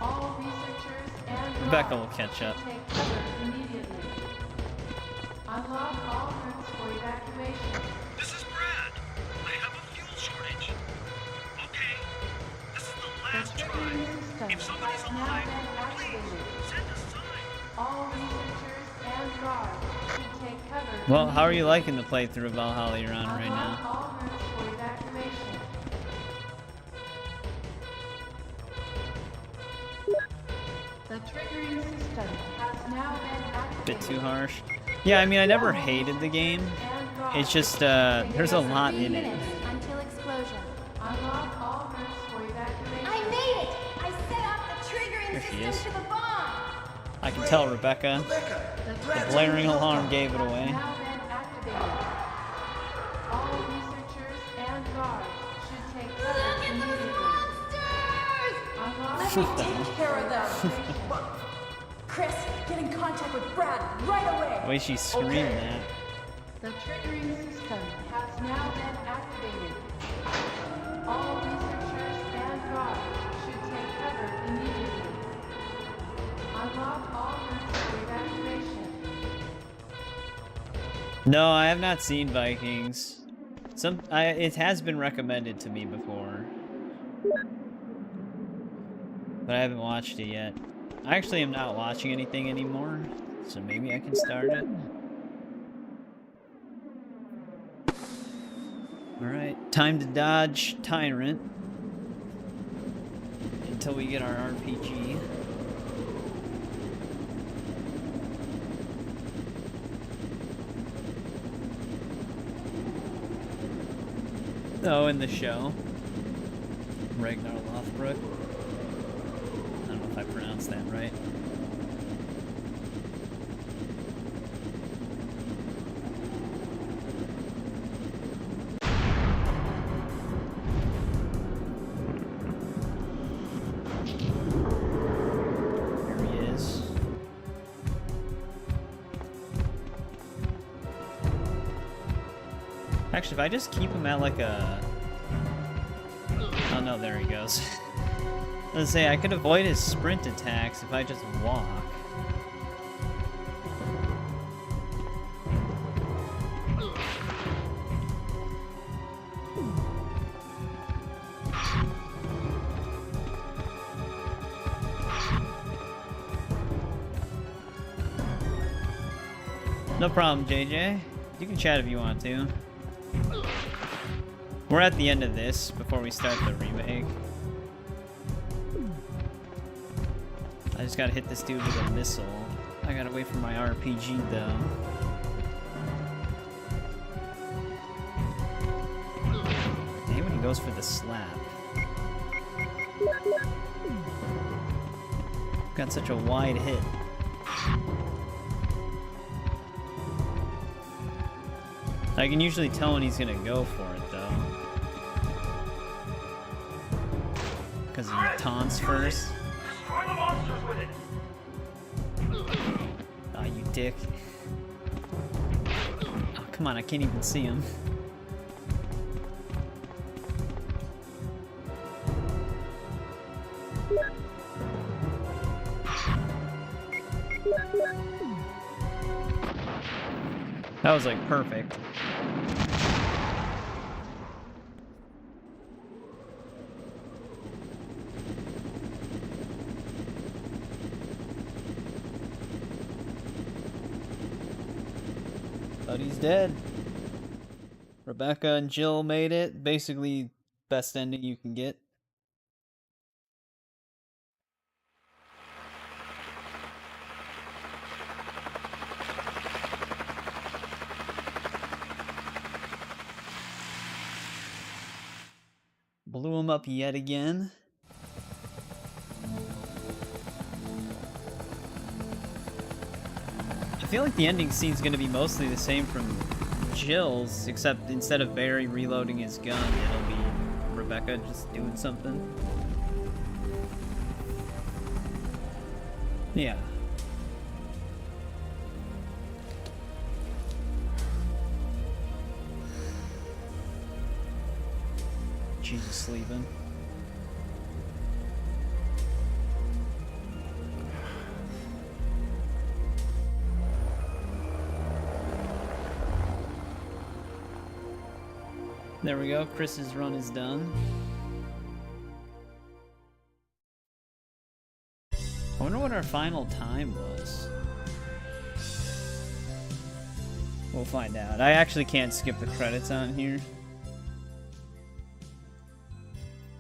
All researchers and Rebecca will guards catch up. take cover immediately. Unlock all rooms for evacuation. This is Brad. I have a fuel shortage. Okay, this is the The last try. triggering system If somebody's has now alive, been please activated. send a sign. All researchers and guards should take cover. Well, how are you immediately. liking the playthrough of Valhalla you're on right Unlock now? all rooms for evacuation. The triggering system has now been activated. Bit too harsh. Yeah, I mean, I never hated the game. And guards It's just, there's a lot 3 in it. minutes until explosion. unlock all rooms for evacuation. I made it! I set off the triggering There she system is. to the bomb! I can tell Rebecca. The blaring alarm gave it away. Now been activated. All researchers and guards should take cover Look at those immediately. monsters! Unlock Let all me rooms take care of for them. evacuation. Chris, get in contact with Brad right away. The way she's screaming Okay. at. The triggering system has now been activated. All researchers and guards should take cover immediately. Unlock all rooms for evacuation. No, I have not seen Vikings. It has been recommended to me before, but I haven't watched it yet. I actually am not watching anything anymore, so maybe I can start it. Alright, time to dodge Tyrant until we get our RPG. Oh, in the show, Ragnar Lothbrok. I don't know if I pronounced that right. Here he is. Actually, if I just keep him at like a... Oh no, there he goes. Let's say I could avoid his sprint attacks if I just walk. No problem, JJ. You can chat if you want to. We're at the end of this before we start the remake. I just gotta hit this dude with a missile. I gotta wait for my RPG though. I hate when he goes for the slap. Got such a wide hit. I can usually tell when he's gonna go for it though. Because he taunts first. Destroy the monsters with it. Aw, you dick. Oh, come on, I can't even see him. That was like perfect. But he's dead. Rebecca and Jill made it. Basically, best ending you can get. Blew him up yet again. I feel like the ending scene's gonna be mostly the same from Jill's, except instead of Barry reloading his gun, it'll be Rebecca just doing something. Yeah. She's just sleeping. There we go, Chris's run is done. I wonder what our final time was. We'll find out. I actually can't skip the credits on here.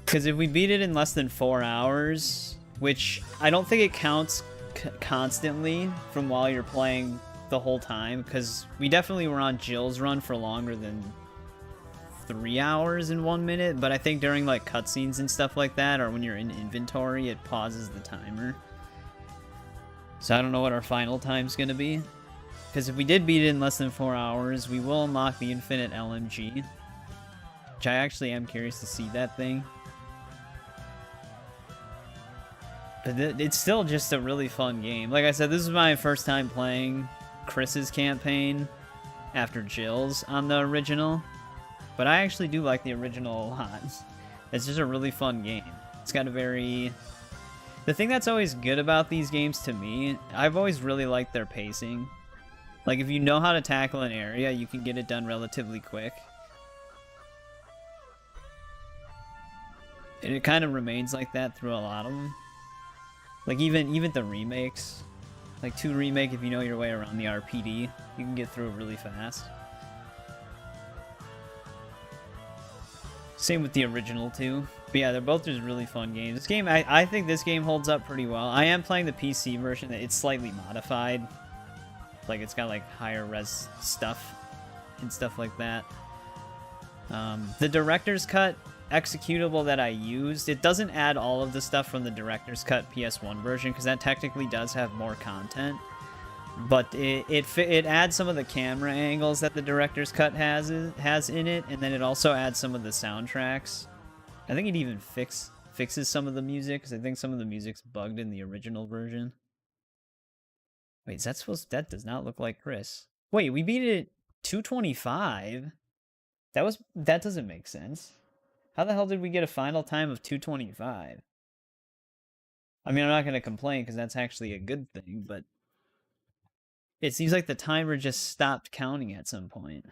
Because if we beat it in less than 4 hours, which I don't think it counts constantly from while you're playing the whole time, because we definitely were on Jill's run for longer than 3 hours and 1 minute, but I think during like cutscenes and stuff like that, or when you're in inventory, it pauses the timer. So I don't know what our final time's gonna be. Because if we did beat it in less than 4 hours, we will unlock the infinite LMG. Which I actually am curious to see that thing. But it's still just a really fun game. Like I said, this is my first time playing Chris's campaign after Jill's on the original. But I actually do like the original a lot. It's just a really fun game. It's got a very... The thing that's always good about these games to me, I've always really liked their pacing. Like, if you know how to tackle an area, you can get it done relatively quick. And it kind of remains like that through a lot of them. Like, even the remakes. Like, 2 Remake, if you know your way around the RPD, you can get through it really fast. Same with the original 2. But yeah, they're both just really fun games. This game, I think this game holds up pretty well. I am playing the PC version. It's slightly modified. Like, it's got, like, higher res stuff and stuff like that. The director's cut executable that I used, it doesn't add all of the stuff from the director's cut PS1 version, because that technically does have more content. But it adds some of the camera angles that the director's cut has in it, and then it also adds some of the soundtracks. I think it even fixes some of the music, because I think some of the music's bugged in the original version. Wait, is that supposed... That does not look like Chris. Wait, we beat it at 2:25? That doesn't make sense. How the hell did we get a final time of 2:25? I mean, I'm not going to complain, because that's actually a good thing, but... It seems like the timer just stopped counting at some point.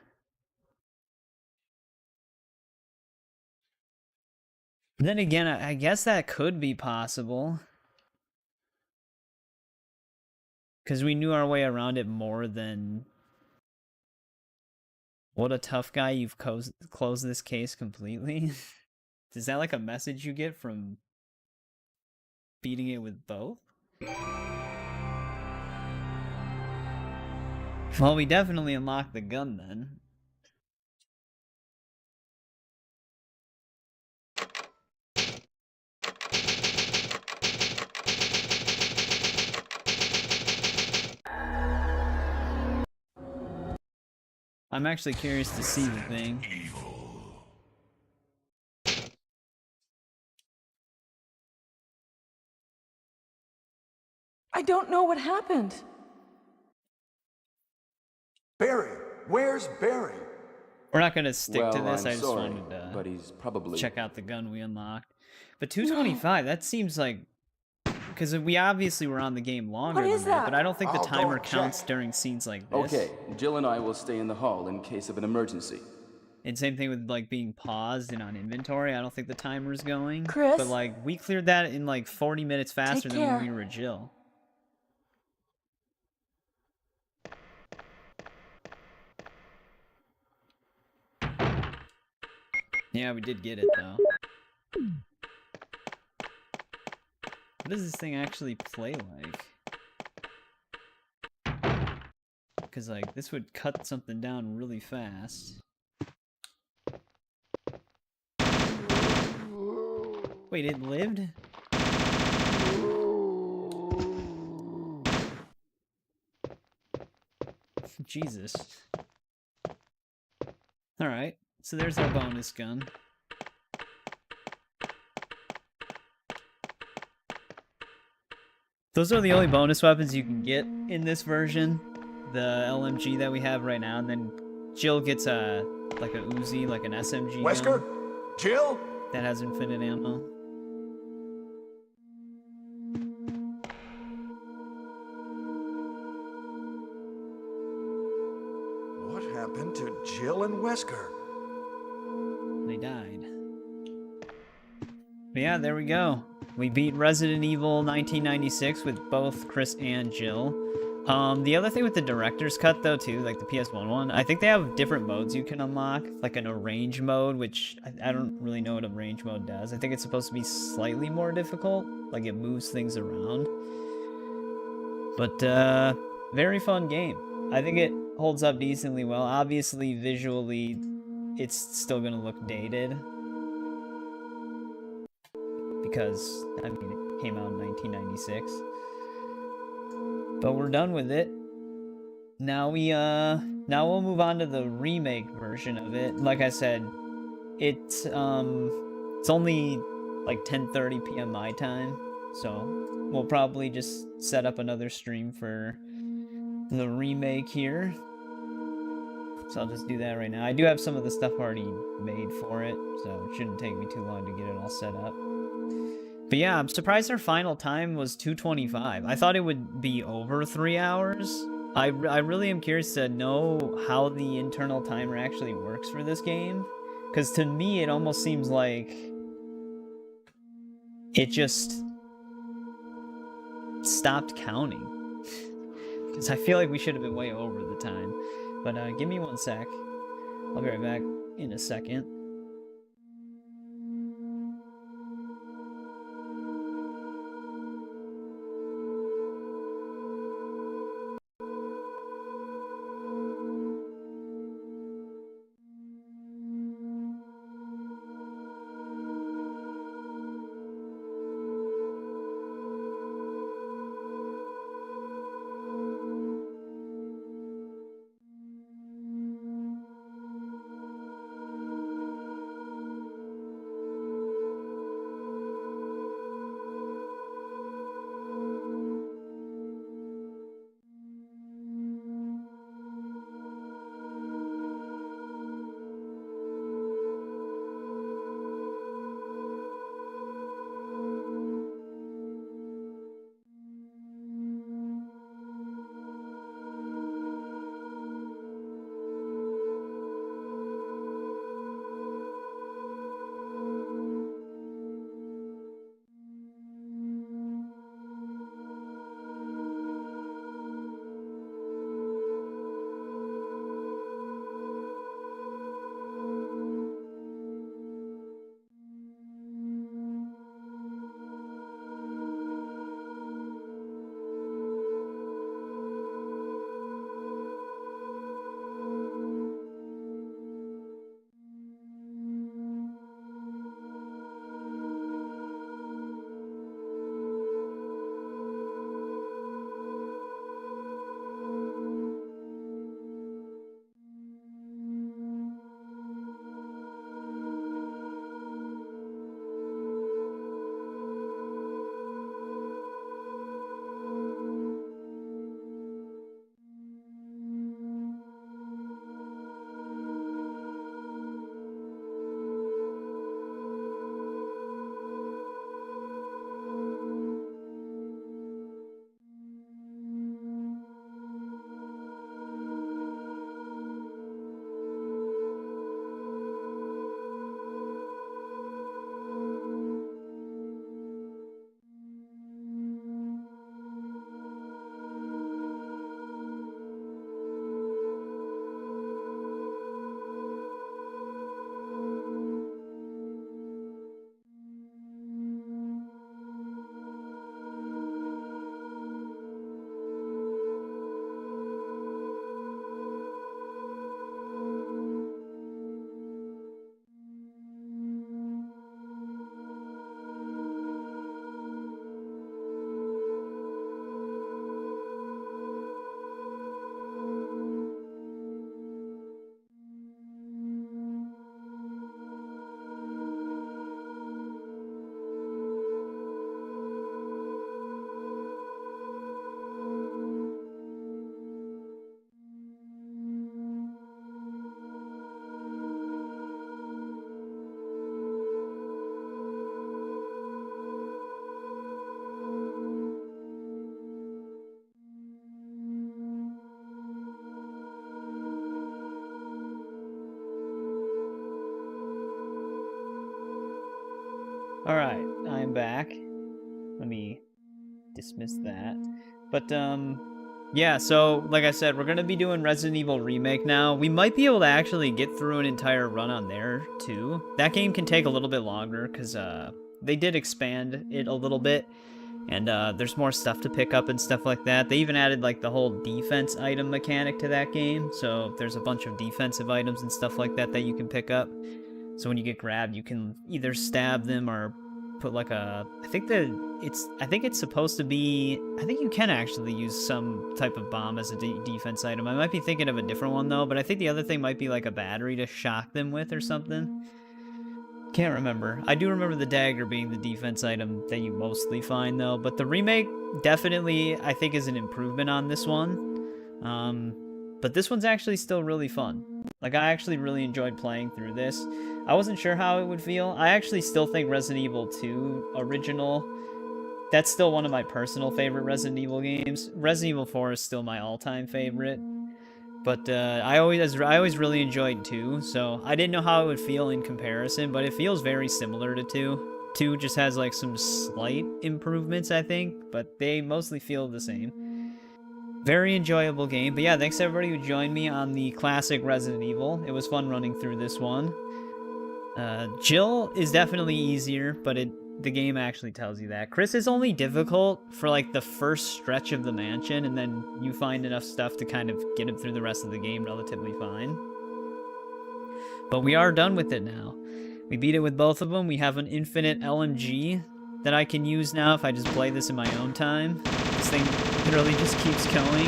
Then again, I guess that could be possible. Because we knew our way around it more than... What a tough guy, you've closed this case completely. Is that like a message you get from beating it with both? Well, we definitely unlocked the gun then. I'm actually curious to see the thing. I don't know what happened. Barry! Where's Barry? We're not gonna stick to Well, this. I'm I just sorry, wanted to but he's probably... check out the gun we unlocked. But 2:25, that seems like... Because we obviously were on the game longer What is than that, that? but I don't think the I'll go timer and counts check. during scenes like this. Okay, Jill and I will stay in the hall in case of an emergency. And same thing with like being paused and on inventory. I don't think the timer's going. Chris? But like we cleared that in like 40 minutes faster than when care. we were Jill. Yeah, we did get it though. What does this thing actually play like? Because like this would cut something down really fast. Wait, it lived? Jesus. Alright, so there's our bonus gun. Those are the only bonus weapons you can get in this version. The LMG that we have right now, and then Jill gets a like a Uzi, like an SMG Wesker? gun Jill? that has infinite ammo. What happened to Jill and Wesker? They died. But yeah, there we go. We beat Resident Evil 1996 with both Chris and Jill. The other thing with the director's cut, though, too, like the PS1 one, I think they have different modes you can unlock, like an arrange mode, which I don't really know what arrange mode does. I think it's supposed to be slightly more difficult, like it moves things around. But, very fun game. I think it holds up decently well. Obviously, visually, it's still gonna look dated. Because, I mean, it came out in 1996. But we're done with it. Now we'll move on to the remake version of it. Like I said, it's only like 10:30 p.m. my time, so we'll probably just set up another stream for the remake here. So I'll just do that right now. I do have some of the stuff already made for it, so it shouldn't take me too long to get it all set up. But yeah, I'm surprised our final time was 2:25. I thought it would be over 3 hours. I really am curious to know how the internal timer actually works for this game. Because to me, it almost seems like it just stopped counting. Because I feel like we should have been way over the time. But give me 1 sec. I'll be right back in a second. Alright, I'm back. Let me dismiss that. But, yeah, so, like I said, we're gonna be doing Resident Evil Remake now. We might be able to actually get through an entire run on there, too. That game can take a little bit longer, because, they did expand it a little bit. And, there's more stuff to pick up and stuff like that. They even added, like, the whole defense item mechanic to that game. So, there's a bunch of defensive items and stuff like that that you can pick up. So when you get grabbed, you can either stab them or put like a... I think it's supposed to be... I think you can actually use some type of bomb as a defense item. I might be thinking of a different one though, but I think the other thing might be like a battery to shock them with or something. Can't remember. I do remember the dagger being the defense item that you mostly find though, but the remake definitely I think is an improvement on this one. But this one's actually still really fun. Like, I actually really enjoyed playing through this. I wasn't sure how it would feel. I actually still think Resident Evil 2 original, that's still one of my personal favorite Resident Evil games. Resident Evil 4 is still my all-time favorite. But I always really enjoyed 2, so I didn't know how it would feel in comparison, but it feels very similar to 2. 2 just has like some slight improvements, I think, but they mostly feel the same. Very enjoyable game. But yeah, thanks to everybody who joined me on the classic Resident Evil. It was fun running through this one. Jill is definitely easier, but the game actually tells you that. Chris is only difficult for like the first stretch of the mansion, and then you find enough stuff to kind of get him through the rest of the game relatively fine. But we are done with it now. We beat it with both of them. We have an infinite LMG that I can use now if I just play this in my own time. This thing literally just keeps going,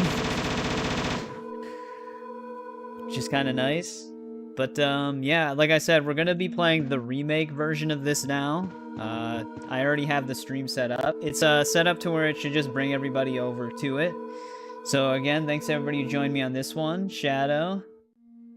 which is kind of nice. But yeah, like I said, we're gonna be playing the remake version of this now. I already have the stream set up. It's set up to where it should just bring everybody over to it. So again, thanks to everybody who joined me on this one. Shadow,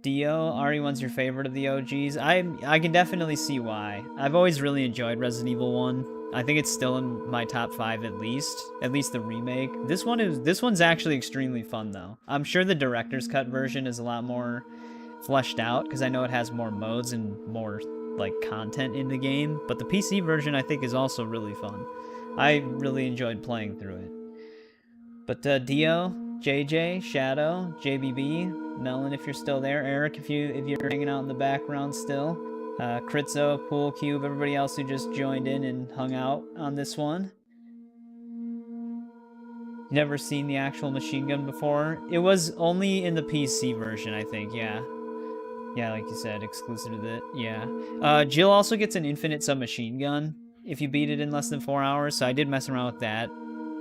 Dio, RE1's your favorite of the OGs. I can definitely see why. I've always really enjoyed Resident Evil 1. I think it's still in my top 5 at least the remake. This one's actually extremely fun though. I'm sure the director's cut version is a lot more fleshed out because I know it has more modes and more like content in the game, but the PC version I think is also really fun. I really enjoyed playing through it. But Dio, JJ, Shadow, JBB, Melon if you're still there, Eric if you're hanging out in the background still. Critzo, Pool Cube, everybody else who just joined in and hung out on this one. Never seen the actual machine gun before. It was only in the PC version, I think, yeah. Yeah, like you said, exclusive to the, yeah. Jill also gets an infinite submachine gun if you beat it in less than 4 hours, so I did mess around with that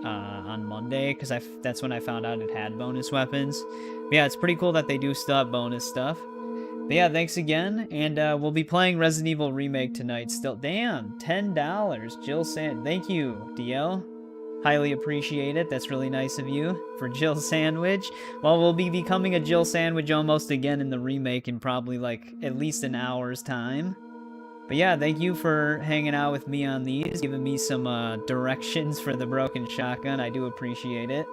on Monday, because that's when I found out it had bonus weapons. But yeah, it's pretty cool that they do still have bonus stuff. But yeah, thanks again, and we'll be playing Resident Evil Remake tonight still. Damn, $10. Jill Sand. Thank you, DL. Highly appreciate it. That's really nice of you for Jill Sandwich. Well, we'll be becoming a Jill Sandwich almost again in the remake in probably like at least an hour's time. But yeah, thank you for hanging out with me on these, giving me some directions for the broken shotgun. I do appreciate it.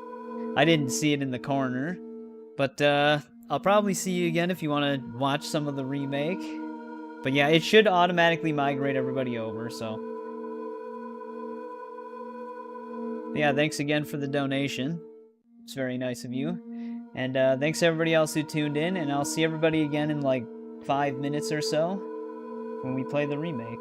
I didn't see it in the corner, but I'll probably see you again if you want to watch some of the remake. But yeah, it should automatically migrate everybody over, so. But yeah, thanks again for the donation. It's very nice of you. And thanks to everybody else who tuned in, and I'll see everybody again in like 5 minutes or so when we play the remake.